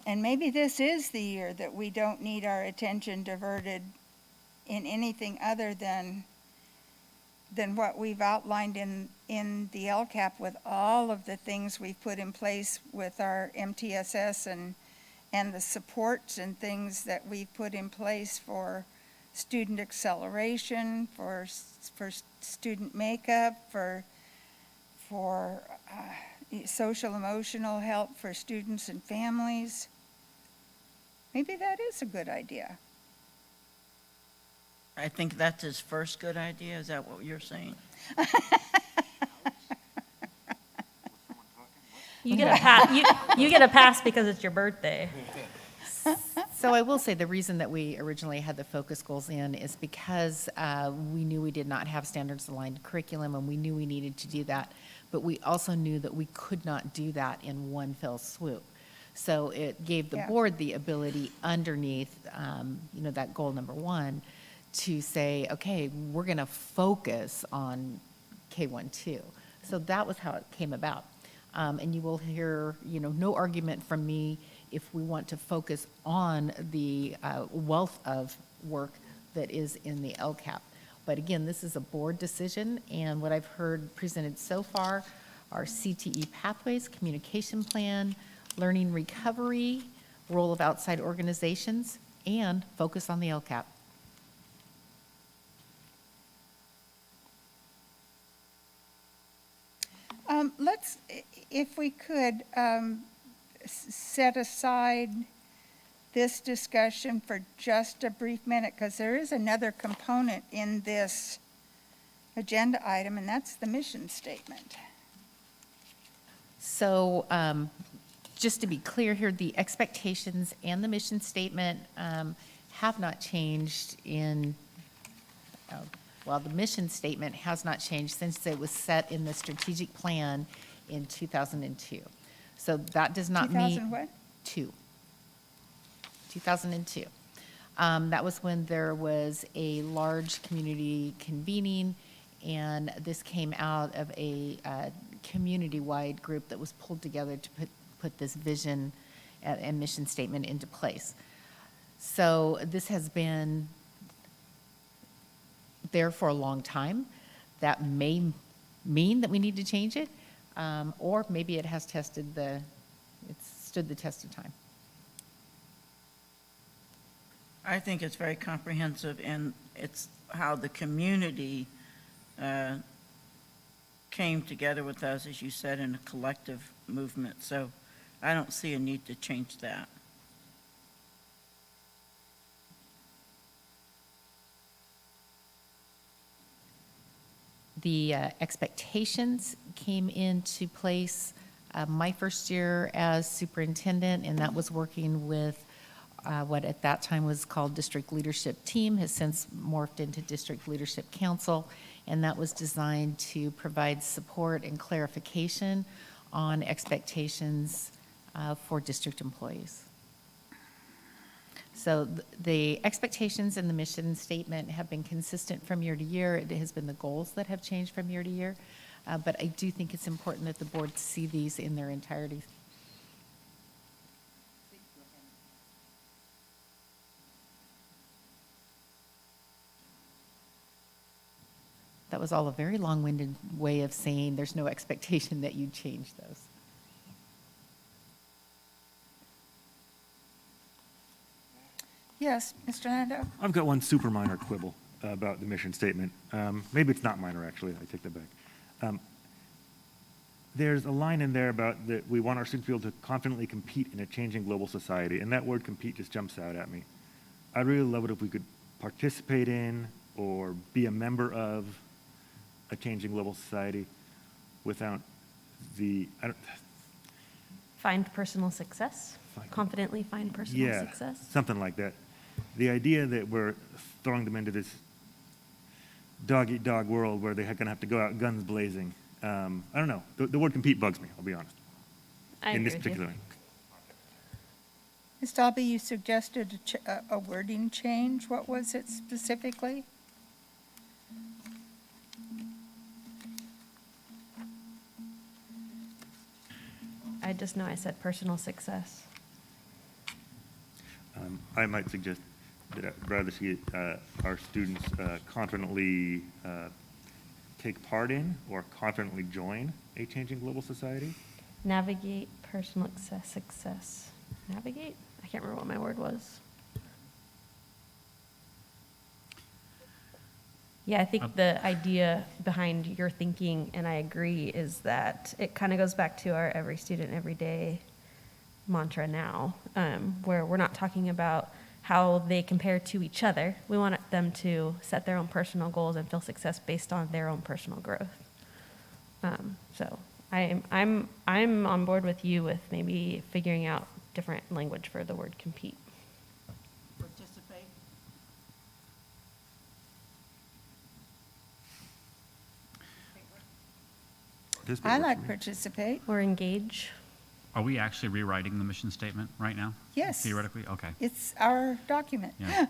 And maybe this is the year that we don't need our attention diverted in anything other than what we've outlined in the LCAP, with all of the things we've put in place with our MTSS and the supports and things that we've put in place for student acceleration, for student makeup, for social emotional help for students and families. Maybe that is a good idea. I think that's his first good idea. Is that what you're saying? You get a pass, you get a pass because it's your birthday. so I will say the reason that we originally had the focus goals in is because we knew we did not have standards aligned curriculum, and we knew we needed to do that. But we also knew that we could not do that in one fell swoop. So it gave the board the ability underneath, that goal number one, to say, okay, we're going to focus on K-1-2. So that was how it came about. And you will hear, no argument from me if we want to focus on the wealth of work that is in the LCAP. But again, this is a board decision, and what I've heard presented so far are CTE pathways, communication plan, learning recovery, role of outside organizations, and focus on the LCAP. Let's, if we could, set aside this discussion for just a brief minute, because there is another component in this agenda item, and that's the mission statement. So just to be clear here, the expectations and the mission statement have not changed in Well, the mission statement has not changed since it was set in the strategic plan in 2002. So that does not meet. 2000 what? 2002. That was when there was a large community convening, and this came out of a community-wide group that was pulled together to put this vision and mission statement into place. So this has been there for a long time. That may mean that we need to change it, or maybe it has stood the test of time. I think it's very comprehensive, and it's how the community came together with us, as you said, in a collective movement. So I don't see a need to change that. The expectations came into place my first year as superintendent, and that was working with what at that time was called District Leadership Team, has since morphed into District Leadership Council, and that was designed to provide support and clarification on expectations for district employees. So the expectations in the mission statement have been consistent from year to year. It has been the goals that have changed from year to year, but I do think it's important that the board see these in their entirety. That was all a very long-winded way of saying there's no expectation that you change those. Yes, Mr. Lando? I've got one super minor quibble about the mission statement. Maybe it's not minor, actually. I take that back. There's a line in there about that we want our students to be able to confidently compete in a changing global society, and that word compete just jumps out at me. I'd really love it if we could participate in or be a member of a changing global society without the, Find personal success, confidently find personal success. something like that. The idea that we're throwing them into this dog-eat-dog world where they're going to have to go out guns blazing. I don't know. The word compete bugs me, I'll be honest. I in agree this with you. particular one. Ms. Dalby, you suggested a wording change. What was it specifically? I just know I said personal success. I might suggest that I'd rather see our students confidently take part in or confidently join a changing global society. Navigate personal success. Navigate? I can't remember what my word was. Yeah, I think the idea behind your thinking, and I agree, is that it kind of goes back to our every student, every day mantra now, where we're not talking about how they compare to each other. We want them to set their own personal goals and feel success based on their own personal growth. So I'm on board with you with maybe figuring out different language for the word compete. Participate. I like participate. Or engage. Are we actually rewriting the mission statement right now? Yes. Theoretically? Okay. It's our document. Yeah.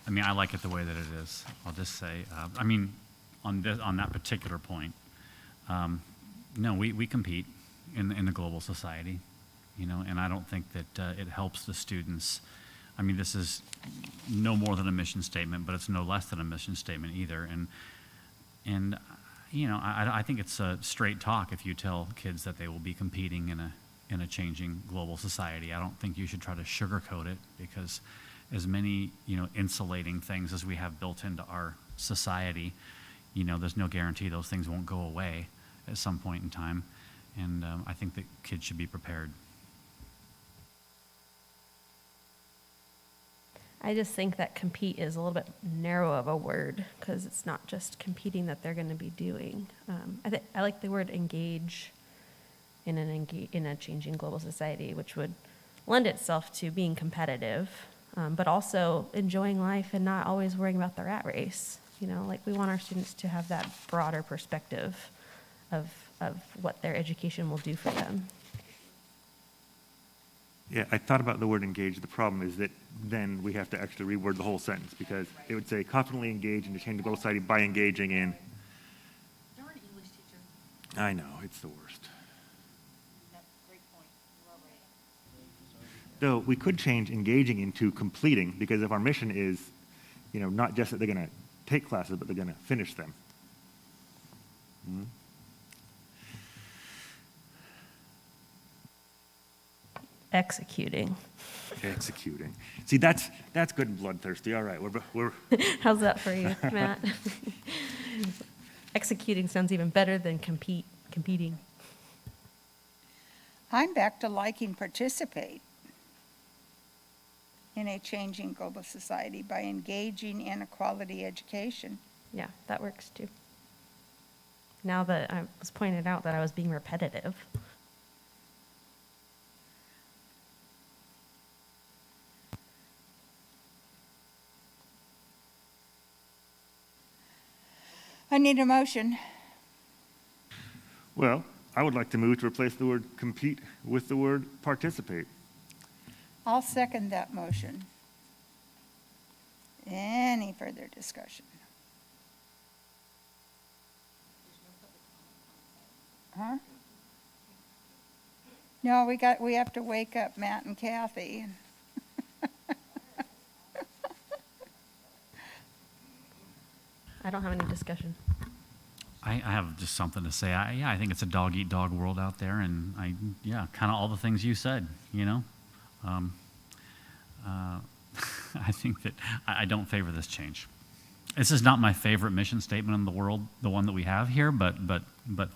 I mean, I like it the way that it is. I'll just say, I mean, on that particular point, no, we compete in the global society, you know, and I don't think that it helps the students. I mean, this is no more than a mission statement, but it's no less than a mission statement either. And you know, I think it's a straight talk if you tell kids that they will be competing in a changing global society. I don't think you should try to sugarcoat it, because as many, you know, insulating things as we have built into our society, you know, there's no guarantee those things won't go away at some point in time. And I think that kids should be prepared. I just think that compete is a little bit narrow of a word, because it's not just competing that they're going to be doing. I like the word engage in a changing global society, which would lend itself to being competitive, but also enjoying life and not always worrying about the rat race. you know, like we want our students to have that broader perspective of what their education will do for them. Yeah, I thought about the word engage. The problem is that then we have to actually reword the whole sentence because it would say confidently engage in the changeable society by engaging in. You're an English teacher. I know, it's the worst. That's a great point. You're all right. Though we could change engaging into completing because if our mission is, you know, not just that they're going to take classes, but they're going to finish them. Hmm? Executing. Executing. See, that's good and bloodthirsty. All right, we're How's that for you, Matt? Executing sounds even better than competing. I'm back to liking participate in a changing global society by engaging in a quality education. Yeah, that works too. Now that I was pointed out that I was being repetitive. I need a motion. Well, I would like to move to replace the word compete with the word participate. I'll second that motion. Any further discussion? Huh? No, we have to wake up Matt and Kathy. I don't have any discussion. I have just something to say. I think it's a dog-eat-dog world out there, and kind of all the things you said, you know? I think that I don't favor this change. This is not my favorite mission statement in the world, the one that we have here, but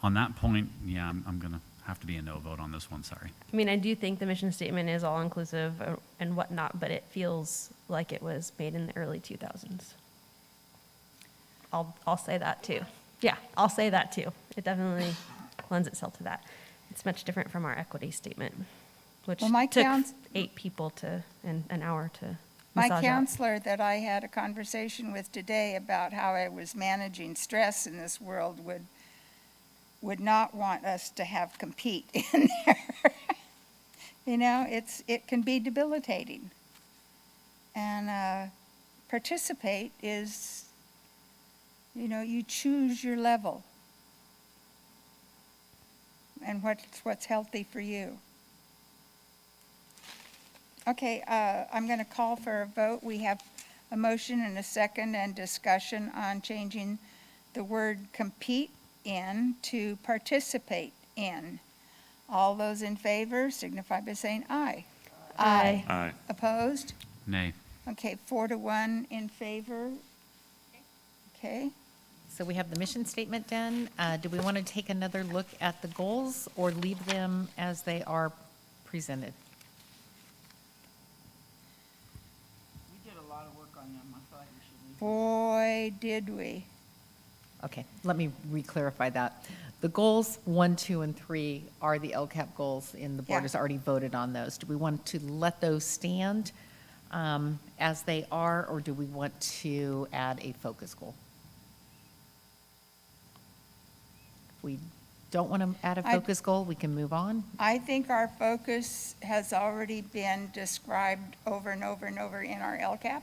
on that point, yeah, I'm going to have to be a no vote on this one, sorry. I mean, I do think the mission statement is all-inclusive and whatnot, but it feels like it was made in the early 2000s. I'll say that too. Yeah, I'll say that too. It definitely lends itself to that. It's much different from our equity statement, which Well, my took couns- 8 people and an hour to My massage out. counselor that I had a conversation with today about how I was managing stress in this world would not want us to have compete in there. You know, it can be debilitating. And participate is, you know, you choose your level and what's healthy for you. Okay, I'm going to call for a vote. We have a motion and a second and discussion on changing the word compete in to participate in. All those in favor signify by saying aye. Aye. Aye. Opposed? Nay. Okay, 4-1 in favor. Okay. So we have the mission statement done. Do we want to take another look at the goals or leave them as they are presented? We did a lot of work on them. I thought you should leave. Boy, did we. Okay, let me re-clarify that. The goals 1, 2, and 3 are the LCAP goals, and the board Yeah. has already voted on those. Do we want to let those stand as they are, or do we want to add a focus goal? We don't want to add a I- focus goal, we can move on. I think our focus has already been described over and over and over in our LCAP.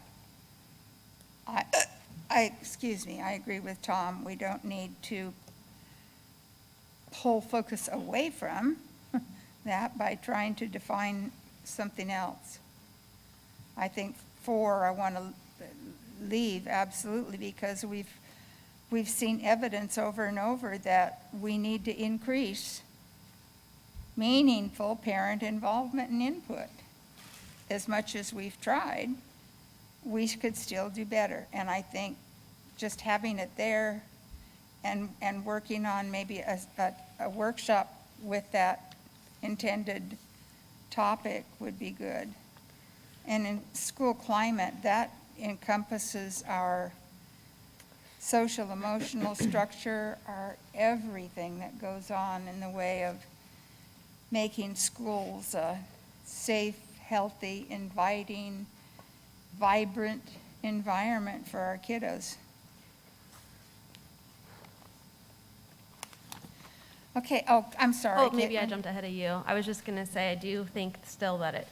Excuse me, I agree with Tom. We don't need to pull focus away from that by trying to define something else. I think 4, I want to leave absolutely because we've seen evidence over and over that we need to increase meaningful parent involvement and input. As much as we've tried, we could still do better. And I think just having it there and working on maybe a workshop with that intended topic would be good. And in school climate, that encompasses our social emotional structure, our everything that goes on in the way of making schools a safe, healthy, inviting, vibrant environment for our kiddos. Okay, oh, I'm sorry. Oh, maybe I Caitlin. jumped ahead of you. I was just gonna say, I do think still that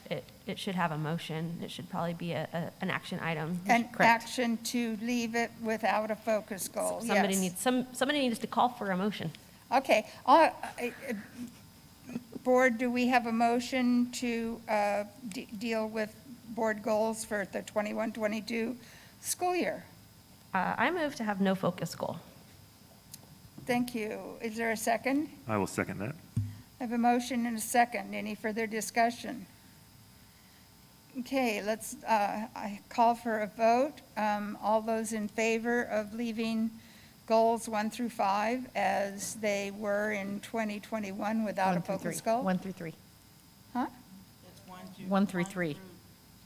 it should have a motion. It should probably be an action item. An action to leave it without a focus goal, Somebody yes. somebody needs to call for a motion. Okay, Board, do we have a motion to deal with board goals for the 21-22 school year? I move to have no focus goal. Thank you. Is there a second? I will second that. I have a motion and a second. Any further discussion? Okay, I call for a vote. All those in favor of leaving goals 1 through 5 as they were in 2021 without a 1 through focus 3. goal? 1 through 3. Huh? It's 1, 2, 1 through 3. 1 through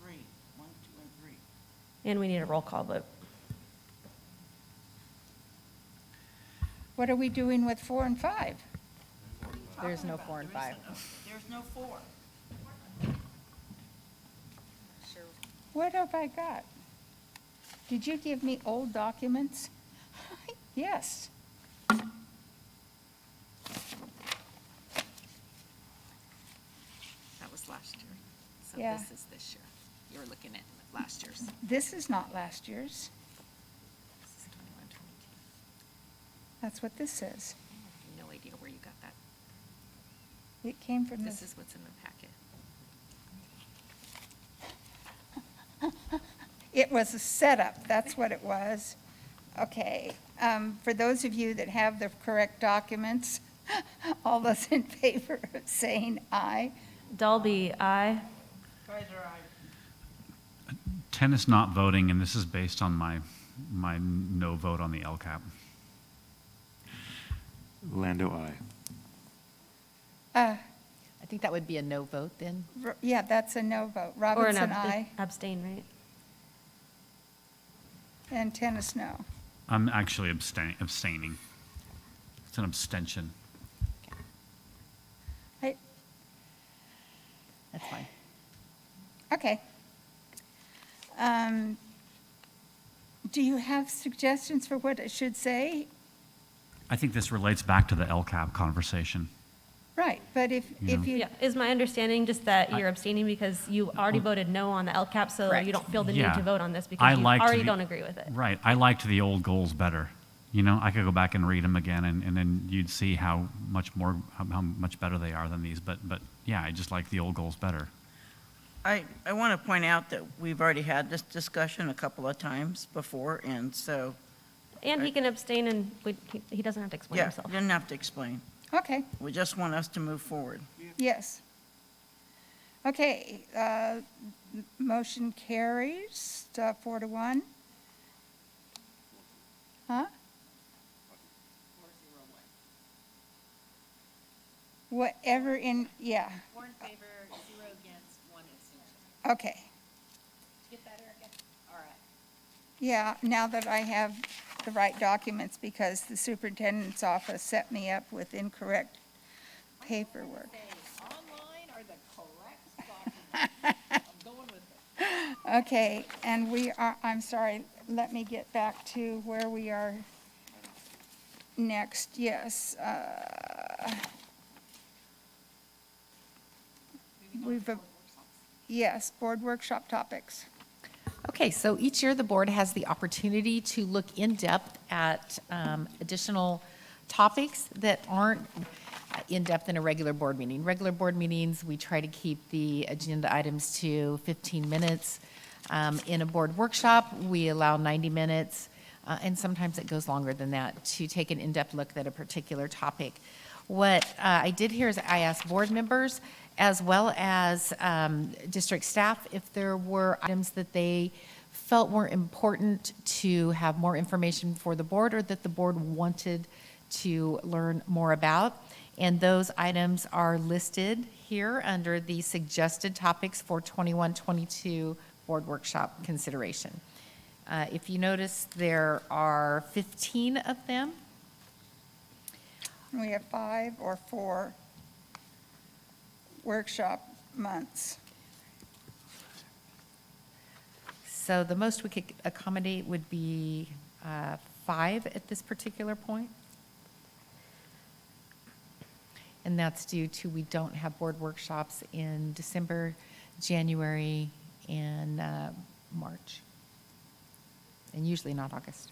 3. 1, 2, and 3. And we need a roll call vote. What are we doing with 4 and 5? There's no 4 and 5. There's no 4. What have I got? Did you give me old documents? Yes. That was last year. So Yeah. this is this year. You were looking at last year's. This is not last year's. This is 21, 22. That's what this says. I have no idea where you got that. It came from This this. is what's in the packet. It was a setup, that's what it was. Okay, for those of you that have the correct documents, all those in favor of saying aye? Dalby, aye. Kaiser, aye. 10 is not voting, and this is based on my no vote on the LCAP. Lando, I. I think that would be a no vote then. Yeah, that's a no vote. Or an Robinson, aye. abstain, right? And Tennis, no. I'm actually abstaining. It's an abstention. That's fine. Okay. Do you have suggestions for what it should say? I think this relates back to the LCAP conversation. Right, but if you, Yeah, is my understanding just that you're abstaining because you already voted no on the LCAP, so Correct. you don't feel the need Yeah. to vote on this I because you liked already the- don't agree with it? Right. I liked the old goals better. You know, I could go back and read them again, and then you'd see how much better they are than these. But yeah, I just like the old goals better. I want to point out that we've already had this discussion a couple of times before, and so, And he can abstain and he doesn't have to explain yeah, himself. didn't have to explain. okay, We just want us to move forward. yes. Okay, motion carries 4-1. Huh? Whatever yeah, 4 in favor, 0 against, 1 abstention. okay. Get that, Erica? All right. Yeah, now that I have the right documents, because the superintendent's office set me up with incorrect paperwork. Online are the correct documents. I'm going with it. Okay, and I'm sorry, let me get back to where we are next, yes. Yes, board workshop topics. Okay, so each year the board has the opportunity to look in depth at additional topics that aren't in depth in a regular board meeting. Regular board meetings, we try to keep the agenda items to 15 minutes. In a board workshop, we allow 90 minutes, and sometimes it goes longer than that, to take an in-depth look at a particular topic. What I did here is I asked board members, as well as district staff, if there were items that they felt were important to have more information for the board, or that the board wanted to learn more about. And those items are listed here under the suggested topics for 21-22 board workshop consideration. If you notice, there are 15 of them. We have 5 or 4 workshop months. So the most we could accommodate would be 5 at this particular point. and that's due to we don't have board workshops in December, January, and March, and usually not August.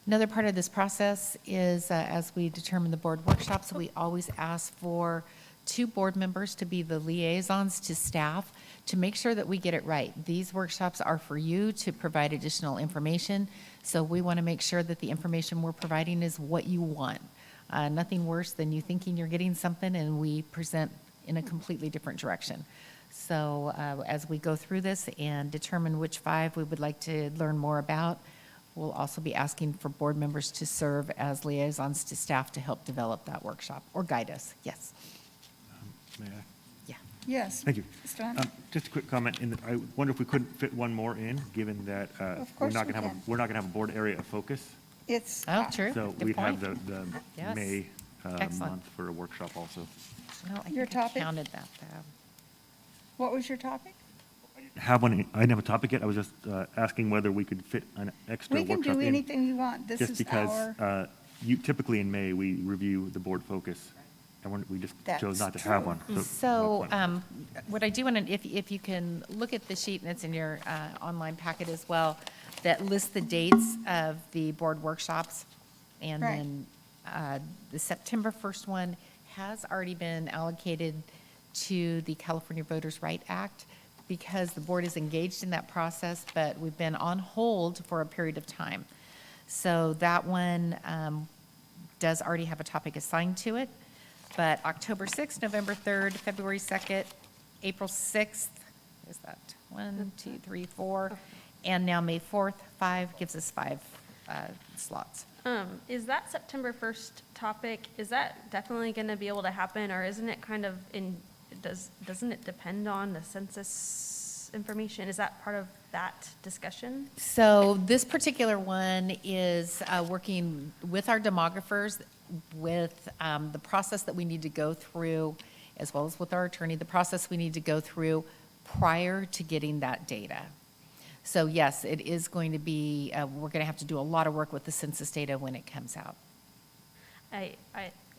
Another part of this process is, as we determine the board workshops, we always ask for 2 board members to be the liaisons to staff to make sure that we get it right. These workshops are for you to provide additional information, so we want to make sure that the information we're providing is what you want. Nothing worse than you thinking you're getting something and we present in a completely different direction. So as we go through this and determine which 5 we would like to learn more about, we'll also be asking for board members to serve as liaisons to staff to help develop that workshop or guide us. Yes. May I? Yeah. Yes. Thank you. Mr. Hunter? Just a quick comment, I wonder if we couldn't fit one more in, given that Of we're course not we going to have can. we're not going to have a board area of focus. It's, Oh, true. So Good we'd have point. the Yes. May Excellent. month for a workshop also. No, I Your think I topic? counted that, though. what was your topic? Have one, I didn't have a topic yet, I was just asking whether we could fit an extra We can workshop do in. anything you want. This Just is because our, typically in May, we review the board focus, and we just chose That's not to have true. one. So what I do want to, if you can look at the sheet, and it's in your online packet as well, that lists the dates of the board workshops. And Right. then the September 1st one has already been allocated to the California Voters' Right Act because the board is engaged in that process, but we've been on hold for a period of time. So that one does already have a topic assigned to it. But October 6th, November 3rd, February 2nd, April 6th, is that 1, 2, 3, 4, and now May 4th, 5, gives us 5 slots. Is that September 1st topic, is that definitely going to be able to happen, or isn't it kind of doesn't it depend on the census information? Is that part of that discussion? So this particular one is working with our demographers, with the process that we need to go through, as well as with our attorney, the process we need to go through prior to getting that data. So yes, it is going to be, we're going to have to do a lot of work with the census data when it comes out.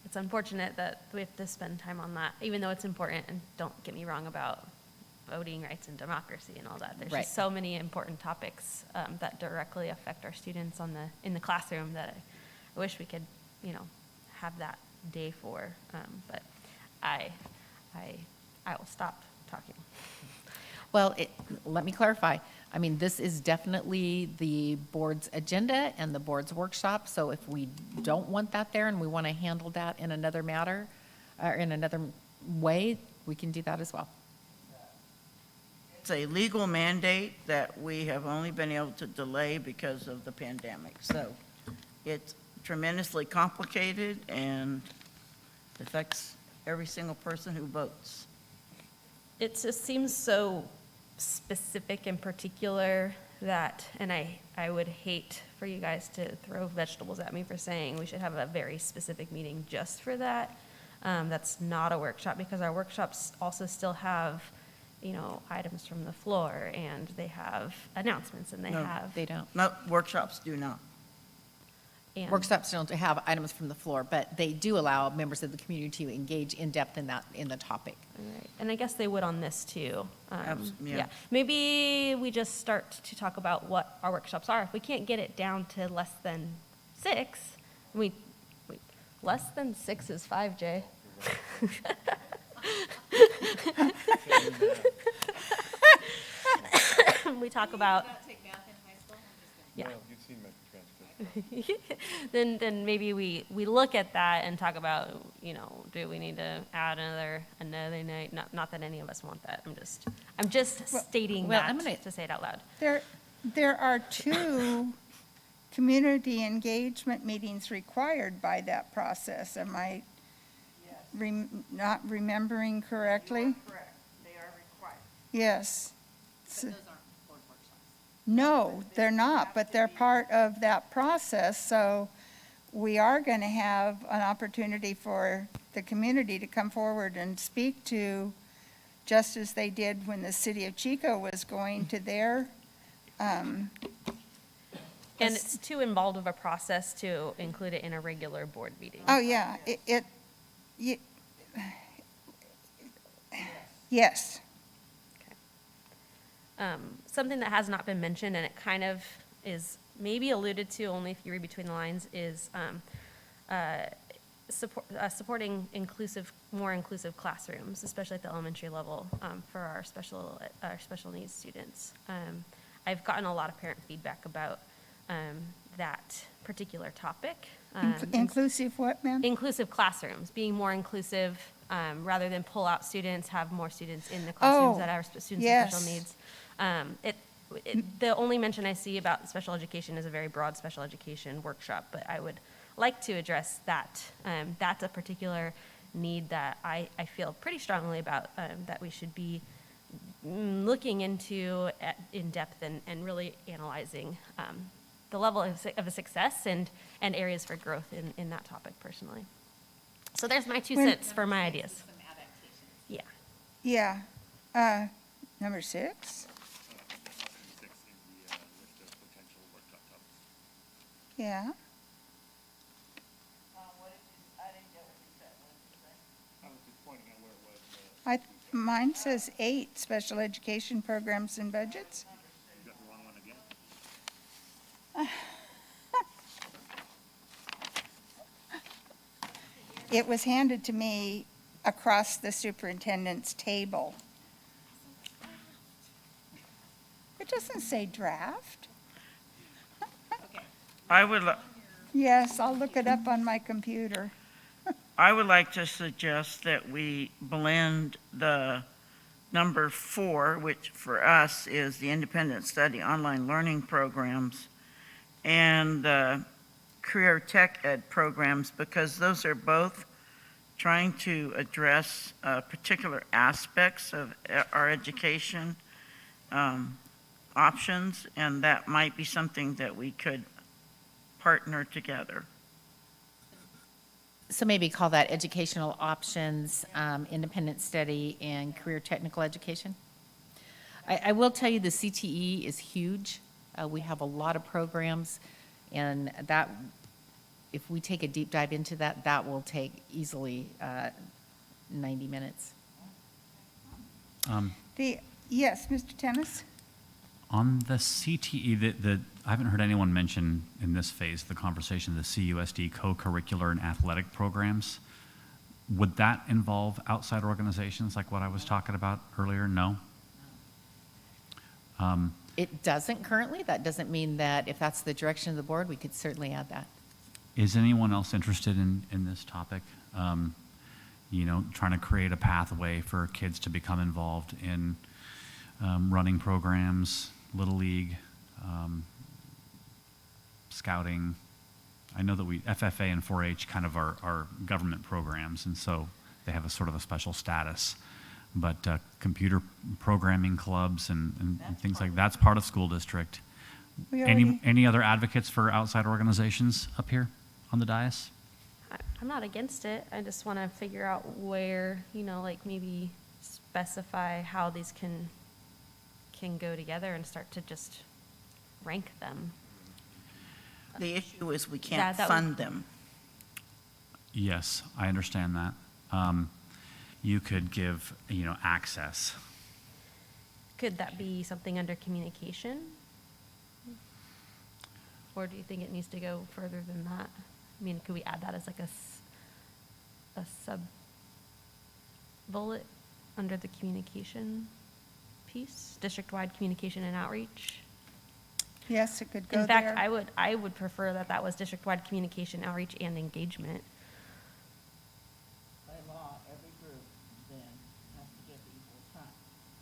It's unfortunate that we have to spend time on that, even though it's important, and don't get me wrong about voting rights and democracy and all that. There's Right. just so many important topics that directly affect our students in the classroom that I wish we could, have that day for. But I will stop talking. Well, let me clarify. I mean, this is definitely the board's agenda and the board's workshop, so if we don't want that there and we want to handle that in another matter, or in another way, we can do that as well. It's a legal mandate that we have only been able to delay because of the pandemic. So it's tremendously complicated and affects every single person who votes. It just seems so specific and particular that, and I would hate for you guys to throw vegetables at me for saying we should have a very specific meeting just for that. That's not a workshop, because our workshops also still have, items from the floor, and they have announcements, and they No, have. They don't. No, workshops do not. and- Workshops don't have items from the floor, but they do allow members of the community to engage in depth in the topic. Right. And I guess they would on this too. Yeah. Maybe we just start to talk about what our workshops are. If we can't get it down to less than 6, less than 6 is 5, Jay. We talk about. Yeah. Then maybe we look at that and talk about, do we need to add another night? Not that any of us want that. I'm just stating well, that I'm gonna- to say it out loud. there are 2 community engagement meetings required by that process. Am I not remembering correctly? Correct. They are required. Yes. But those aren't board workshops. No, they're not, but they're part of that process, so we are going to have an opportunity for the community to come forward and speak to, just as they did when the city of Chico was going to their And it's too involved of a process to include it in a regular board meeting. Oh, yeah, yes. Something that has not been mentioned, and it kind of is maybe alluded to only if you read between the lines, is supporting more inclusive classrooms, especially at the elementary level, for our special needs students. I've gotten a lot of parent feedback about that particular topic. Inclusive what, ma'am? Inclusive classrooms, being more inclusive, rather than pull out students, have more students in the classrooms that are students with special needs. The only mention I see about special education is a very broad special education workshop, but I would like to address that. That's a particular need that I feel pretty strongly about, that we should be looking into in depth and really analyzing the level of a success and areas for growth in that topic personally. So there's my 2 cents for my ideas. Yeah. Yeah. Number 6? Yeah. Mine says 8, special education programs and budgets. You got the wrong one again? It was handed to me across the superintendent's table. It doesn't say draft. Yes, I'll look it up on my computer. I would like to suggest that we blend the number 4, which for us is the independent study online learning programs, and the career tech ed programs, because those are both trying to address particular aspects of our education options, and that might be something that we could partner together. So maybe call that educational options, independent study, and career technical education? I will tell you the CTE is huge. We have a lot of programs, and that, if we take a deep dive into that, that will take easily 90 minutes. Yes, Mr. Tennis? On the CTE, I haven't heard anyone mention in this phase of the conversation the CUSD co-curricular and athletic programs. Would that involve outside organizations like what I was talking about earlier? No? It doesn't currently. That doesn't mean that if that's the direction of the board, we could certainly add that. Is anyone else interested in this topic? Trying to create a pathway for kids to become involved in running programs, Little League, scouting. I know that FFA and 4-H kind of are government programs, and so they have a sort of a special status. But computer programming clubs and things like that's part of school district. Any other advocates for outside organizations up here on the dais? I'm not against it. I just want to figure out where, maybe specify how these can go together and start to just rank them. The issue is we can't fund them. Yes, I understand that. You could give, access. Could that be something under communication? Or do you think it needs to go further than that? I mean, could we add that as like a sub-bullet under the communication piece? District-wide communication and outreach? Yes, it could go there. In fact, I would prefer that was district-wide communication, outreach, and engagement. By law, every group then has to give equal time,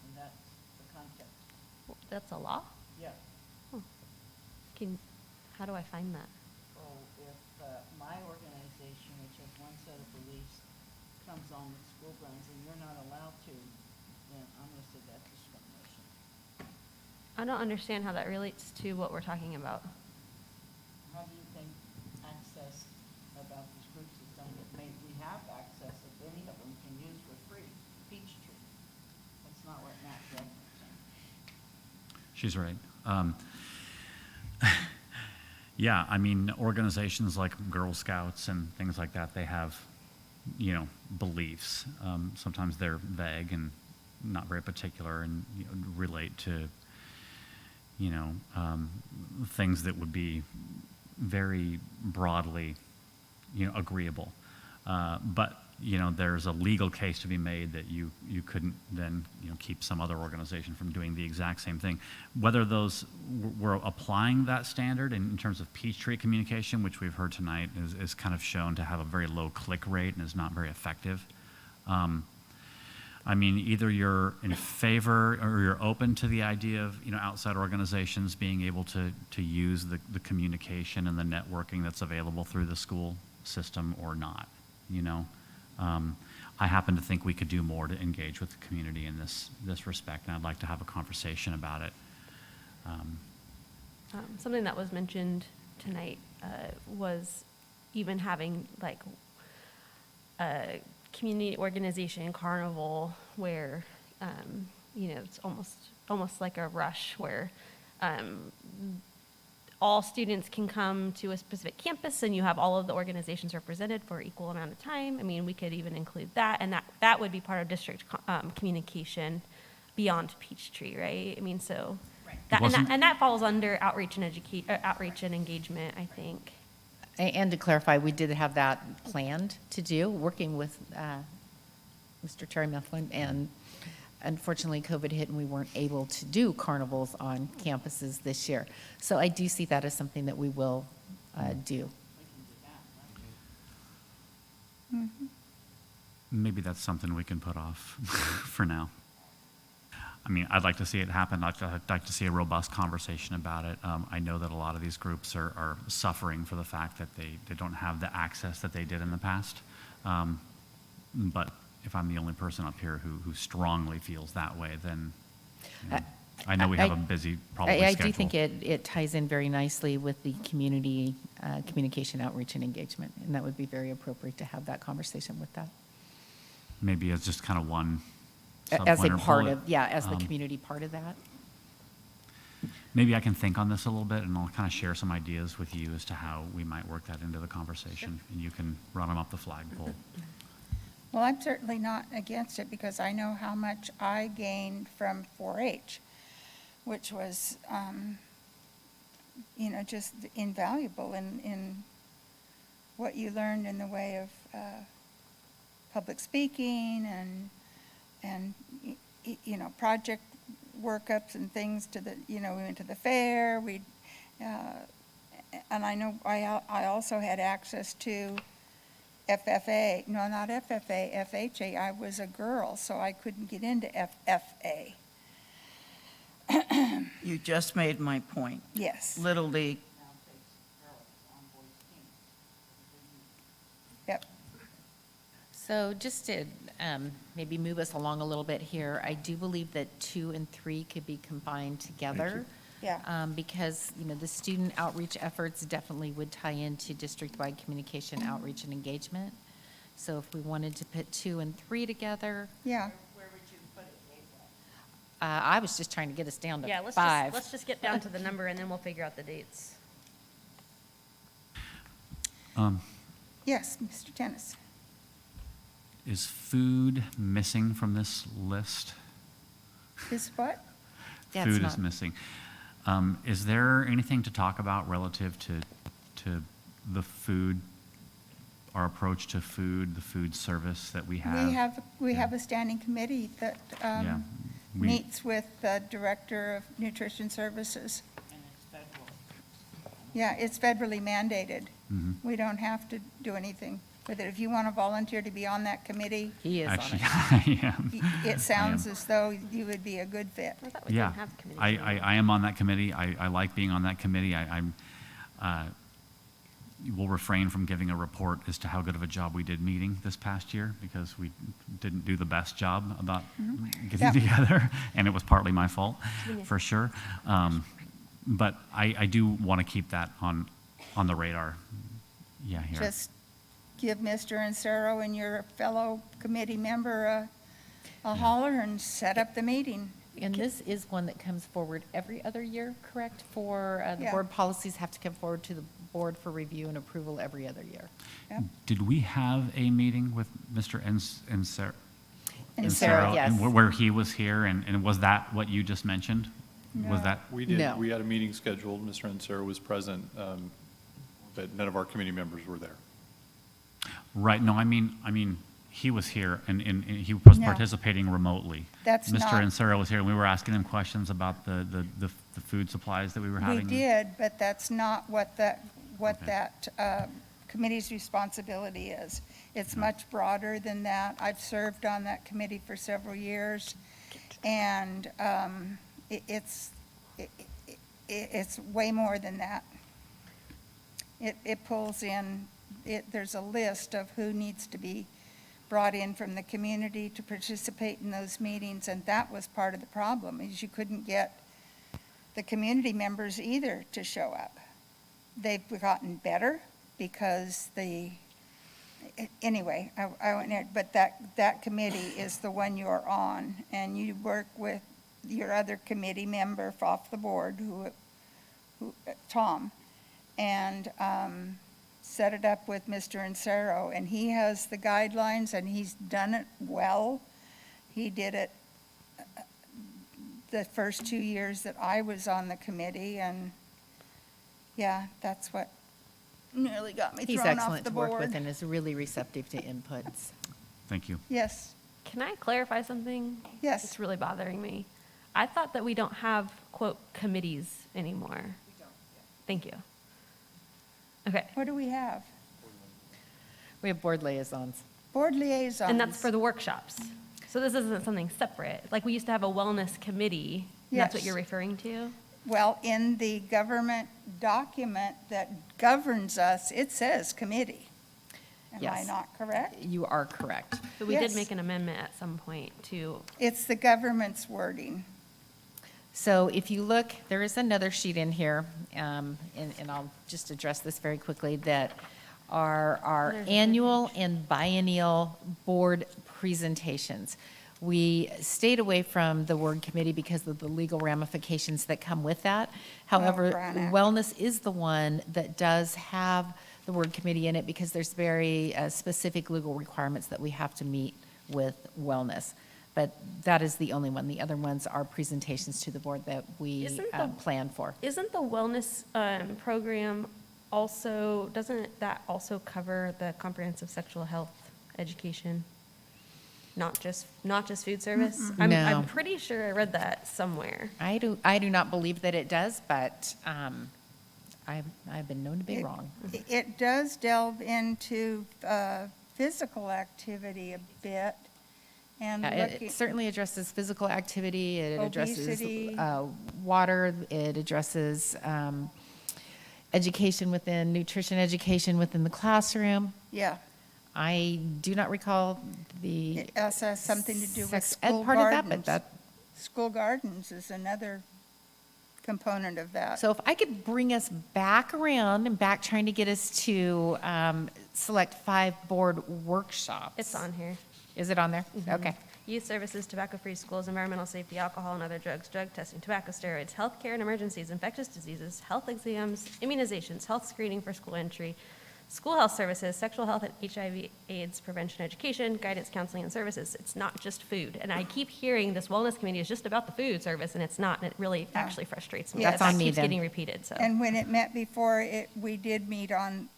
and that's the context. That's a law? Yeah. How do I find that? So if my organization, which has one set of beliefs, comes on the school grounds and you're not allowed to, then I'm going to say that's discrimination. I don't understand how that relates to what we're talking about. How do you think access about these groups is done? We have access that any of them can use for free. Peachtree. That's not what Matt's referencing. She's right. Yeah, I mean, organizations like Girl Scouts and things like that, they have, beliefs. Sometimes they're vague and not very particular and relate to, things that would be very broadly, agreeable. But, there's a legal case to be made that you couldn't then, keep some other organization from doing the exact same thing. Whether those, we're applying that standard in terms of Peachtree communication, which we've heard tonight, is kind of shown to have a very low click rate and is not very effective. I mean, either you're in favor or you're open to the idea of, outside organizations being able to use the communication and the networking that's available through the school system or not, I happen to think we could do more to engage with the community in this respect, and I'd like to have a conversation about it. Something that was mentioned tonight was even having like a community organization carnival where it's almost like a rush where all students can come to a specific campus and you have all of the organizations represented for equal amount of time. I mean, we could even include that, and that would be part of district communication beyond Peachtree, right? I mean, so that falls under outreach and engagement, I think. And to clarify, we did have that planned to do, working with Mr. Terry Mifflin, and unfortunately, COVID hit and we weren't able to do carnivals on campuses this year. So I do see that as something that we will do. Mm-hmm. Maybe that's something we can put off for now. I mean, I'd like to see it happen. I'd like to see a robust conversation about it. I know that a lot of these groups are suffering for the fact that they don't have the access that they did in the past. But if I'm the only person up here who strongly feels that way, then I know we have a busy, probably schedule. I do think it ties in very nicely with the community communication, outreach, and engagement, and that would be very appropriate to have that conversation with that. Maybe as just kind of one As a sub-point or part bullet. of, as the community part of that. Maybe I can think on this a little bit, and I'll kind of share some ideas with you as to how we might work that into the conversation, and you can run them up the flagpole. Well, I'm certainly not against it because I know how much I gained from 4-H, which was, just invaluable in what you learned in the way of public speaking and project workups and things we went to the fair, and I know I also had access to FFA, no, not FFA, FHA. I was a girl, so I couldn't get into FFA. You just made my point. Yes. Little League. Yep. So just to maybe move us along a little bit here, I do believe that 2 and 3 could be combined together. Yeah. Because, the student outreach efforts definitely would tie into district-wide communication, outreach, and engagement. So if we wanted to put 2 and 3 together. Yeah. Where would you put it, Gateway? I was just trying to get us down to Yeah, 5. let's just get down to the number and then we'll figure out the dates. Yes, Mr. Tennis. Is food missing from this list? Is what? Yeah, Food it's is not. missing. Is there anything to talk about relative to the food, our approach to food, the food service that we have? We have a standing committee that Yeah, meets with the Director of Nutrition Services. Yeah, it's federally mandated. Mhm. We don't have to do anything with it. If you want to volunteer to be on that committee, He is on Actually, it. I am. it sounds as though you would be a good fit. I thought we Yeah, didn't have the committee. I am on that committee. I like being on that committee. I'm will refrain from giving a report as to how good of a job we did meeting this past year because we didn't do the best job about getting Yeah. together, and it was partly my fault, Yeah. for sure. But I do want to keep that on the radar. Yeah, here. Just give Mr. Ansero and your fellow committee member a holler and set up the meeting. And this is one that comes forward every other year, correct? For, the Yeah. board policies have to come forward to the board for review and approval every other year. Did we have a meeting with Mr. Encero, yes. and where he was here, and was that what you just mentioned? Was No. that, We did, No. we had a meeting scheduled, Mr. Ansara was present, but none of our committee members were there. right, no, I mean, he was here, and he was No. participating remotely. That's Mr. not- Encero was here, and we were asking him questions about the food supplies that we were We having. did, but that's not what Okay. that committee's responsibility is. It's much broader than that. I've served on that committee for several years, and it's way more than that. It pulls in, there's a list of who needs to be brought in from the community to participate in those meetings, and that was part of the problem, is you couldn't get the community members either to show up. They've gotten better because anyway, I went there, but that committee is the one you're on, and you work with your other committee member off the board, who Tom, and set it up with Mr. Encero, and he has the guidelines, and he's done it well. He did it the first 2 years that I was on the committee, and yeah, that's what nearly got me He's thrown off excellent the to work with board. and is really receptive to inputs. Thank you. Yes, Can I clarify something? Yes. It's really bothering me. I thought that we don't have, quote, committees anymore. Thank you. Okay. what do we have? We have board liaisons. Board liaisons. And that's for the workshops. So this isn't something separate. Like, we used to have a wellness committee. And that's what Yes. you're referring to? Well, in the government document that governs us, it says committee. Am I Yes. not correct? You are correct. But we did Yes. make an amendment at some point to, It's the government's wording. So if you look, there is another sheet in here, and I'll just address this very quickly, that are our There's a annual and biennial board presentations. We stayed away from the word committee because of the legal ramifications that come with that. However, Branack. wellness is the one that does have the word committee in it because there's very specific legal requirements that we have to meet with wellness. But that is the only one. The other ones are presentations to the board that we Isn't the- plan for. isn't the wellness program also, doesn't that also cover the comprehensive sexual health education? Not just food service? I'm No. pretty sure I read that somewhere. I do not believe that it does, but I've been known to be wrong. It does delve into physical activity a bit, and It looking. certainly addresses physical activity, it addresses Obesity. water, it addresses education nutrition education within the classroom. Yeah, I do not recall the it also has something to do with sex ed school part of that, gardens. but that, School gardens is another component of that. so if I could bring us back around and back trying to get us to select 5 board workshops. It's on here. Is it on there? Okay. Youth services, tobacco-free schools, environmental safety, alcohol and other drugs, drug testing, tobacco, steroids, healthcare and emergencies, infectious diseases, health exams, immunizations, health screening for school entry, school health services, sexual health and HIV/AIDS prevention education, guidance, counseling, and services. It's not just food. And I keep hearing this wellness committee is just about the food service, and it's not, and it really actually frustrates me. That's that on me keeps then. getting repeated, so. And when it met before, we did meet on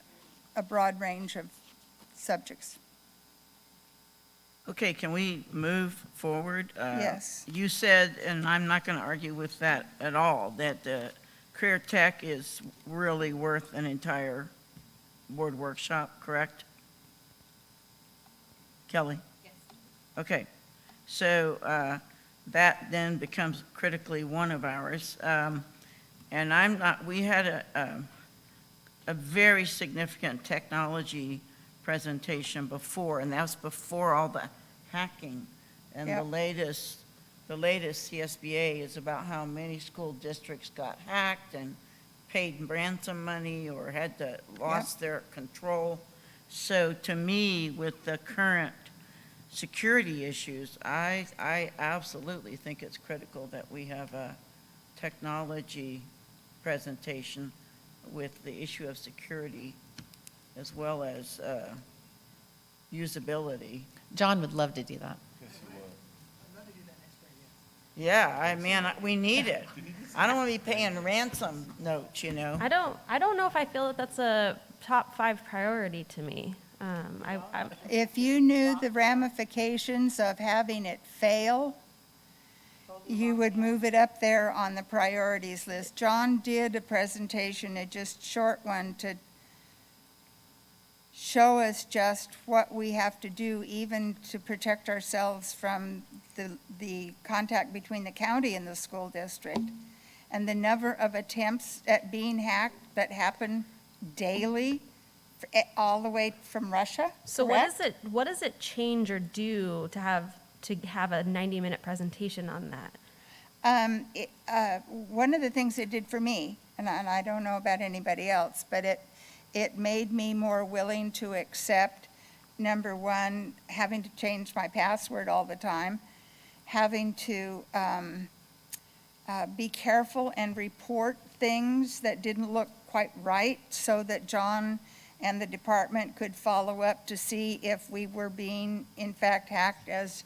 a broad range of subjects. Okay, can we move forward? Yes. You said, and I'm not going to argue with that at all, that career tech is really worth an entire board workshop, correct? Kelly? Yes. Okay, so that then becomes critically one of ours. And we had a very significant technology presentation before, and that was before all the hacking. And Yep. the latest CSBA is about how many school districts got hacked and paid ransom money or lost their control. So to me, with the current security issues, I absolutely think it's critical that we have a technology presentation with the issue of security as well as usability. John would love to do that. Yeah, I mean, we need it. I don't want to be paying ransom notes, you know? I don't know if I feel that that's a top 5 priority to me. If you knew the ramifications of having it fail, you would move it up there on the priorities list. John did a presentation, a just short one, to show us just what we have to do even to protect ourselves from the contact between the county and the school district. And the number of attempts at being hacked that happen daily, all the way from Russia. So correct? what does it change or do to have a 90-minute presentation on that? One of the things it did for me, and I don't know about anybody else, but it made me more willing to accept, number one, having to change my password all the time, having to be careful and report things that didn't look quite right so that John and the department could follow up to see if we were being, in fact, hacked, as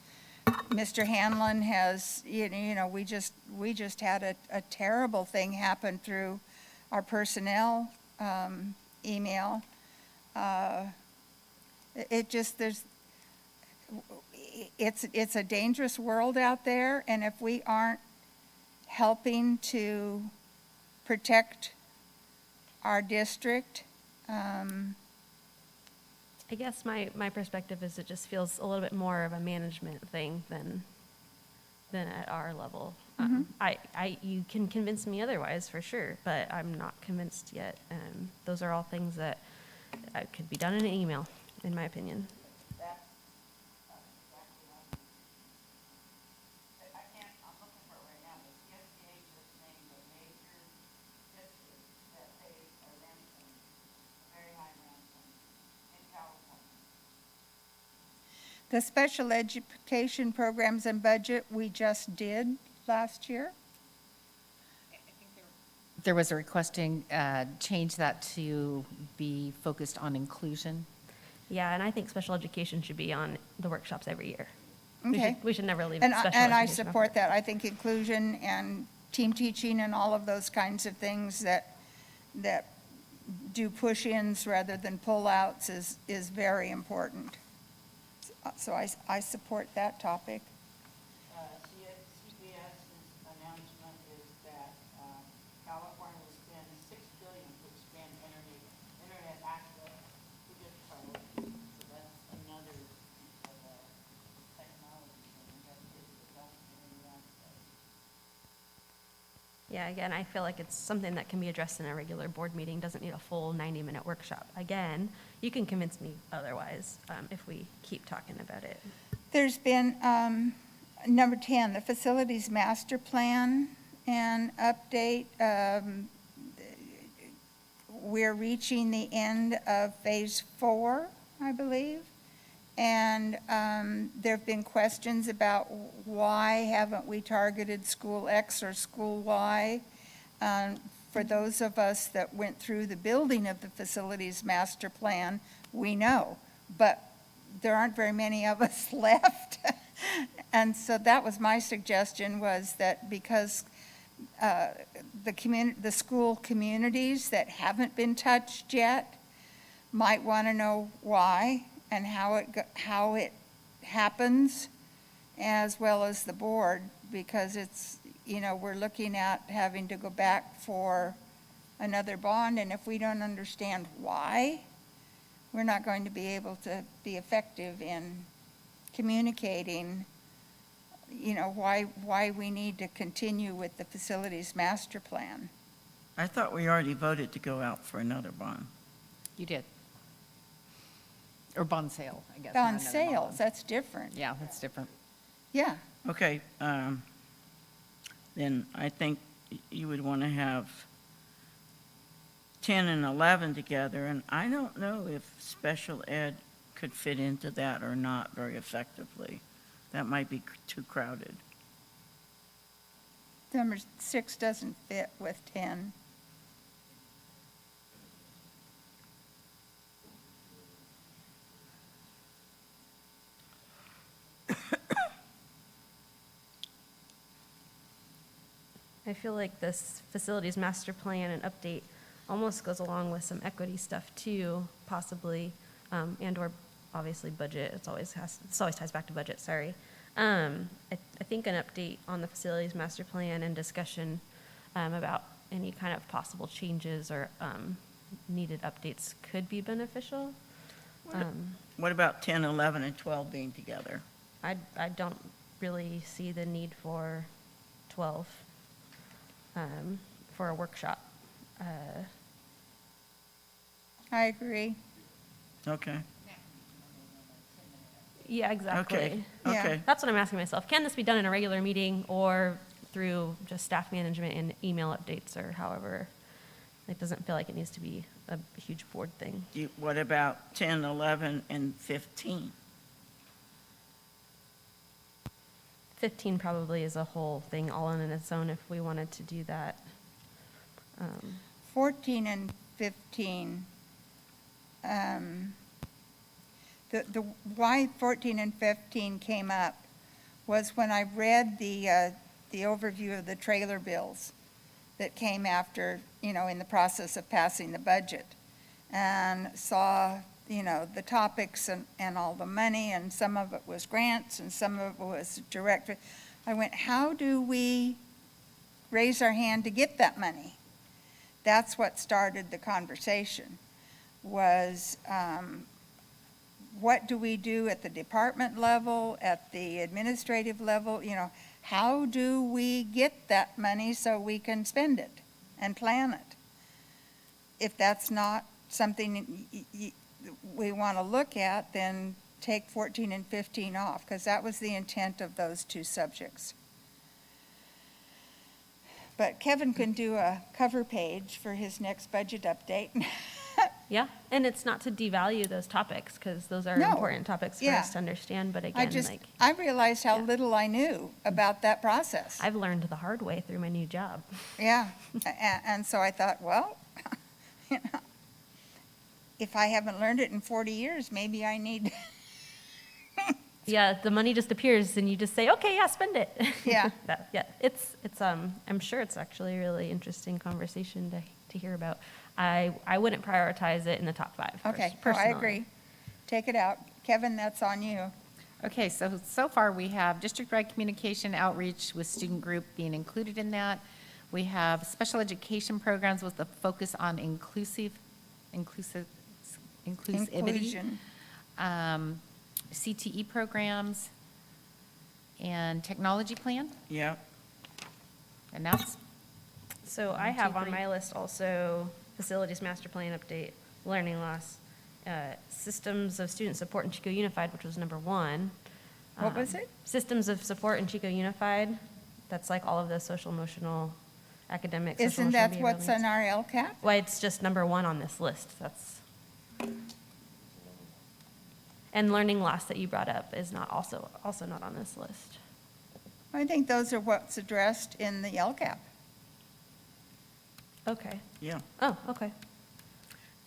Mr. Hanlon has, you know, we just had a terrible thing happen through our personnel email. It's a dangerous world out there, and if we aren't helping to protect our district, I guess my perspective is it just feels a little bit more of a management thing than at our level. You can convince me otherwise for sure, but I'm not convinced yet. Those are all things that could be done in an email, in my opinion. the special education programs and budget we just did last year. There was a requesting change that to be focused on inclusion. Yeah, and I think special education should be on the workshops every year. Okay. We should never leave And special I education off. support that. I think inclusion and team teaching and all of those kinds of things that do push-ins rather than pull-outs is very important. So I support that topic. CBS's announcement is that California will spend $6 billion to expand internet access to this public. So that's another technology that is developed in the United States. Yeah, again, I feel like it's something that can be addressed in a regular board meeting, doesn't need a full 90-minute workshop. Again, you can convince me otherwise if we keep talking about it. There's been, number 10, the facilities master plan and update. We're reaching the end of phase 4, I believe. And there have been questions about why haven't we targeted school X or school Y? For those of us that went through the building of the facilities master plan, we know, but there aren't very many of us left. And so that was my suggestion, was that because the school communities that haven't been touched yet might want to know why and how it happens, as well as the board, because it's, we're looking at having to go back for another bond, and if we don't understand why, we're not going to be able to be effective in communicating, why we need to continue with the facilities master plan. I thought we already voted to go out for another bond. You did. Or bond sale, I guess. On not another sales, bond. that's different. Yeah, that's different. Yeah. Okay, then I think you would want to have 10 and 11 together, and I don't know if special ed could fit into that or not very effectively. That might be too crowded. Number 6 doesn't fit with 10. I feel like this facilities master plan and update almost goes along with some equity stuff too, possibly, and/or obviously budget. It's always ties back to budget, sorry. I think an update on the facilities master plan and discussion about any kind of possible changes or needed updates could be beneficial. What about 10, 11, and 12 being together? I don't really see the need for 12 for a workshop. I agree. Okay. Yeah, exactly. Okay, Yeah. okay. That's what I'm asking myself. Can this be done in a regular meeting or through just staff management and email updates or however? It doesn't feel like it needs to be a huge board thing. What about 10, 11, and 15? 15 probably is a whole thing all in its own if we wanted to do that. 14 and 15. The why 14 and 15 came up was when I read the overview of the trailer bills that came after, in the process of passing the budget, and saw, the topics and all the money, and some of it was grants and some of it was direct. I went, how do we raise our hand to get that money? That's what started the conversation, was what do we do at the department level, at the administrative level? How do we get that money so we can spend it and plan it? If that's not something we want to look at, then take 14 and 15 off, because that was the intent of those two subjects. But Kevin can do a cover page for his next budget update. Yeah, and it's not to devalue those topics because those are No. important topics for Yeah. us to understand. But again, I realized how little I knew about that process. I've learned the hard way through my new job. Yeah, and so I thought, well, if I haven't learned it in 40 years, maybe I need. Yeah, the money just appears and you just say, okay, yeah, spend it. Yeah. Yeah, it's I'm sure it's actually a really interesting conversation to hear about. I wouldn't prioritize it in the top 5. Okay, I personally. agree. Take it out. Kevin, that's on you. Okay, so far we have district-wide communication outreach with student group being included in that. We have special education programs with a focus on inclusivity. Inclusion. CTE programs and technology plan, Yeah. and that's, So I have on my list also facilities master plan update, learning loss, systems of student support in Chico Unified, which was number 1. What was it? Systems of support in Chico Unified. That's like all of the social, emotional, academic, social, Isn't emotional, that what's behavioral on our LCAP? needs. Why it's just number 1 on this list. That's. And learning loss that you brought up is not also not on this list. I think those are what's addressed in the LCAP. Okay. Yeah. Oh, okay.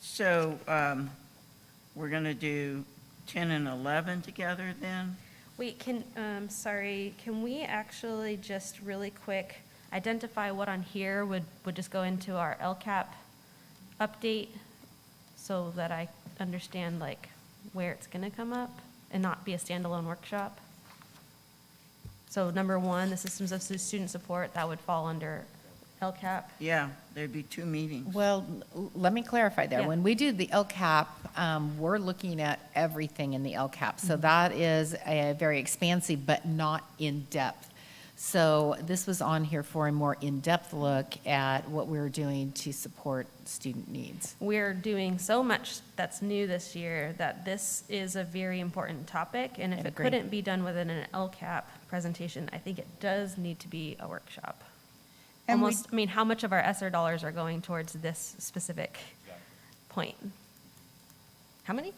So we're going to do 10 and 11 together then? Wait, sorry, can we actually just really quick identify what on here would just go into our LCAP update so that I understand like where it's gonna come up and not be a standalone workshop? So number 1, the systems of student support, that would fall under LCAP. Yeah, there'd be 2 meetings. well, let me clarify there. Yeah. When we do the LCAP, we're looking at everything in the LCAP. So that is a very expansive but not in-depth. So this was on here for a more in-depth look at what we're doing to support student needs. We're doing so much that's new this year that this is a very important topic. And if I it agree. couldn't be done within an LCAP presentation, I think it does need to be a workshop. And we- Almost, I mean, how much of our ESSER dollars are going towards this specific point? How many?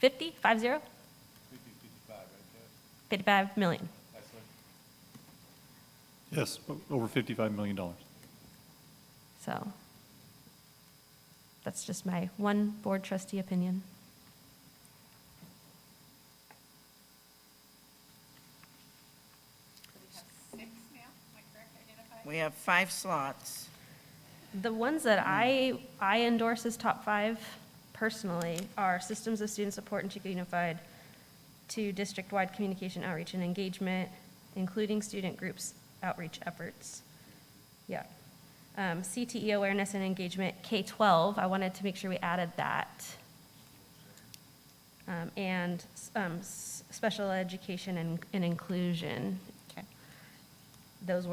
50, 50? 55 million. Yes, over $55 million. So that's just my one board trustee opinion. We have 5 slots. The ones that I endorse as top 5 personally are Systems of Student Support in Chico Unified, to district-wide communication, outreach, and engagement, including student groups outreach efforts. Yeah. CTE awareness and engagement, K-12, I wanted to make sure we added that. And special education and inclusion. Okay. Those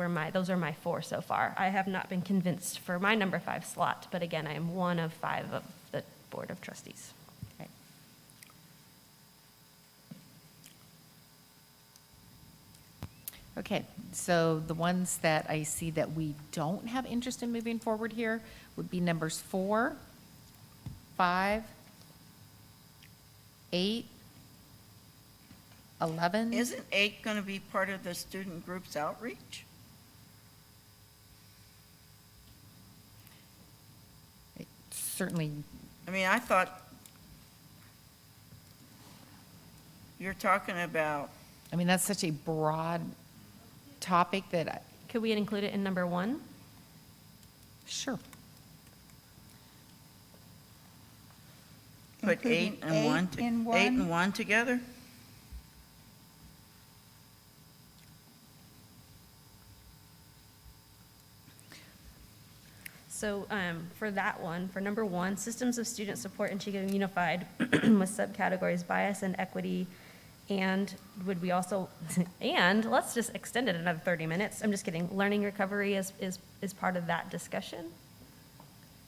are my 4 so far. I have not been convinced for my number 5 slot, but again, I am one of 5 of the Board of Trustees. Okay. Okay, so the ones that I see that we don't have interest in moving forward here would be numbers 4, 5, 8, 11. Isn't 8 going to be part of the student group's outreach? Certainly, I mean, I thought you're talking about, I mean, that's such a broad topic that, Could we include it in number 1? sure. put Including 8 and 1, eight in 8 and one? 1 together? So for that one, for number 1, Systems of Student Support in Chico Unified with subcategories bias and equity, and would we also, and let's just extend it another 30 minutes. I'm just kidding. Learning recovery is part of that discussion.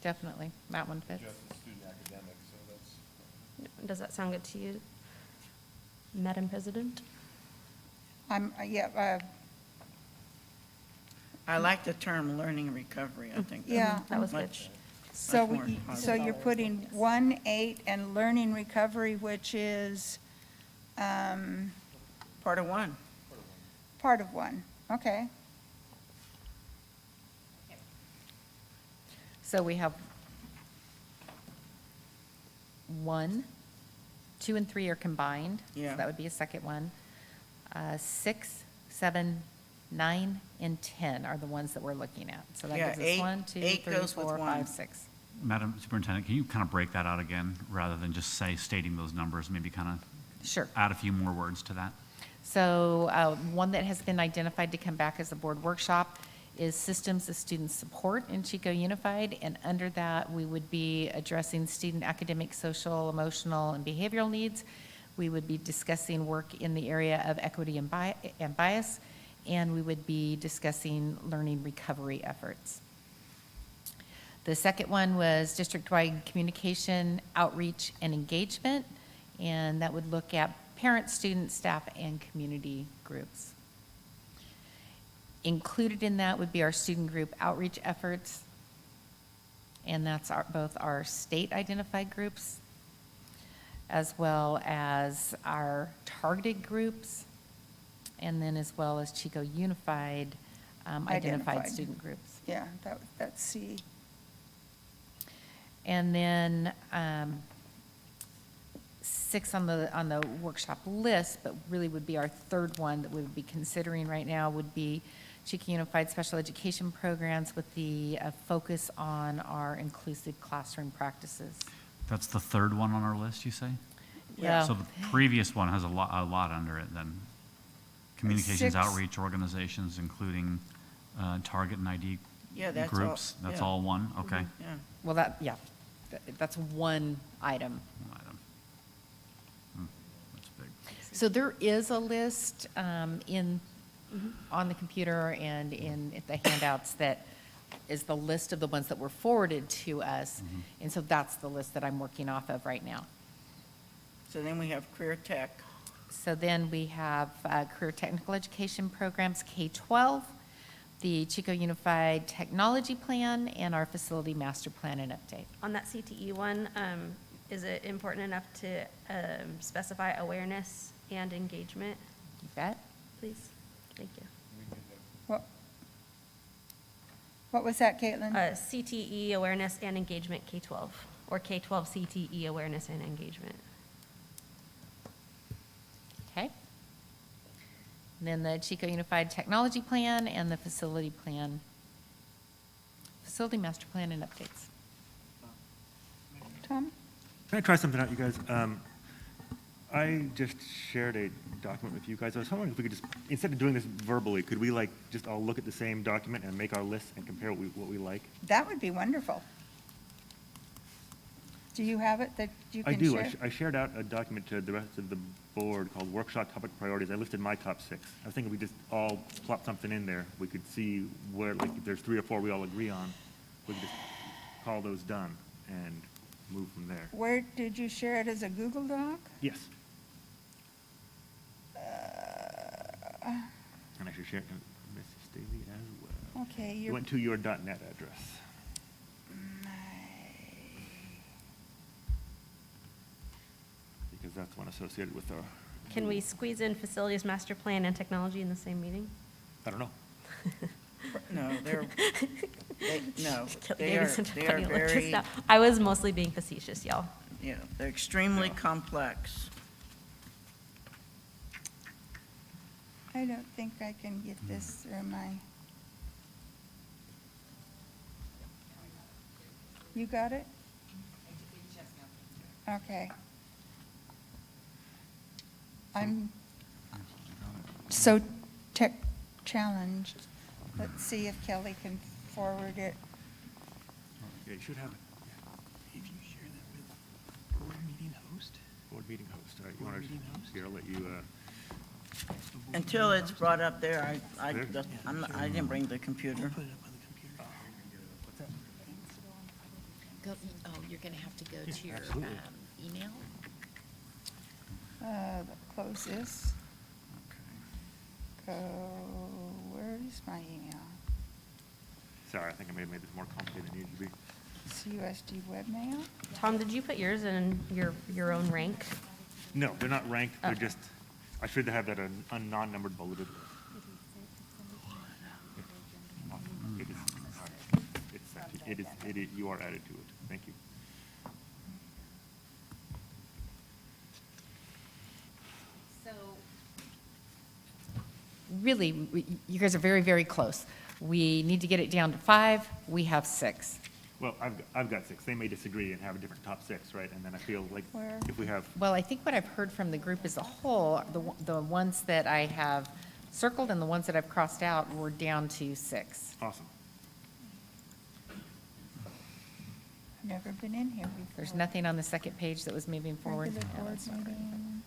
Definitely, that one fits. Just a student academic, so that's. Does that sound good to you, Madam President? Yeah, I like the term learning recovery, I think. Yeah. That was good. much- so, much more so positive. you're putting 1, 8, and learning recovery, which is Part of 1. part of 1. Okay. So we have 1, 2, and 3 are combined. Yeah. So that would be a second one. 6, 7, 9, and 10 are the ones that we're looking at. So that Yeah, gives us eight- 1, 2, eight 3, goes with 4, 5, one. 6. Madam Superintendent, can you kind of break that out again, rather than just stating those numbers, maybe kind of Sure. add a few more words to that? So one that has been identified to come back as a board workshop is Systems of Student Support in Chico Unified. And under that, we would be addressing student academic, social, emotional, and behavioral needs. We would be discussing work in the area of equity and bias. And we would be discussing learning recovery efforts. The second one was district-wide communication, outreach, and engagement. And that would look at parents, students, staff, and community groups. Included in that would be our student group outreach efforts, and that's both our state-identified groups as well as our targeted groups, and then as well as Chico Unified identified student groups. Yeah, that's C. And then 6 on the workshop list, but really would be our third one that we would be considering right now, would be Chico Unified Special Education Programs with the focus on our inclusive classroom practices. That's the third one on our list, you say? Yeah. So the previous one has a lot under it then. Communications, 6. outreach organizations, including target and ID Yeah, that's all- groups. That's yeah. all one? Okay. Yeah. Well, that's one item. One item. That's big. So there is a list on the computer and in the handouts that is the list of the ones that were forwarded to us. And so that's the list that I'm working off of right now. So then we have career tech. So then we have career technical education programs, K-12, the Chico Unified Technology Plan, and our facility master plan and update. On that CTE one, is it important enough to specify awareness and engagement? You bet. Please, thank you. What was that, Caitlin? CTE awareness and engagement K-12, or K-12 CTE awareness and engagement. Okay. And then the Chico Unified Technology Plan and the Facility Plan, Facility Master Plan and updates. Tom? Can I try something out, you guys? I just shared a document with you guys. I was wondering if we could just, instead of doing this verbally, could we like just all look at the same document and make our list and compare what we like? That would be wonderful. Do you have it that you I can do. share? I shared out a document to the rest of the board called Workshop Topic Priorities. I listed my top 6. I was thinking we just all plop something in there. We could see where, like, if there's 3 or 4 we all agree on, we could just call those done and move from there. Where, did you share it as a Google Doc? Yes. And I should share it to Mrs. Staley as well. Okay, You you're, went to your .NET address. Because that's one associated with our, Can we squeeze in facilities master plan and technology in the same meeting? I don't know. No, no, Kelly they gave me are, some they are funny looks just very, now. I was mostly being facetious, y'all. yeah, they're extremely complex. I don't think I can get this through my. You got it? Okay. I'm so tech challenged. Let's see if Kelly can forward it. Yeah, you should have it. If you share that with board meeting host. Board meeting host, all right. You want to, here, I'll let you, Until it's brought up there, There? I didn't bring the computer. Put it up on the computer. Oh, you're going to have to go to your Absolutely. email? Close this. Go, where's my email? sorry, I think I may have made this more complicated than it needed to be. CUSD webmail? Tom, did you put yours in your own rank? No, they're not ranked, they're Okay. just, I should have that a non-numbered bulleted. It is, you are added to it. Thank you. So, really, you guys are very, very close. We need to get it down to 5, we have 6. Well, I've got 6. They may disagree and have a different top 6, right? And then I feel like Where? if we have, Well, I think what I've heard from the group as a whole, the ones that I have circled and the ones that I've crossed out, we're down to 6. awesome. Never been in here before. There's nothing on the second page that was moving forward. Regular No, board that's not right. meeting.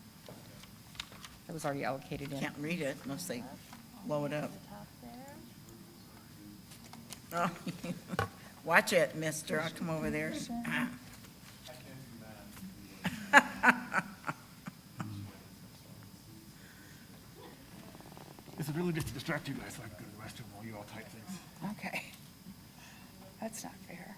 That was already allocated in. Can't read it unless they blow it up. Oh, watch it, mister. I'll come over there. This is really just to distract you guys so I can go to the restroom while you all type things. Okay. That's not fair.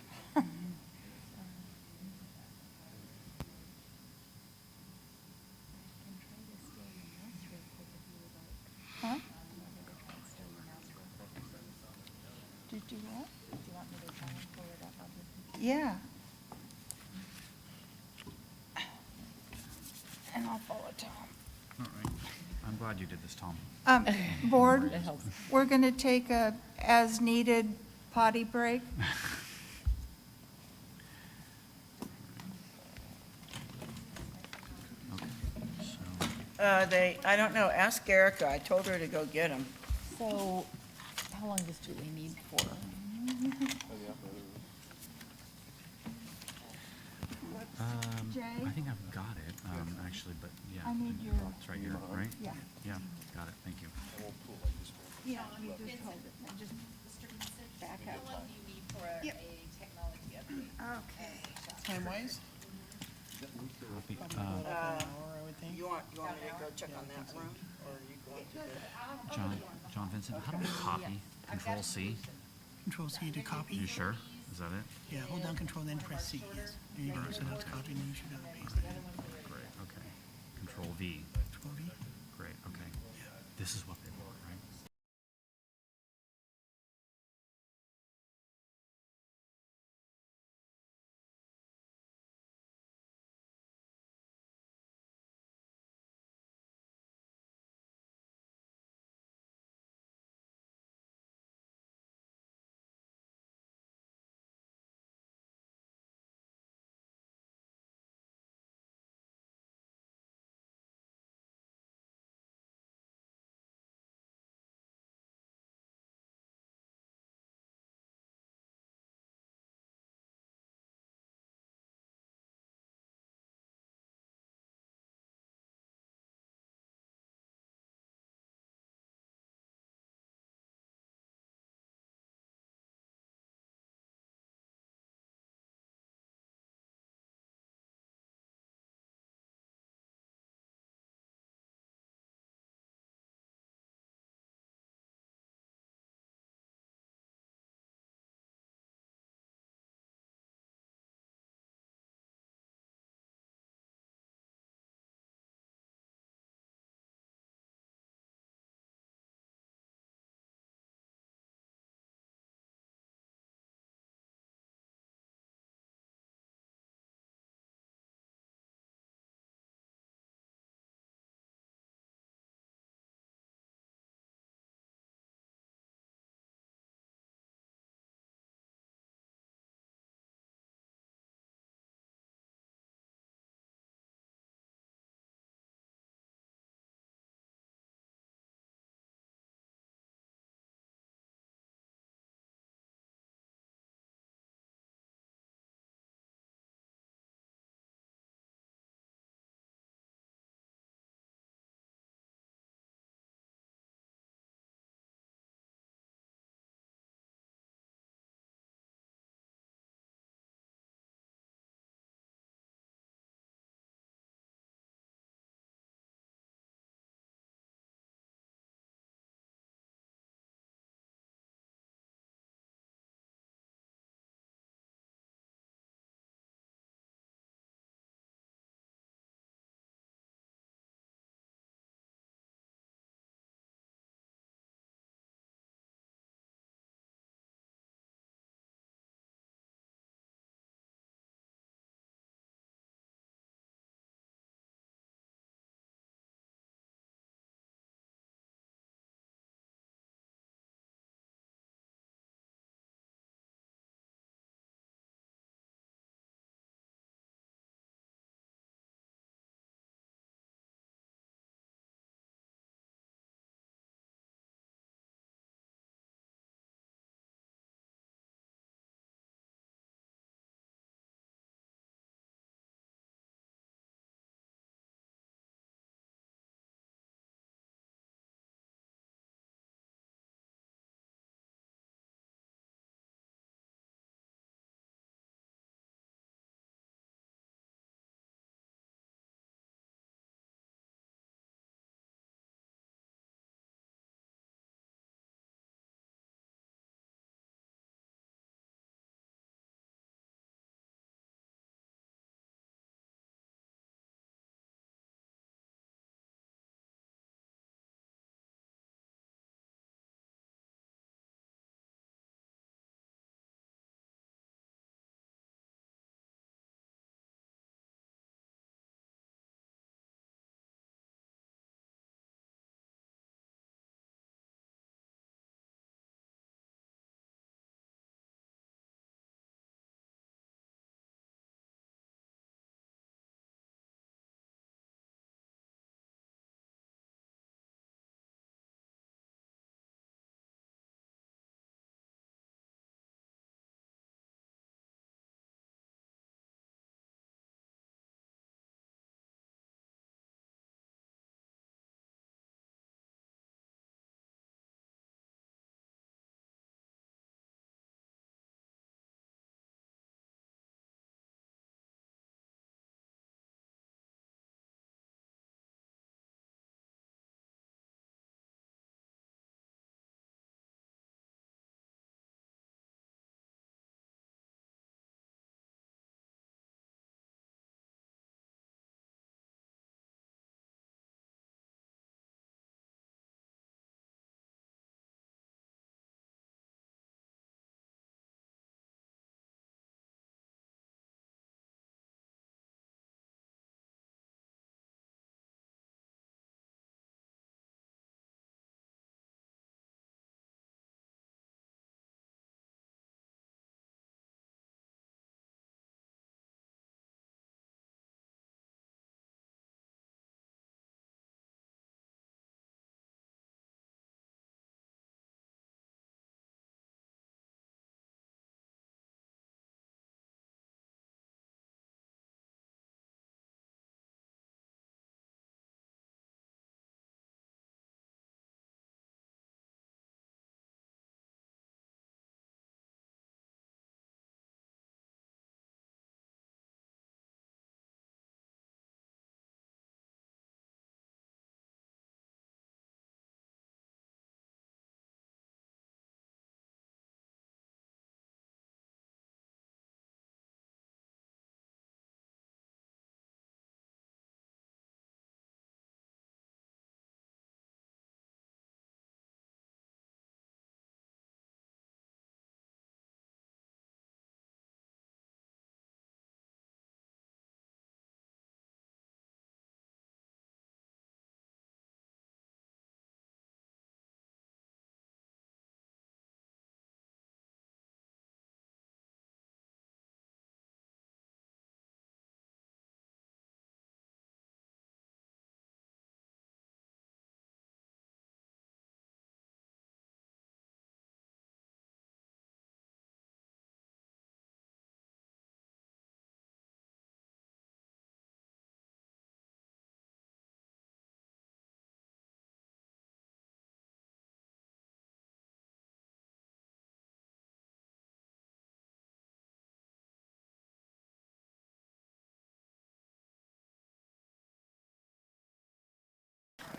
Huh? Did you what? Yeah. And I'll follow Tom. All right. I'm glad you did this, Tom. Board, That helps. we're going to take a as-needed potty break. Okay. So, I don't know. Ask Erica. I told her to go get them. So, how long does Julie need for? Jay? I think I've got it, actually, but yeah. I need your- It's right here, right? Yeah. Yeah, got it, thank you. Yeah, you just hold it and just back up. Yep. Okay. Time-wise? Copy. You want me to go check on that room? Or you go John Vincent, how do we copy? Control C? Control C to copy. You sure? Is Is that it? Yeah, hold down control, then press C, yes. There you go, so now it's copied, and you should have a paste. Great, okay. Control V. Control V. Great, okay. This is what they want, right?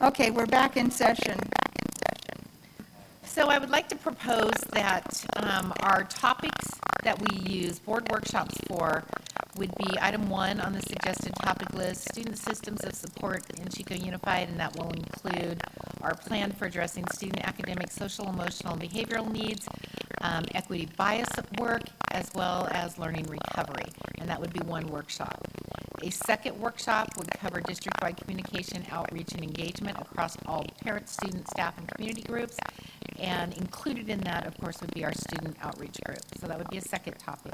Okay, we're back in session. So I would like to propose that our topics that we use board workshops for would be item 1 on the suggested topic list, student systems of support in Chico Unified, and that will include our plan for addressing student academic, social, emotional, and behavioral needs, equity bias at work, as well as learning recovery, and that would be one workshop. A second workshop would cover district-wide communication, outreach, and engagement across all parents, students, staff, and community groups. And included in that, of course, would be our student outreach group. So that would be a second topic.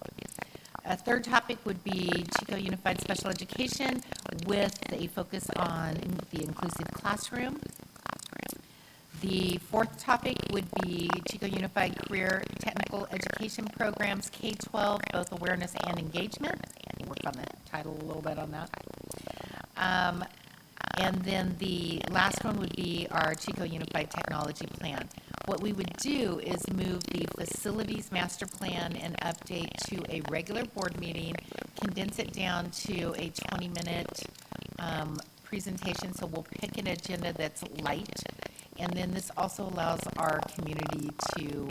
A third topic would be Chico Unified Special Education with a focus on the inclusive classroom. The fourth topic would be Chico Unified Career Technical Education Programs, K-12, both awareness and engagement. We'll work on the title a little bit on that. And then the last one would be our Chico Unified Technology Plan. What we would do is move the facilities master plan and update to a regular board meeting, condense it down to a 20-minute presentation, so we'll pick an agenda that's light. And then this also allows our community to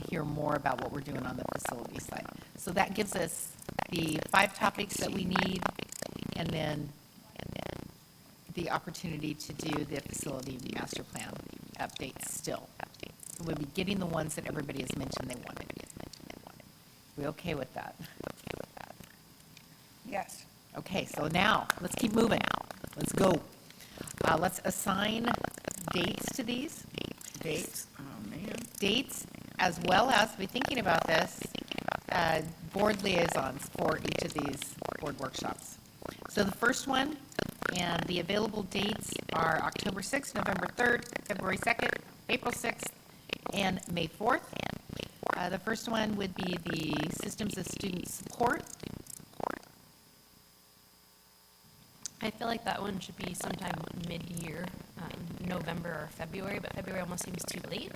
hear more about what we're doing on the facility side. So that gives us the 5 topics that we need, and then the opportunity to do the facility master plan updates still. We'll be getting the ones that everybody has mentioned they wanted. We okay with that? Yes. Okay, so now, let's keep moving. Let's go. Let's assign dates to these. Dates, oh man. Dates, as well as, be thinking about this, board liaisons for each of these board workshops. So the first one, and the available dates are October 6th, November 3rd, February 2nd, April 6th, and May 4th. The first one would be the Systems of Student Support. I feel like that one should be sometime mid-year, November or February, but February almost seems too late.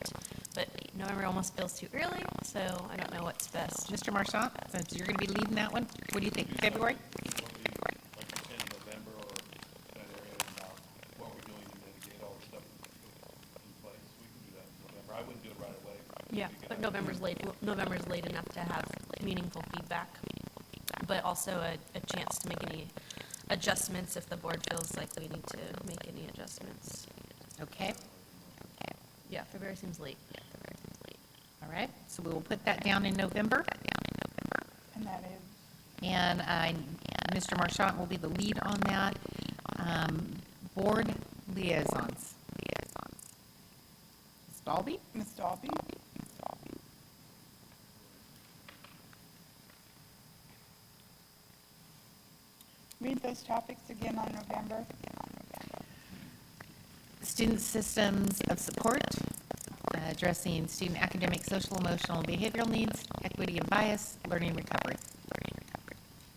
But November almost feels too early, so I don't know what's best. Mr. Marchant, since you're going to be leading that one, what do you think, February? Yeah, but November's late enough to have meaningful feedback, but also a chance to make any adjustments if the board feels like we need to make any adjustments. Okay. Yeah, February seems late. All right, so we will put that down in November. And that is? And Mr. Marchant will be the lead on that. Board liaisons. Ms. Dalby? Ms. Dalby? Read those topics again on November. Student systems of support, addressing student academic, social, emotional, and behavioral needs, equity and bias, learning recovery.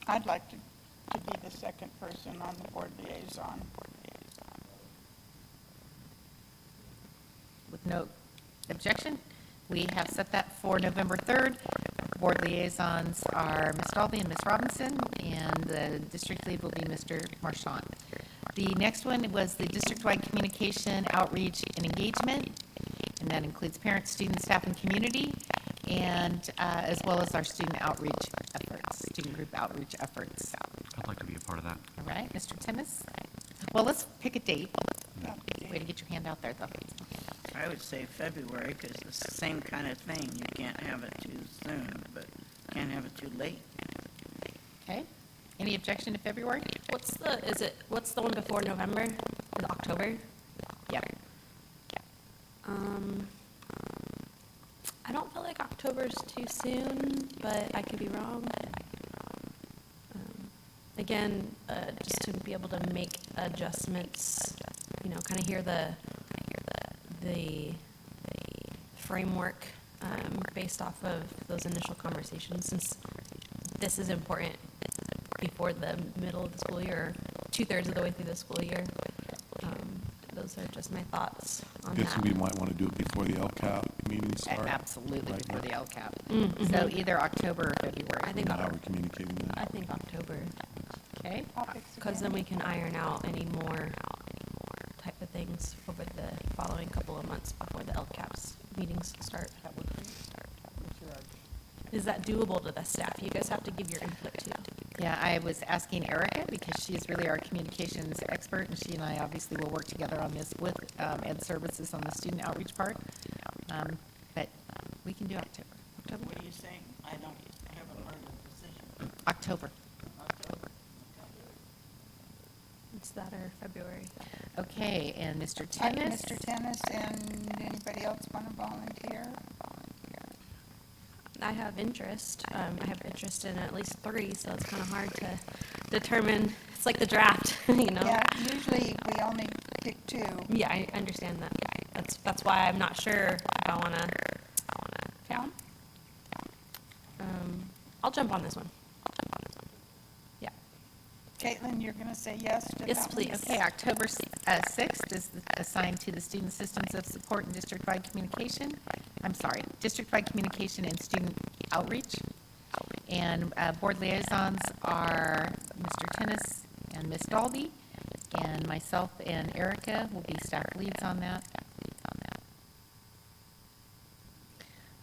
I'd like to be the second person on the board liaison. With no objection, we have set that for November 3rd. Board liaisons are Ms. Dalby and Ms. Robinson, and the district lead will be Mr. Marchant. The next one was the district-wide communication, outreach, and engagement, and that includes parents, students, staff, and community, and as well as our student outreach efforts, student group outreach efforts. I'd like to be a part of that. All right, Mr. Timmis? Well, let's pick a date. Way to get your hand out there, though. I would say February, because it's the same kind of thing. You can't have it too soon, but can't have it too late. Okay. Any objection to February? What's the one before November? Is it October? Yep. I don't feel like October's too soon, but I could be wrong. Again, just to be able to make adjustments, kind of hear the framework based off of those initial conversations, since this is important before the middle of the school year, 2/3 of the way through the school year. Those are just my thoughts on Guess that. we might want to do it before the LCAP meetings start. Absolutely, Right. before the LCAP. Mhm. So either October or February. I think How we're communicating that. I think October, Okay. because then we can iron out any more type of things over the following couple of months before the LCAPS meetings start. Is that doable to the staff? You guys have to give your input too. Yeah, I was asking Erica because she is really our communications expert, and she and I obviously will work together on this with Ed Services on the student outreach part. But we can do October. What are you saying? I haven't heard the decision. October. It's that or February. Okay, and Mr. Tennis? Mr. Tennis, and anybody else want to volunteer? I have interest. I have interest in at least 3, so it's kind of hard to determine. It's like the draft, you know? Yeah, usually we only pick 2. Yeah, I understand that. That's why I'm not sure if I want to. Yeah. I'll jump on this one. Yeah. Caitlin, you're going to say yes to that? Yes, one? please. Okay, October 6th is assigned to the Student Systems of Support and District-wide Communication. I'm sorry, District-wide Communication and Student Outreach. And board liaisons are Mr. Tennis and Ms. Dalby, and myself and Erica will be staff leads on that.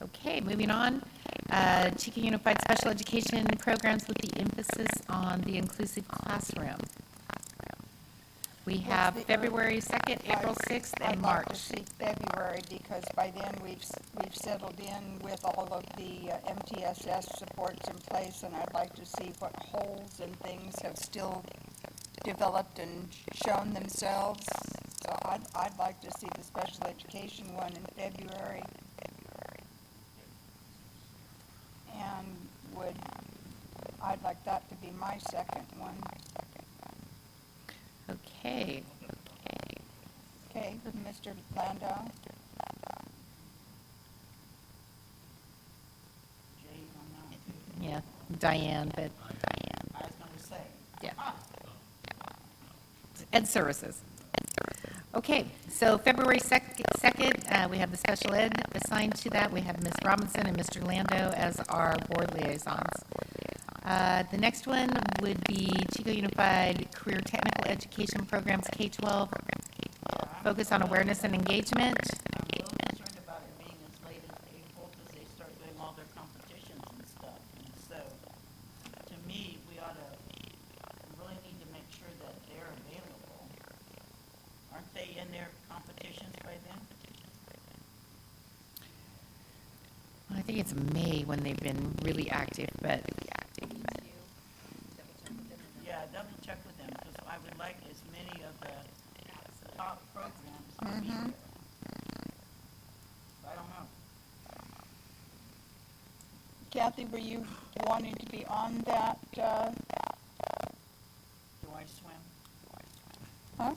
Okay, moving on. Chico Unified Special Education Programs with the emphasis on the inclusive classroom. We have February 2nd, April 6th, and I'd like March. to see February, because by then we've settled in with all of the MTSS supports in place, and I'd like to see what holes and things have still developed and shown themselves. So I'd like to see the special education one in February. And I'd like that to be my second one. Okay. Okay, Mr. Landau? Yeah, Diane, but I was going to say. yeah. Ed Services. Okay, so February 2nd, we have the special ed assigned to that. We have Ms. Robinson and Mr. Lando as our board liaisons. The next one would be Chico Unified Career Technical Education Programs, K-12, focus on awareness and engagement. I'm a little concerned about it being as late as April because they start doing all their competitions and stuff. And so, to me, we really need to make sure that they're available. Aren't they in their competitions by then? I think it's May when they've been really active, but Yeah, double check with them because I would like as many of the top programs to be there. I don't know. Kathy, were you wanting to be on that? Do I swim? Huh?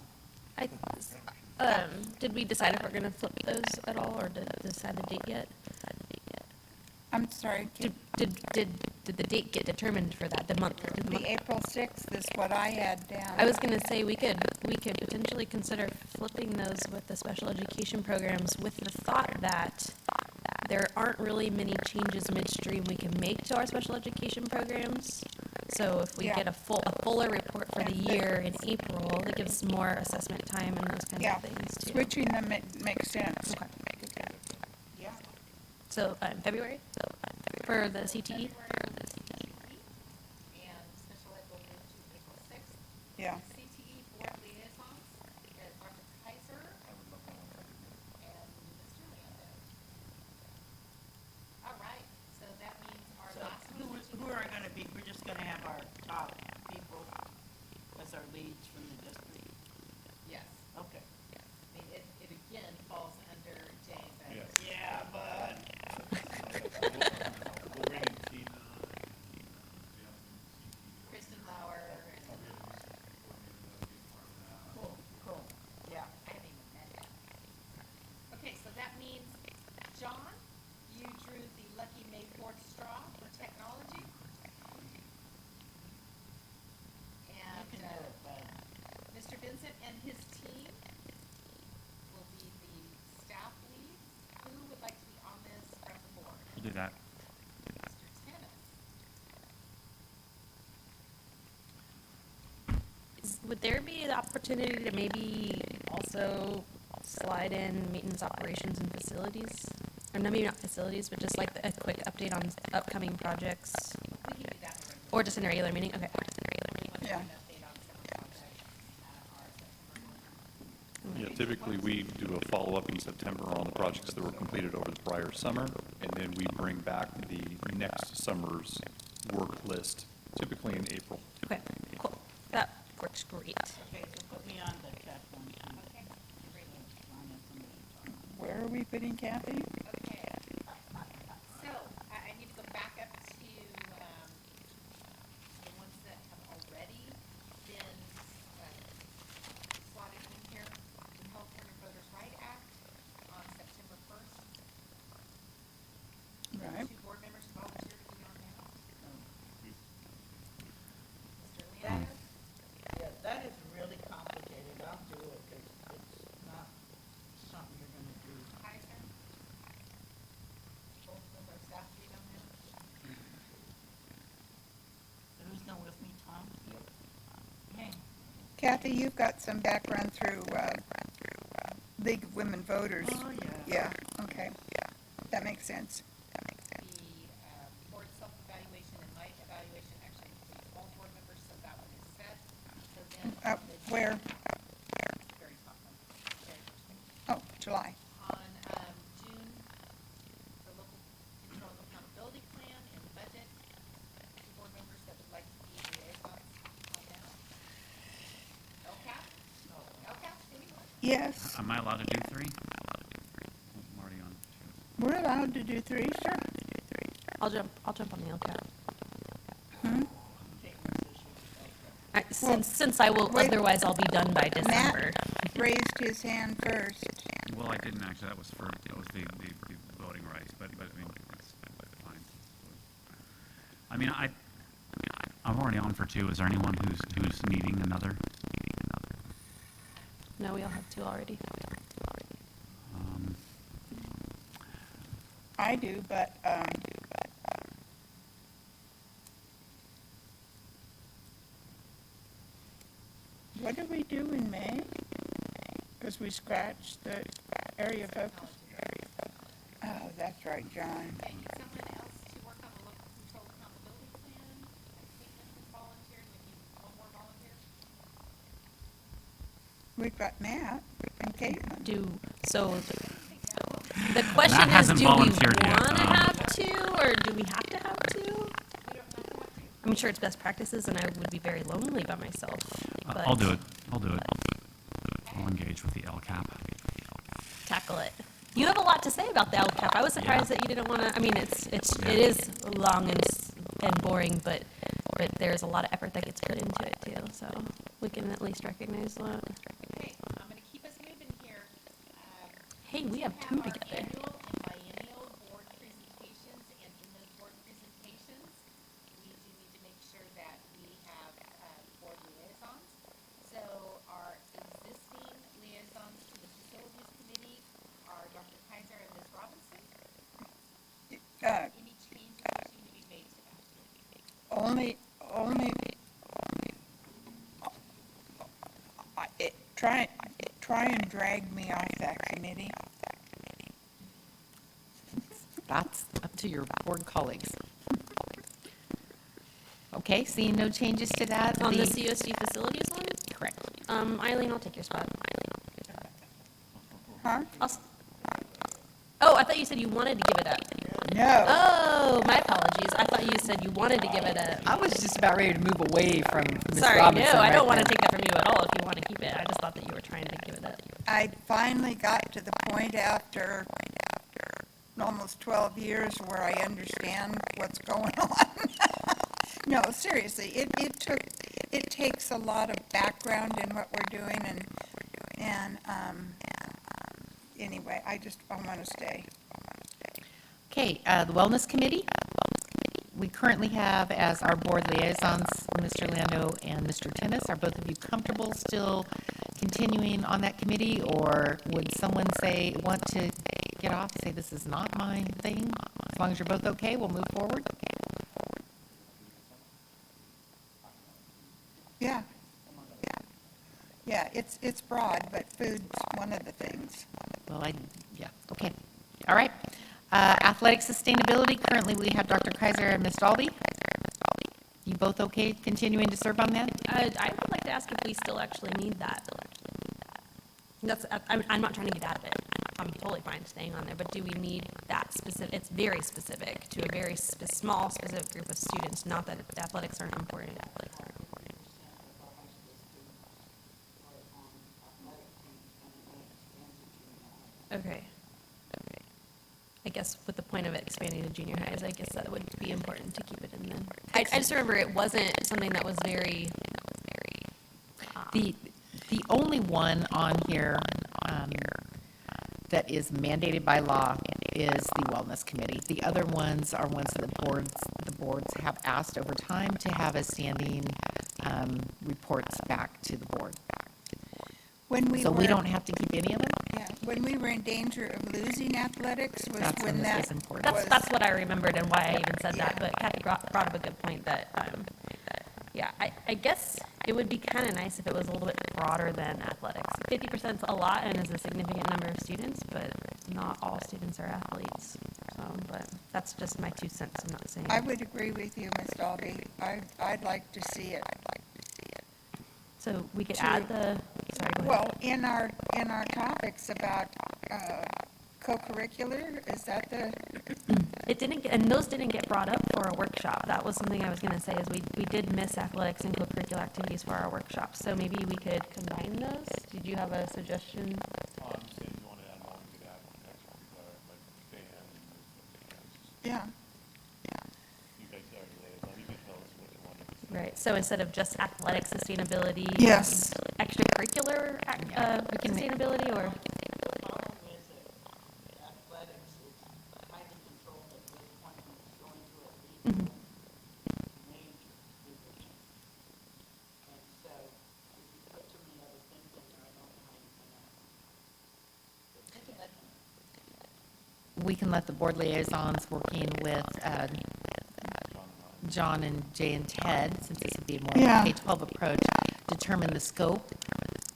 Did we decide if we're going to flip those at all, or did we decide the date yet? I'm sorry, Did the date get determined for that, the month? the April 6th is what I had down. I was going to say, we could potentially consider flipping those with the special education programs with the thought that there aren't really many changes midstream we can make to our special education programs. So if we get a fuller report for the year in April, that gives more assessment time and those kinds Yeah, of things too. switching them makes sense. Okay. So, February for the CTE? Yeah. CTE board liaisons is Dr. Kaiser and Mr. Lando. All right, so that means our So last who are going to be, we're just going to have our top people as our leads from the district? Yes. Okay. I mean, it again falls under Jane, but. Yeah, but. Kristen Lauer. Cool, yeah. I haven't even met yet. Okay, so that means, John, you drew the lucky May 4th straw for technology. And You can do it, bud. Mr. Vincent and his team will be the staff leads. Who would like to be on this from the board? We'll do that. Mr. Tennis. Would there be an opportunity to maybe also slide in maintenance operations and facilities? Or no, maybe not facilities, but just like a quick update on upcoming projects? Or just in a regular meeting? Okay. Yeah. Yeah, typically, we do a follow-up in September on the projects that were completed over the prior summer, and then we bring back the next summer's work list, typically in April. Okay, cool. That works great. Okay, so put me on the check one. Where are we putting Kathy? So, I need to go back up to the ones that have already been slotted in here. The California Voters' Right Act on September 1st. Right. Two board members volunteered to be on that. Mr. Leonard? Yeah, that is really complicated. I'll do it, because it's not something you're gonna do. Kaiser? Both of our staff to be on that. Who's not with me, Tom? Hey. Kathy, you've got some background through League of Women Voters. Oh, yeah. Yeah, okay. Yeah, that makes sense. The board self-evaluation and my evaluation actually includes all board members, so that one is set. So then. Where? Very top one, very first page. Oh, July. On June, the local control and accountability plan and the budget, two board members that would like to be liaisons on that. LCAP? No. LCAP, anyone? Yes, Am I allowed to do 3? I'm already on 2. we're allowed to do 3, sure. I'll jump on the LCAP. Hmm? Since I will, wait. otherwise I'll be done by December. Matt raised his hand first. Well, I didn't actually, that was the voting rights, but I mean, it's fine. I mean, I'm already on for 2. Is there anyone who's needing another? No, we all have 2 already. I do, but, what did we do in May? Because we scratched the area focus. Oh, that's right, John. Someone else to work on the local control accountability plan. Caitlin has volunteered, we need one more volunteer. We've got Matt and Caitlin. So the question Matt is, hasn't do we volunteered yet, want to have 2, or do we have to have 2? I'm sure it's best practices, and I would be very lonely by myself. But I'll do it. I'll engage with the LCAP. tackle it. You have a lot to say about the LCAP. I was surprised that you didn't want to. I mean, it is long and boring, but there's a lot of effort that gets put into it too. So we can at least recognize that. Okay, I'm gonna keep us moving here. Hey, we have 2 together. Annual and biennial board presentations, and in those board presentations, we do need to make sure that we have board liaisons. So our existing liaisons to the facilities committee are Dr. Kaiser and Ms. Robinson. Any changes that need to be made to that? Only, try and drag me off that committee. That's up to your board colleagues. Okay, seeing no changes to that. On the CUSD facilities one? Correct. Eileen, I'll take your spot. Huh? Oh, I thought you said you wanted to give it up. No. Oh, my apologies. I thought you said you wanted to give it up. I was just about ready to move away from Ms. Sorry, Robinson. no, I right don't want to there. take that from you at all if you want to keep it. I just thought that you were trying to give it up. I finally got to the point after almost 12 years where I understand what's going on. No, seriously, it takes a lot of background in what we're doing, and anyway, I want to stay. Okay, the Wellness Committee. We currently have as our board liaisons, Mr. Lando and Mr. Tennis. Are both of you comfortable still continuing on that committee, or would someone want to get off, say this is not my thing? As long as you're both okay, we'll move forward. Yeah. Yeah, it's broad, but food's one of the things. Well, yeah, okay. All right. Athletic sustainability, currently we have Dr. Kaiser and Ms. Dalby. You both okay continuing to serve on that? I would like to ask if we still actually need that. I'm not trying to get out of it. I'm totally fine staying on there, but do we need that specific? It's very specific to a very small, specific group of students, not that athletics aren't important. Okay. I guess with the point of it expanding to junior highs, I guess that would be important to keep it in then. I just remember it wasn't something that was very. The only one on here that is mandated by law is the wellness committee. The other ones are ones that the boards have asked over time to have as standing reports back to the board. So we don't have to keep any of them? Yeah, when we were in danger of losing athletics was That's when when this that was important. was. That's what I remembered and why I even said that, but Kathy brought up a good point that, I guess it would be kind of nice if it was a little bit broader than athletics. 50% is a lot and is a significant number of students, but not all students are athletes. So, but that's just my 2 cents, I'm not saying. I would agree with you, Ms. Dalby. I'd like to see it. So we could to- add the, sorry, go ahead. Well, in our topics about co-curricular, is that the? It didn't, and those didn't get brought up for our workshop. That was something I was going to say, is we did miss athletics and co-curricular activities for our workshop. So maybe we could combine those? Did you have a suggestion? I'm saying you want to add them all, you could add extracurricular, like band and Yeah. you guys already laid it out. You can tell us what you want. Right, so instead of just athletic sustainability? Yes. Extracurricular sustainability, or? Mhm. We can let the board liaisons working with John and Jay and Ted, since this would be more of Yeah. a K-12 approach, determine the scope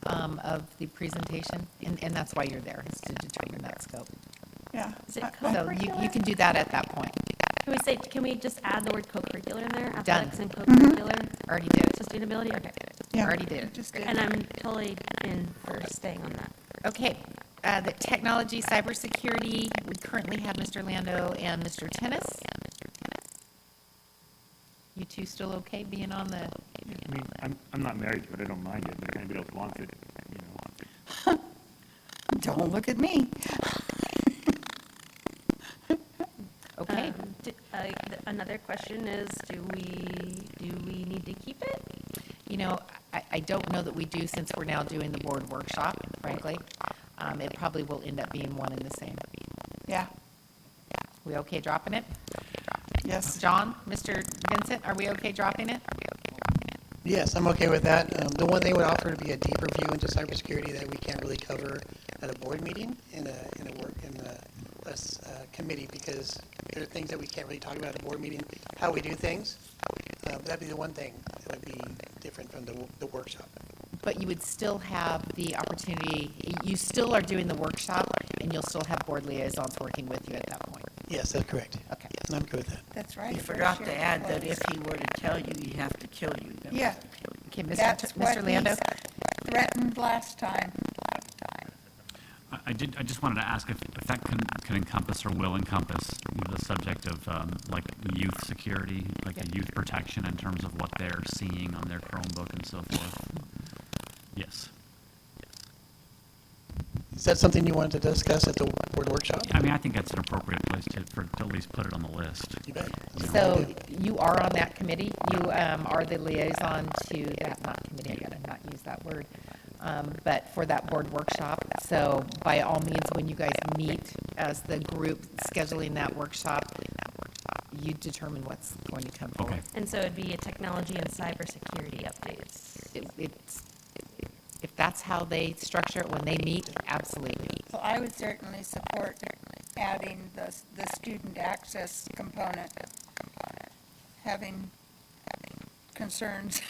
of the presentation, and that's why you're there, is to determine that scope. Yeah. Is it So co-curricular? you can do that at that point. Can we just add the word co-curricular in there? Done. Athletics and co-curricular? Already did. Sustainability, okay. Yeah. Already did. Just did. And I'm totally in for staying on that. Okay, the technology, cybersecurity, we currently have Mr. Lando and Mr. Tennis. You two still okay being on the, I mean, I'm not married to it, I don't mind it, but if anybody else wants it, you know. Don't look at me. okay? Another question is, do we need to keep it? You know, I don't know that we do, since we're now doing the board workshop, frankly. It probably will end up being one and the same. Yeah. We okay dropping it? Yes. John, Mr. Vincent, are we okay dropping it? Yes, I'm okay with that. The one thing would offer to be a deeper view into cybersecurity that we can't really cover at a board meeting in a committee, because there are things that we can't really talk about at a board meeting, how we do things. That'd be the one thing that would be different from the workshop. But you would still have the opportunity, you still are doing the workshop, and you'll still have board liaisons working with you at that point. Yes, that's correct. Okay. I'm good with that. That's right. You forgot to add that if he were to tell you, he have to kill you. That was Yeah. to kill you. Okay, That's Mr. what Lando? he threatened last time. I just wanted to ask if that can encompass or will encompass the subject of like youth security, like the youth protection in terms of what they're seeing on their Chromebook and so forth. Yes. Is that something you wanted to discuss at the board workshop? I mean, I think that's an appropriate place to at least put it on the list. You bet. So you are on that committee. You are the liaison to that, not committee, I gotta not use that word, but for that board workshop. So by all means, when you guys meet as the group scheduling that workshop, you determine what's going to come forward. Okay. And so it'd be a technology and cybersecurity updates. If that's how they structure it when they meet, absolutely. So I would certainly support adding the student access component, having concerns.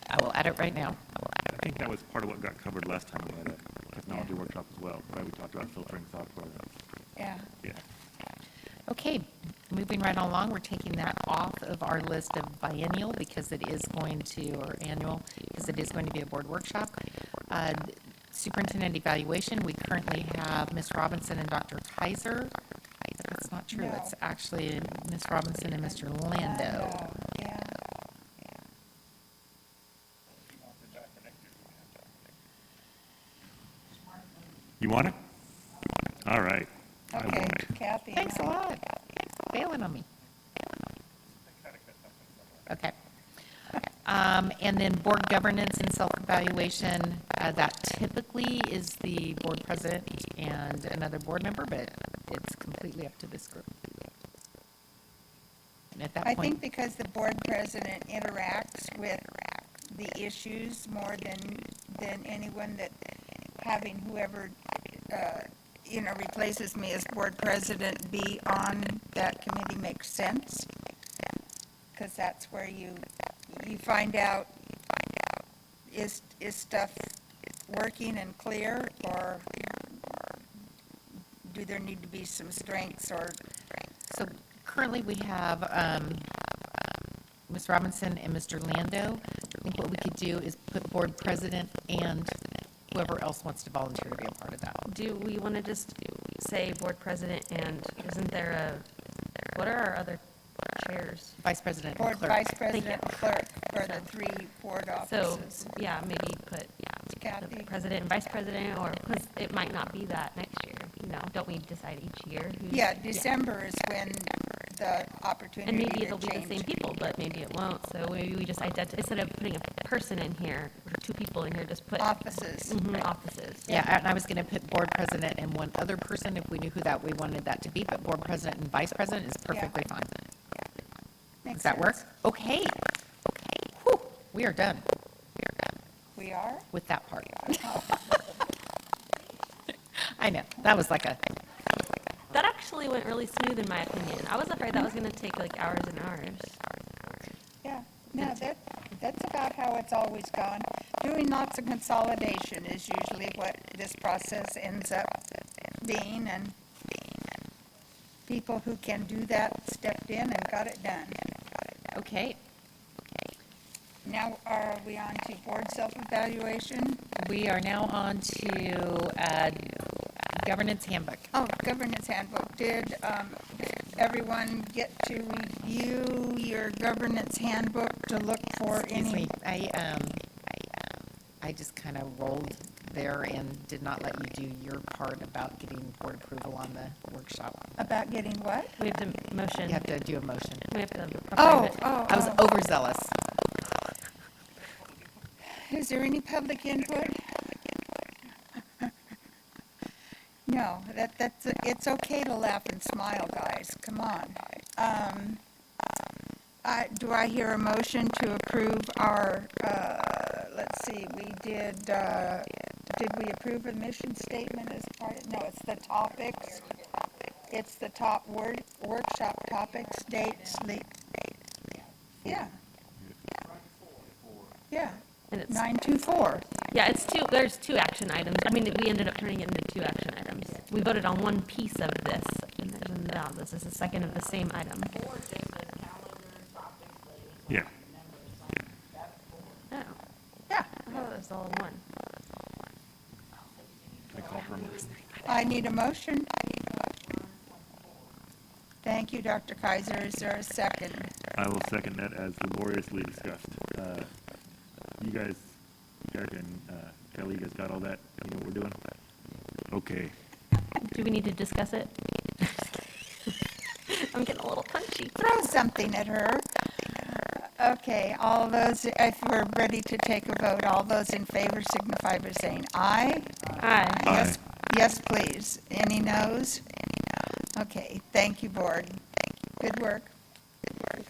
I will add it right now. think that was part of what got covered last time we had a technology workshop as well, right? We talked about filtering software. Yeah. Yeah. Okay, moving right along, we're taking that off of our list of biennial because it is going to, or annual, because it is going to be a board workshop. Superintendent evaluation, we currently have Ms. Robinson and Dr. Kaiser. That's not true, No. it's actually Ms. Robinson and Mr. Lando. Yeah. You want it? All right. Okay, Kathy. Thanks a lot. Bailing on me. Okay. And then board governance and self-evaluation, that typically is the board president and another board member, but it's completely up to this group. And at that I point, think because the board president interacts with the issues more than anyone, that having whoever, replaces me as board president be on that committee makes sense. Because that's where you find out, is stuff working and clear, or do there need to be some strengths, or? so currently we have Ms. Robinson and Mr. Lando. I think what we could do is put board president and whoever else wants to volunteer to be a part of that. Do we want to just say board president, and isn't there what are our other chairs? Vice president and Board clerk. vice president, clerk for the three board So, offices. yeah, maybe put, Kathy? the president and vice president, or, because it might not be that next year, don't we decide each year? who's- Yeah, December is when the And opportunity maybe to it'll be the same change. people, but maybe it won't, so maybe we just instead of putting a person in here, or two people in here, just put. Offices. Mhm, offices. Yeah, and I was going to put board president and one other person if we knew who that we wanted that to be, but board president and vice president is perfectly fine. Makes Does that work? sense. Okay. Whew, we are done We are? with that part. I know, that was like a, That actually went really smooth, in my opinion. I was afraid that was going to take like hours and hours. Yeah, no, that's about how it's always gone. Doing lots of consolidation is usually what this process ends up being, and people who can do that stepped in and got it done. okay. Now, are we on to board self-evaluation? We are now on to governance handbook. Oh, governance handbook. Did everyone get to review your governance handbook to look for Excuse me, any? I just kind of rolled there and did not let you do your part about getting board approval on the workshop. About getting what? We have to motion. You have to do a motion. We have to approve Oh, it. I was overzealous. Is there any public input? No, it's okay to laugh and smile, guys, come on. Do I hear a motion to approve our, let's see, did we approve a mission statement as part of, no, it's the topics. It's the top workshop topics, dates, yeah. Yeah, And it's, 924. yeah, there's two action items. I mean, we ended up turning it into two action items. We voted on one piece of this, and then now this is the second of the same item. Yeah. Oh, Yeah, I thought it was all in one. I call for a motion. I need a motion. Thank you, Dr. Kaiser. Is there a second? I will second that as laboriously discussed. You guys, Eric and Kelly, you guys got all that? You know what we're doing? Okay. Do we need to discuss it? I'm getting a little punchy. Throw something at her. Okay, all those, if we're ready to take a vote, all those in favor signify by saying aye. Aye. Yes, yes, please. Any noes? Okay, thank you, board. Good work.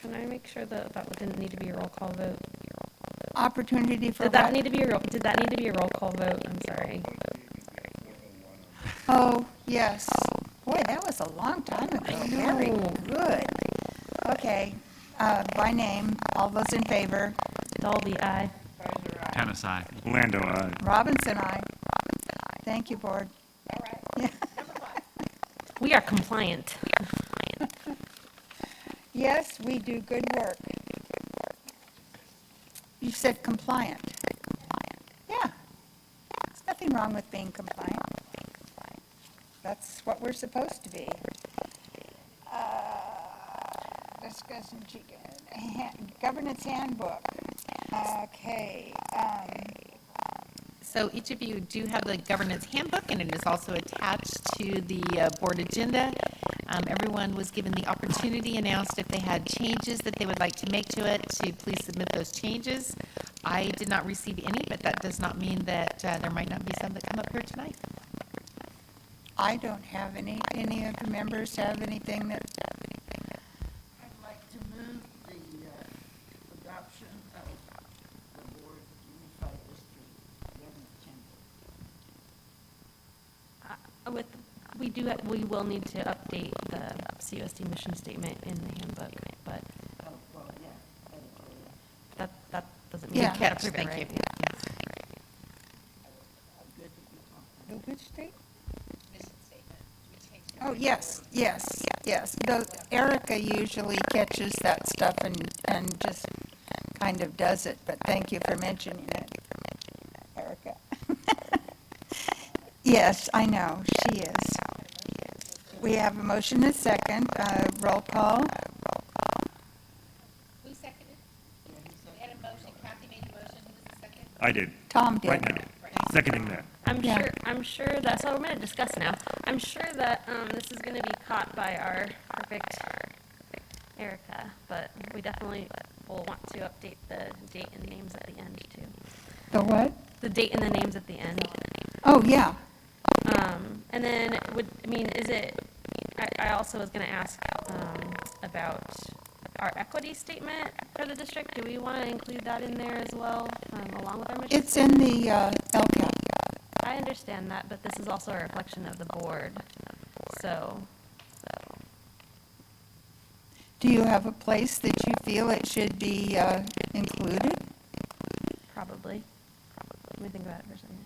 Can I make sure that didn't need to be a roll call vote? Opportunity for Did that what? need to be a roll call vote? I'm sorry. Oh, yes. Boy, that was a long time ago. Very good. Okay, by name, all those in favor. Dolby, aye. Tennis eye. Lando, aye. Robinson, aye. Thank you, board. We are compliant. Yes, we do good work. You said compliant. Yeah. There's nothing wrong with being compliant. That's what we're supposed to be. Discussion, governance handbook. Okay. So each of you do have the governance handbook, and it is also attached to the board agenda. Everyone was given the opportunity and asked if they had changes that they would like to make to it, to please submit those changes. I did not receive any, but that does not mean that there might not be some that come up here tonight. I don't have any. Any of the members have anything that? I'd like to move the adoption of the Board Unified District Governance Handbook. We will need to update the CUSD mission statement in the handbook, but that doesn't mean Yeah. we can't approve it, Thank right? you. The which state? Oh, yes, yes, yes. Though Erica usually catches that stuff and just kind of does it, but thank you for mentioning it, Erica. Yes, I know, she is. We have a motion and a second, roll call. Who seconded? We had a motion, Kathy made the motion, who was the second? I did. Tom did. Right now. Seconding that. Yeah. I'm sure that, so we're going to discuss now. I'm sure that this is going to be caught by our perfect Erica, but we definitely will want to update the date and names at the end too. The what? The date and the names at the end. Oh, yeah. And then I also was going to ask about our equity statement for the district. Do we want to include that in there as well, along with our mission? It's in the LCAP. I understand that, but this is also a reflection of the board, so. Do you have a place that you feel it should be included? Probably. Let me think about it for a second.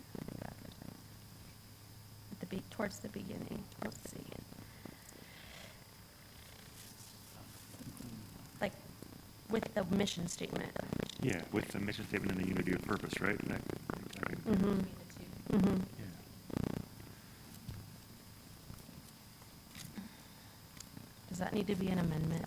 Towards the beginning, let's see. Like, with the mission statement. Yeah, with the mission statement and the unity of purpose, right? Mm-hmm. Mm-hmm. Does that need to be an amendment?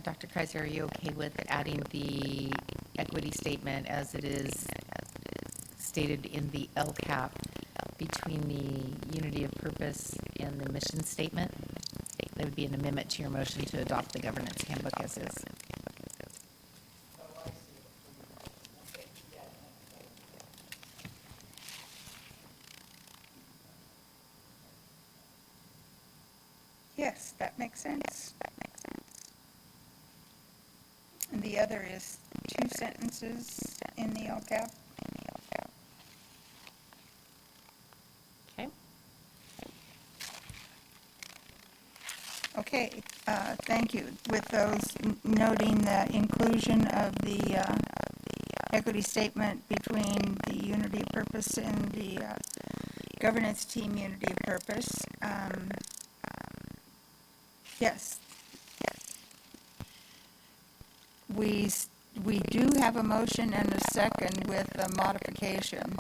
Dr. Kaiser, are you okay with adding the equity statement as it is stated in the LCAP between the unity of purpose and the mission statement? That would be an amendment to your motion to adopt the governance handbook as is. Yes, that makes sense. And the other is 2 sentences in the LCAP. Okay. Okay, thank you. With those noting the inclusion of the equity statement between the unity of purpose and the governance team unity of purpose. Yes. We do have a motion and a second with a modification.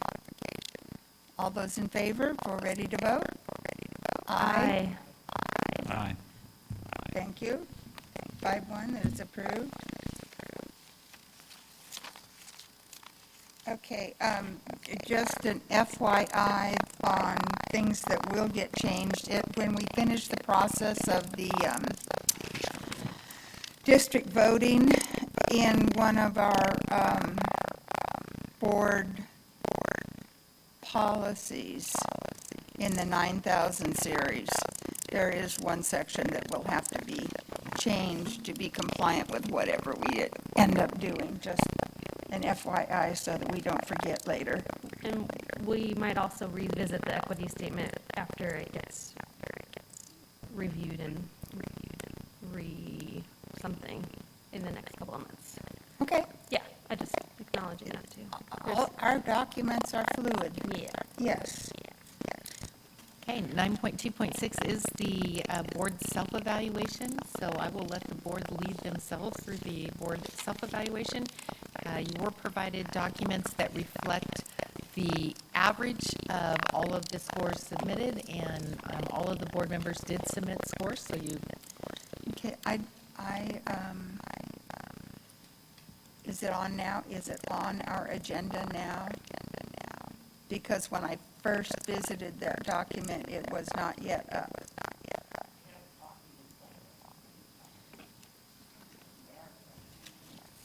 All those in favor, if we're ready to vote? Aye. Aye. Thank you. 5-1, that is approved. Okay, just an FYI on things that will get changed. When we finish the process of the district voting in one of our board policies in the 9,000 series, there is one section that will have to be changed to be compliant with whatever we end up doing, just an FYI so that we don't forget later. And we might also revisit the equity statement after it gets reviewed and something in the next couple of months. Okay. Yeah, I just acknowledging that too. All our documents are fluid. Yeah. Yes. Okay, 9.2.6 is the board self-evaluation, so I will let the board lead themselves through the board self-evaluation. You were provided documents that reflect the average of all of the scores submitted, and all of the board members did submit scores, so you. Okay, is it on now? Is it on our agenda now? Because when I first visited that document, it was not yet up.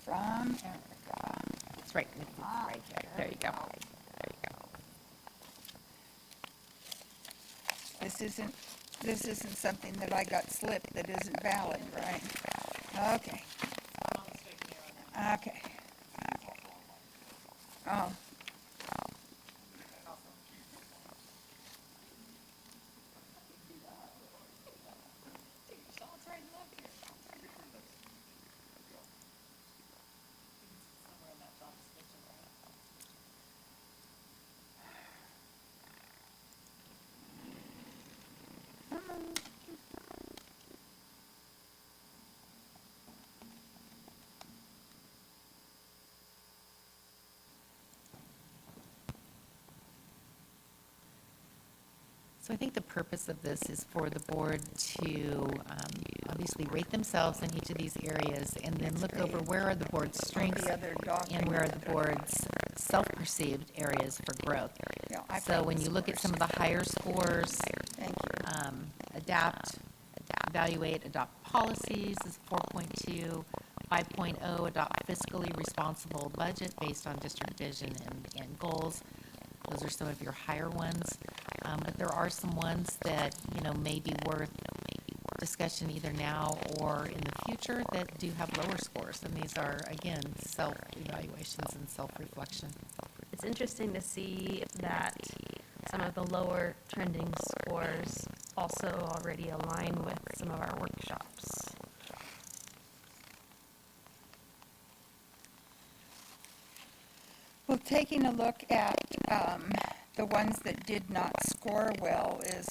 From Erica. That's right, it's right there. There you go. This isn't something that I got slipped that isn't valid, right? Okay. Okay. Oh. So I think the purpose of this is for the board to obviously rate themselves in each of these areas and then look over where are the board's strengths and where are the board's self-perceived areas for growth. Yeah, I So found when the you look at some of the higher scores, adapt, evaluate, adopt policies is 4.2. 5.0, adopt fiscally responsible budget based on district vision and goals. Those are some of your higher ones. But there are some ones that, may be worth discussion either now or in the future that do have lower scores. And these are, again, self-evaluations and self-reflection. It's interesting to see that some of the lower trending scores also already align with some of our workshops. Well, taking a look at the ones that did not score well is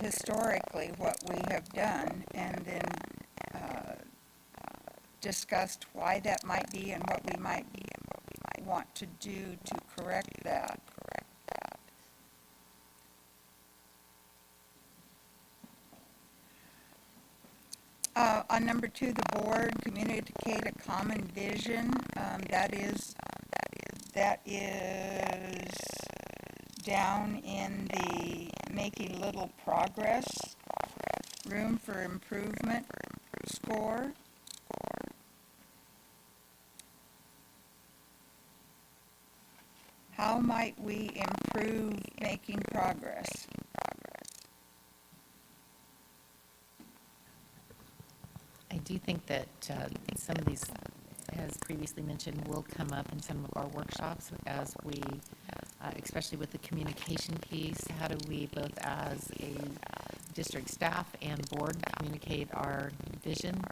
historically what we have done, and then discussed why that might be and what we might want to do to correct that. On number 2, the board communicate a common vision. That is down in the making little progress, room for improvement score. How might we improve making progress? I do think that some of these, as previously mentioned, will come up in some of our workshops as we, especially with the communication piece, how do we both as a district staff and board communicate our vision?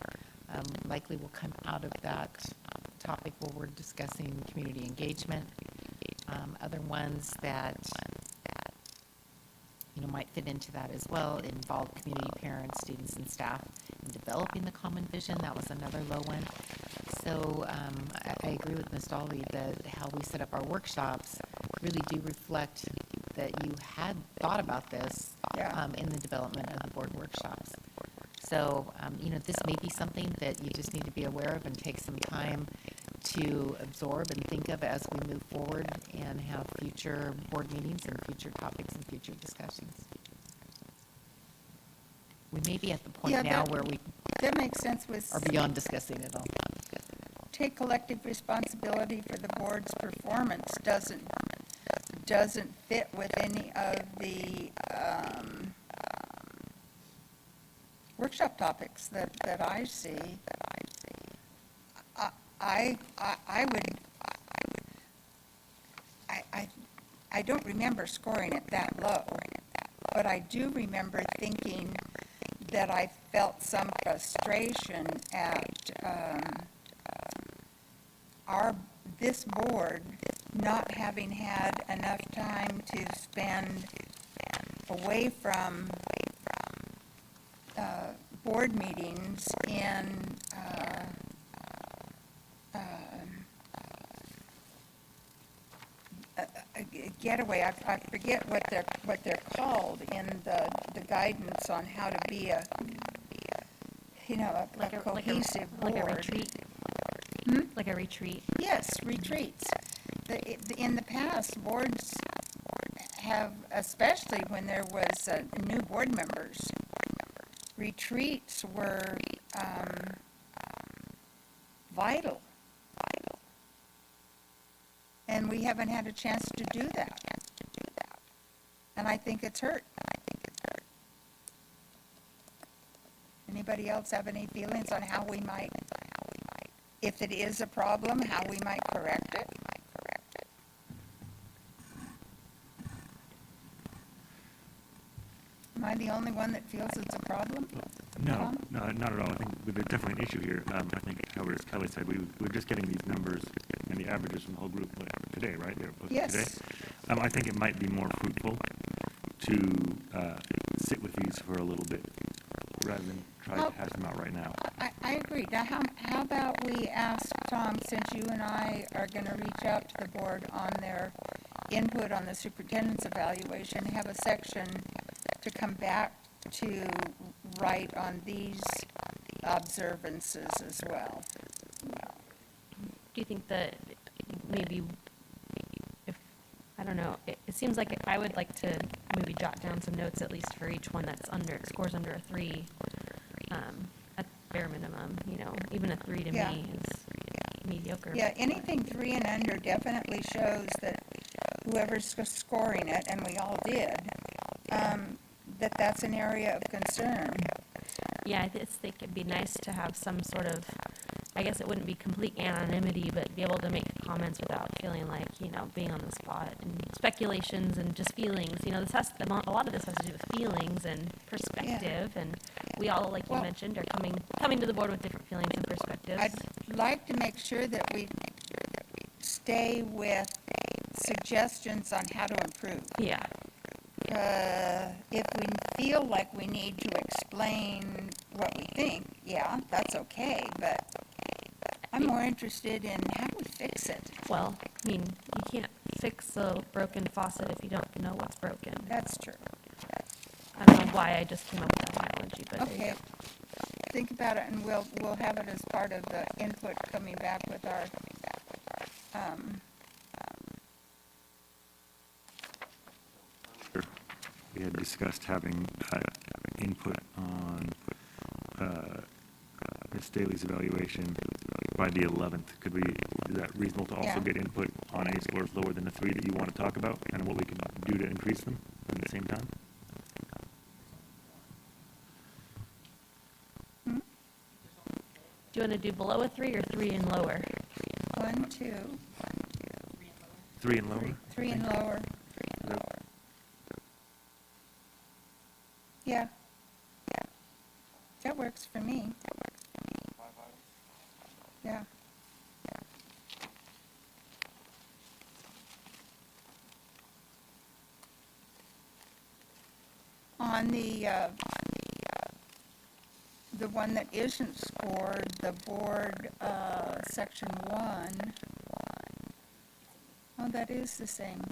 Likely will come out of that topic where we're discussing community engagement. Other ones that might fit into that as well involve community parents, students, and staff in developing the common vision. That was another low one. So I agree with Ms. Dolly that how we set up our workshops really do reflect that you had thought about this in the development of the board workshops. So, this may be something that you just need to be aware of and take some time to absorb and think of as we move forward and have future board meetings and future topics and future discussions. We may be at the point now where we that makes sense with are beyond discussing it all. Take collective responsibility for the board's performance doesn't fit with any of the workshop topics that I see. I I don't remember scoring it that low, but I do remember thinking that I felt some frustration at this board not having had enough time to spend away from board meetings in a getaway. I forget what they're called in the guidance on how to be a cohesive board. Like a retreat? Like a retreat? Yes, retreats. In the past, boards have, especially when there was new board members, retreats were vital. And we haven't had a chance to do that. And I think it's hurt. Anybody else have any feelings on how we might, if it is a problem, how we might correct it? Am I the only one that feels it's a problem? No, not at all. I think there's definitely an issue here. I think, however, as Kelly said, we're just getting these numbers and the averages from the whole group today, right? They were posted Yes. today. I think it might be more fruitful to sit with these for a little bit rather than try to hash them out right now. I agree. Now, how about we ask Tom, since you and I are going to reach out to the board on their input on the superintendent's evaluation, have a section to come back to write on these observances as well. Do you think that maybe, if, I don't know, it seems like I would like to maybe jot down some notes at least for each one that's scores under a 3, at bare minimum, even a 3 to Yeah. me is mediocre. Yeah, anything 3 and under definitely shows that whoever's scoring it, and we all did, that's an area of concern. Yeah, I just think it'd be nice to have some sort of, I guess it wouldn't be complete anonymity, but be able to make comments without feeling like, being on the spot, and speculations and just feelings. A lot of this has to do with feelings and perspective, and we all, like you mentioned, are coming to the board with different feelings and perspectives. I'd like to make sure that we stay with suggestions on how to improve. Yeah. If we feel like we need to explain what we think, yeah, that's okay, but I'm more interested in how do we fix it? Well, you can't fix a broken faucet if you don't know what's broken. That's true. I don't know why I just came up with that analogy, but there you Okay. Think about it, and we'll have it as part of the input coming back with our, We had discussed having input on Ms. Staley's evaluation by the 11th. Is that reasonable to also Yeah. get input on any scores lower than the 3 that you want to talk about, and what we can do to increase them at the same time? Do you want to do below a 3 or 3 and lower? 1, 2, 3 and lower? 3 and lower. Yeah. That works for me. Yeah. On the one that isn't scored, the board, section 1. Oh, that is the same.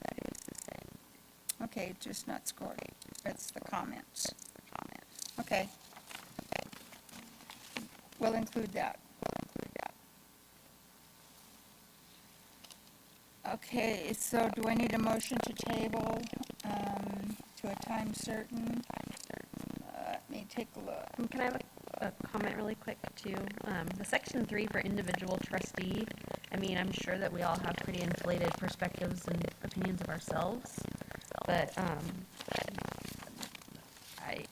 Okay, just not scored. That's the comments. Okay. We'll include that. Okay, so do I need a motion to table to a time certain? Let me take a look. Can I have a comment really quick too? The section 3 for individual trustee, I'm sure that we all have pretty inflated perspectives and opinions of ourselves, but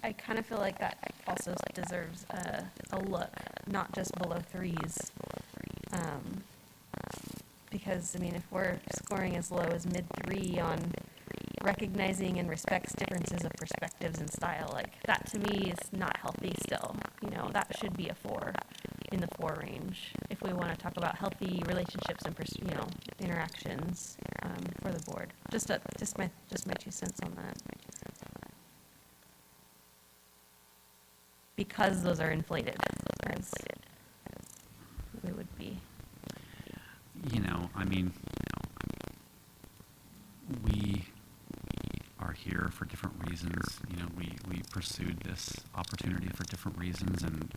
I kind of feel like that also deserves a look, not just below 3s. Because, if we're scoring as low as mid-3 on recognizing and respects differences of perspectives and style. Like, that to me is not healthy still. You know, that should be a 4, in the 4 range, if we want to talk about healthy relationships and, you know, interactions for the board. Just my 2 cents on that. Because those are inflated, as we would be. You know, I mean, we are here for different reasons. You know, we pursued this opportunity for different reasons, and,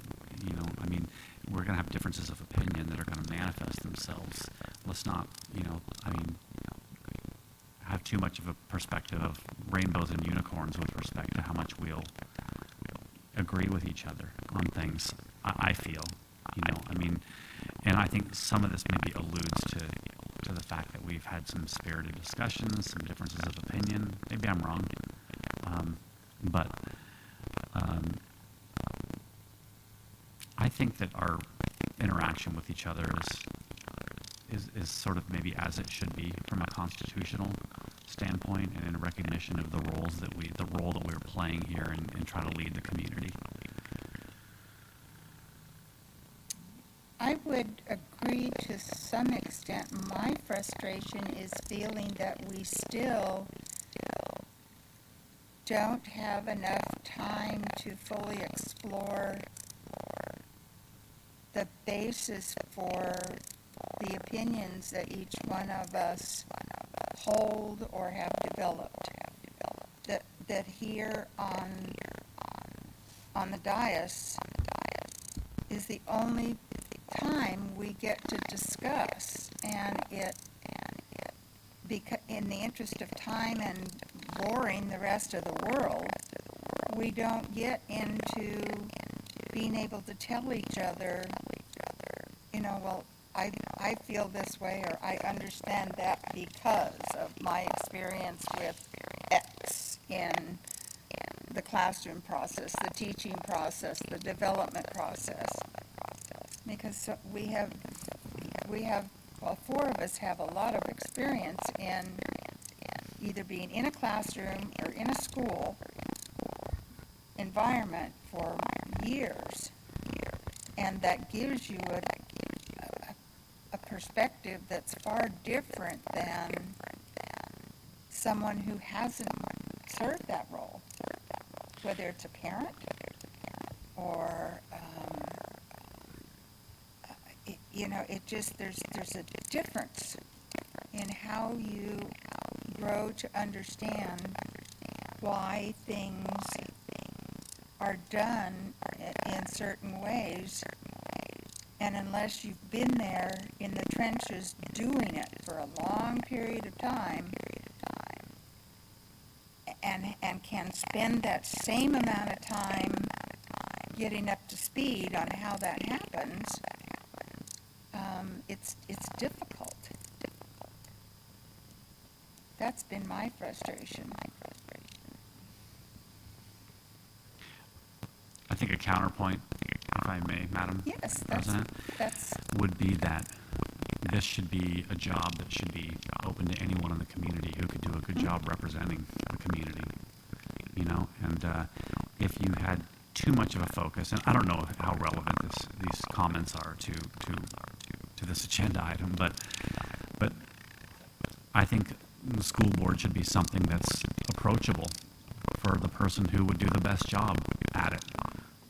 you know, I mean, we're going to have differences of opinion that are going to manifest themselves. Let's not, you know, I mean, have too much of a perspective of rainbows and unicorns with respect to how much we'll agree with each other on things, I feel, you know, I mean, and I think some of this maybe alludes to the fact that we've had some spirited discussions, some differences of opinion. Maybe I'm wrong, but I think that our interaction with each other is sort of maybe as it should be from a constitutional standpoint, and in recognition of the role that we're playing here and trying to lead the community. I would agree to some extent. My frustration is feeling that we still don't have enough time to fully explore the basis for the opinions that each one of us hold or have developed. That here on the dais is the only time we get to discuss, and in the interest of time and boring the rest of the world, we don't get into being able to tell each other, you know, well, I feel this way, or I understand that because of my experience with X in the classroom process, the teaching process, the development process. Because we have, well, 4 of us have a lot of experience in either being in a classroom or in a school environment for years. And that gives you a perspective that's far different than someone who hasn't served that role, whether it's a parent or, you know, it just, there's a difference in how you grow to understand why things are done in certain ways. And unless you've been there in the trenches doing it for a long period of time, and can spend that same amount of time getting up to speed on how that happens, it's difficult. That's been my frustration. I think a counterpoint, if I may, Madam President, would be that this should be a job that should be open to anyone in the community who could do a good job representing the community, you know, and if you had too much of a focus, and I don't know how relevant these comments are to this agenda item, but I think the school board should be something that's approachable for the person who would do the best job at it,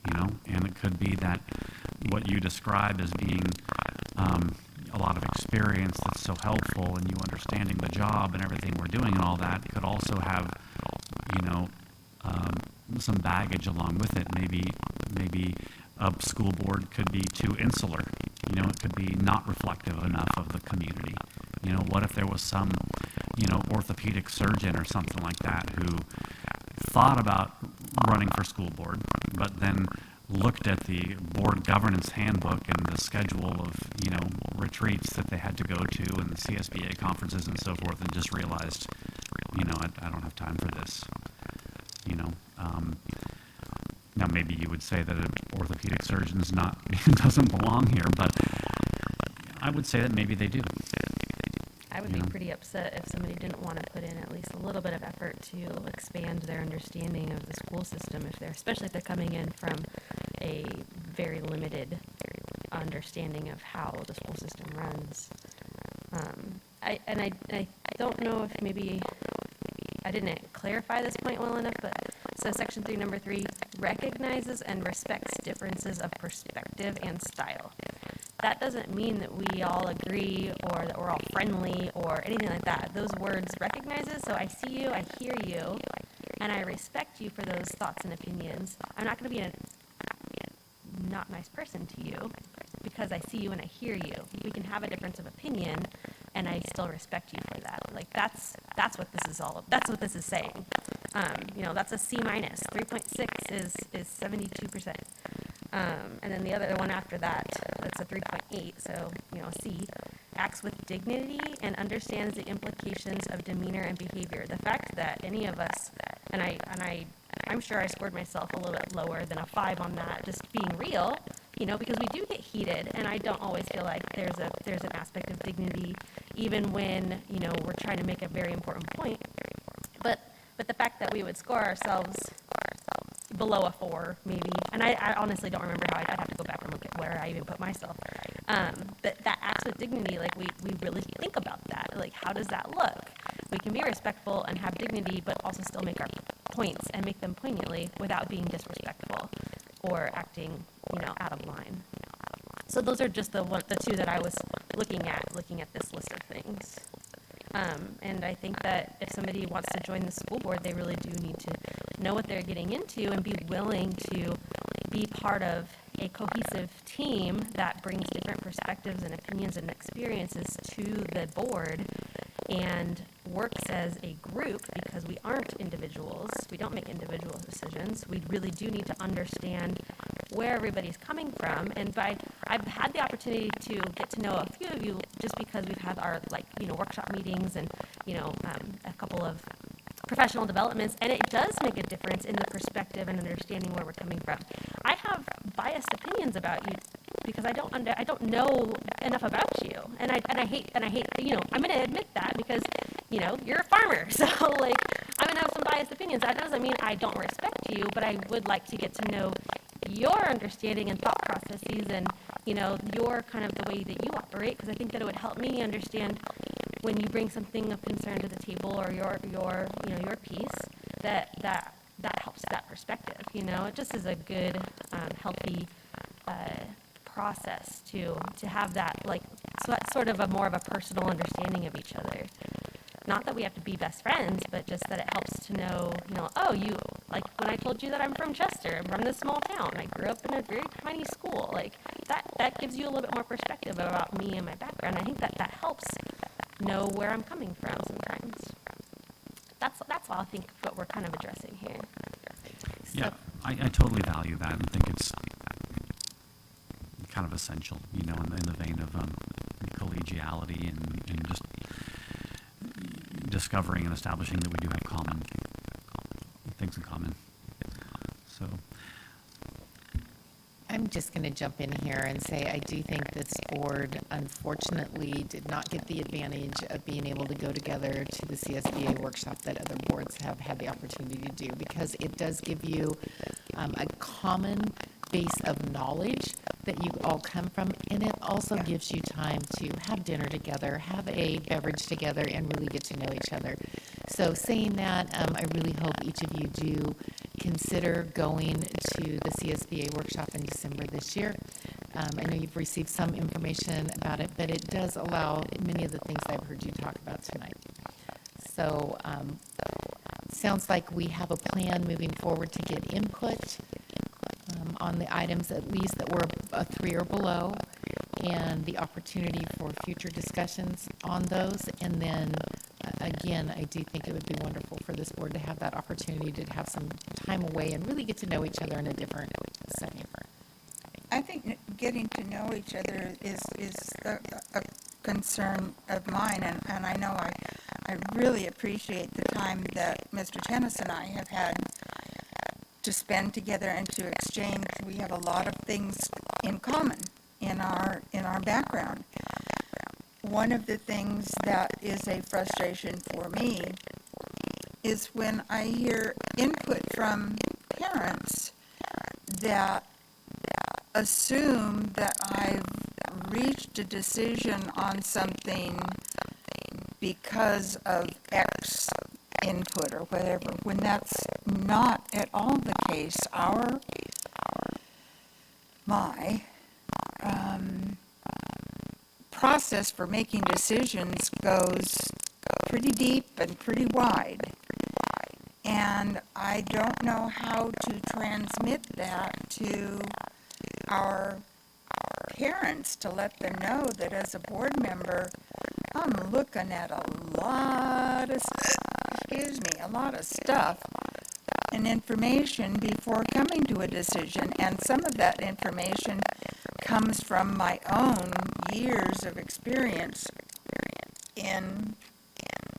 you know, and it could be that what you described as being a lot of experience that's so helpful and you understanding the job and everything we're doing and all that could also have, you know, some baggage along with it. Maybe a school board could be too insular. You know, it could be not reflective enough of the community. You know, what if there was some, you know, orthopedic surgeon or something like that who thought about running for school board, but then looked at the board governance handbook and the schedule of, you know, retreats that they had to go to and the CSBA conferences and so forth, and just realized, you know, I don't have time for this, you know. Now maybe you would say that an orthopedic surgeon's doesn't belong here, but I would say that maybe they do. I would be pretty upset if somebody didn't want to put in at least a little bit of effort to expand their understanding of the school system, especially if they're coming in from a very limited understanding of how the school system runs. I don't know if maybe I didn't clarify this point well enough, but so section 3, number 3, recognizes and respects differences of perspective and style. That doesn't mean that we all agree or that we're all friendly or anything like that. Those words recognizes, so I see you, I hear you, and I respect you for those thoughts and opinions. I'm not going to be a not nice person to you because I see you and I hear you. We can have a difference of opinion, and I still respect you for that. Like that's what this is all. That's what this is saying. That's a C minus. 3.6 is 72%. And then the other one after that, that's a 3.8. So C acts with dignity and understands the implications of demeanor and behavior. The fact that any of us, I'm sure I scored myself a little bit lower than a 5 on that, just being real, because we do get heated, and I don't always feel like there's an aspect of dignity, even when, we're trying to make a very important point. But the fact that we would score ourselves below a 4, maybe, and I honestly don't remember how, I'd have to go back and look at where I even put myself. But that acts with dignity, like we really think about that. Like, how does that look? We can be respectful and have dignity, but also still make our points and make them poignantly without being disrespectful or acting, out of line. So those are just the two that I was looking at this list of things. And I think that if somebody wants to join the school board, they really do need to know what they're getting into and be willing to be part of a cohesive team that brings different perspectives and opinions and experiences to the board and works as a group, because we aren't individuals. We don't make individual decisions. We really do need to understand where everybody's coming from. And I've had the opportunity to get to know a few of you just because we've had our workshop meetings and a couple of professional developments, and it does make a difference in the perspective and understanding where we're coming from. I have biased opinions about you because I don't know enough about you, and I hate I'm going to admit that because you're a farmer, so I'm going to have some biased opinions. That doesn't mean I don't respect you, but I would like to get to know your understanding and thought processes and your kind of the way that you operate, because I think that it would help me understand when you bring something of concern to the table or your piece that helps that perspective. It just is a good healthy process to have that sort of more of a personal understanding of each other. Not that we have to be best friends, but just that it helps to know, oh, you, like when I told you that I'm from Chester, I'm from this small town, I grew up in a very tiny school, that gives you a little bit more perspective about me and my background. I think that helps know where I'm coming from sometimes. That's all I think what we're kind of addressing here. Yeah, I totally value that and think it's kind of essential, in the vein of collegiality and just discovering and establishing that we do have common things in common. So I'm just going to jump in here and say I do think this board unfortunately did not get the advantage of being able to go together to the CSBA workshop that other boards have had the opportunity to do, because it does give you a common base of knowledge that you all come from, and it also gives you time to have dinner together, have a beverage together, and really get to know each other. So saying that, I really hope each of you do consider going to the CSBA workshop in December this year. I know you've received some information about it, but it does allow many of the things I've heard you talk about tonight. So sounds like we have a plan moving forward to get input on the items at least that were a 3 or below, and the opportunity for future discussions on those. And then again, I do think it would be wonderful for this board to have that opportunity to have some time away and really get to know each other in a different setting. I think getting to know each other is a concern of mine, and I know I really appreciate the time that Mr. Tennis and I have had to spend together and to exchange. We have a lot of things in common in our background. one of the things that is a frustration for me is when I hear input from parents that assume that I've reached a decision on something because of X input or whatever, when that's not at all the case. My process for making decisions goes pretty deep and pretty wide. And I don't know how to transmit that to our parents to let them know that as a board member, I'm looking at a lot of stuff and information before coming to a decision. And some of that information comes from my own years of experience in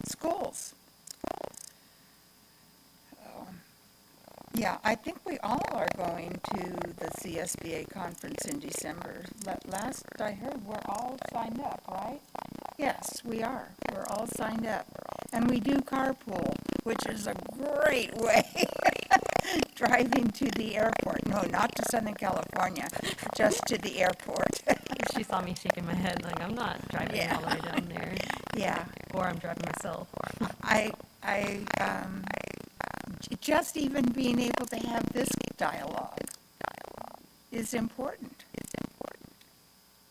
schools. Yeah, I think we all are going to the CSBA conference in December. Last I heard, we're all signed up, right? Yes, we are. We're all signed up. And we do carpool, which is a great way driving to the airport. No, not to Southern California, just to the airport. She saw me shaking my head like, I'm not driving all the way down there. Yeah. Or I'm driving myself. Just even being able to have this dialogue is important.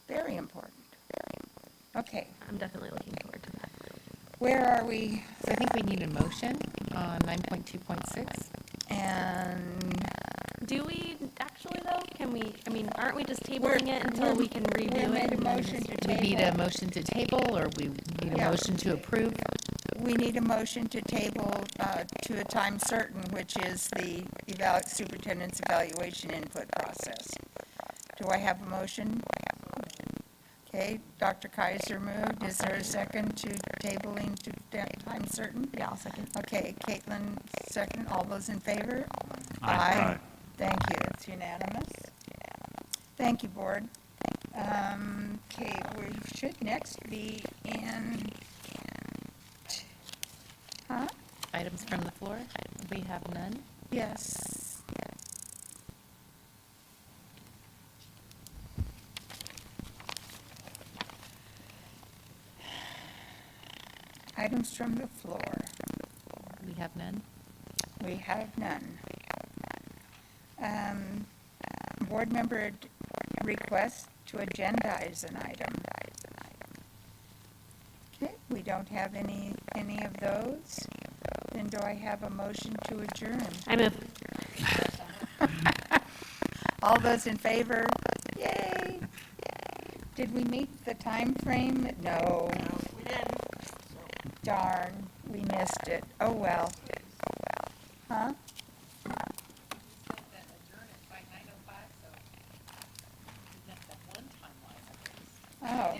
Very important. Okay. I'm definitely looking forward to that. Where are we? So I think we need a motion on 9.2.6. And do we actually though? Can we, aren't we just tabling it until we can review it? We need a motion to table, or we need a motion to approve? We need a motion to table to a time certain, which is the superintendent's evaluation input process. Do I have a motion? Okay, Dr. Kaiser moved. Is there a second to tabling to time certain? Yeah, I'll second. Okay, Caitlin, second. All those in favor? Aye. Thank you. It's unanimous. Thank you, board. Okay, we should next be in, Items from the floor? We have none? Yes. Items from the floor. We have none? We have none. Board member request to agendize an item. Okay, we don't have any of those. Then do I have a motion to adjourn? I move. All those in favor? Yay! Did we meet the time frame? No. We didn't. Darn, we missed it. Oh, well. Huh? Oh.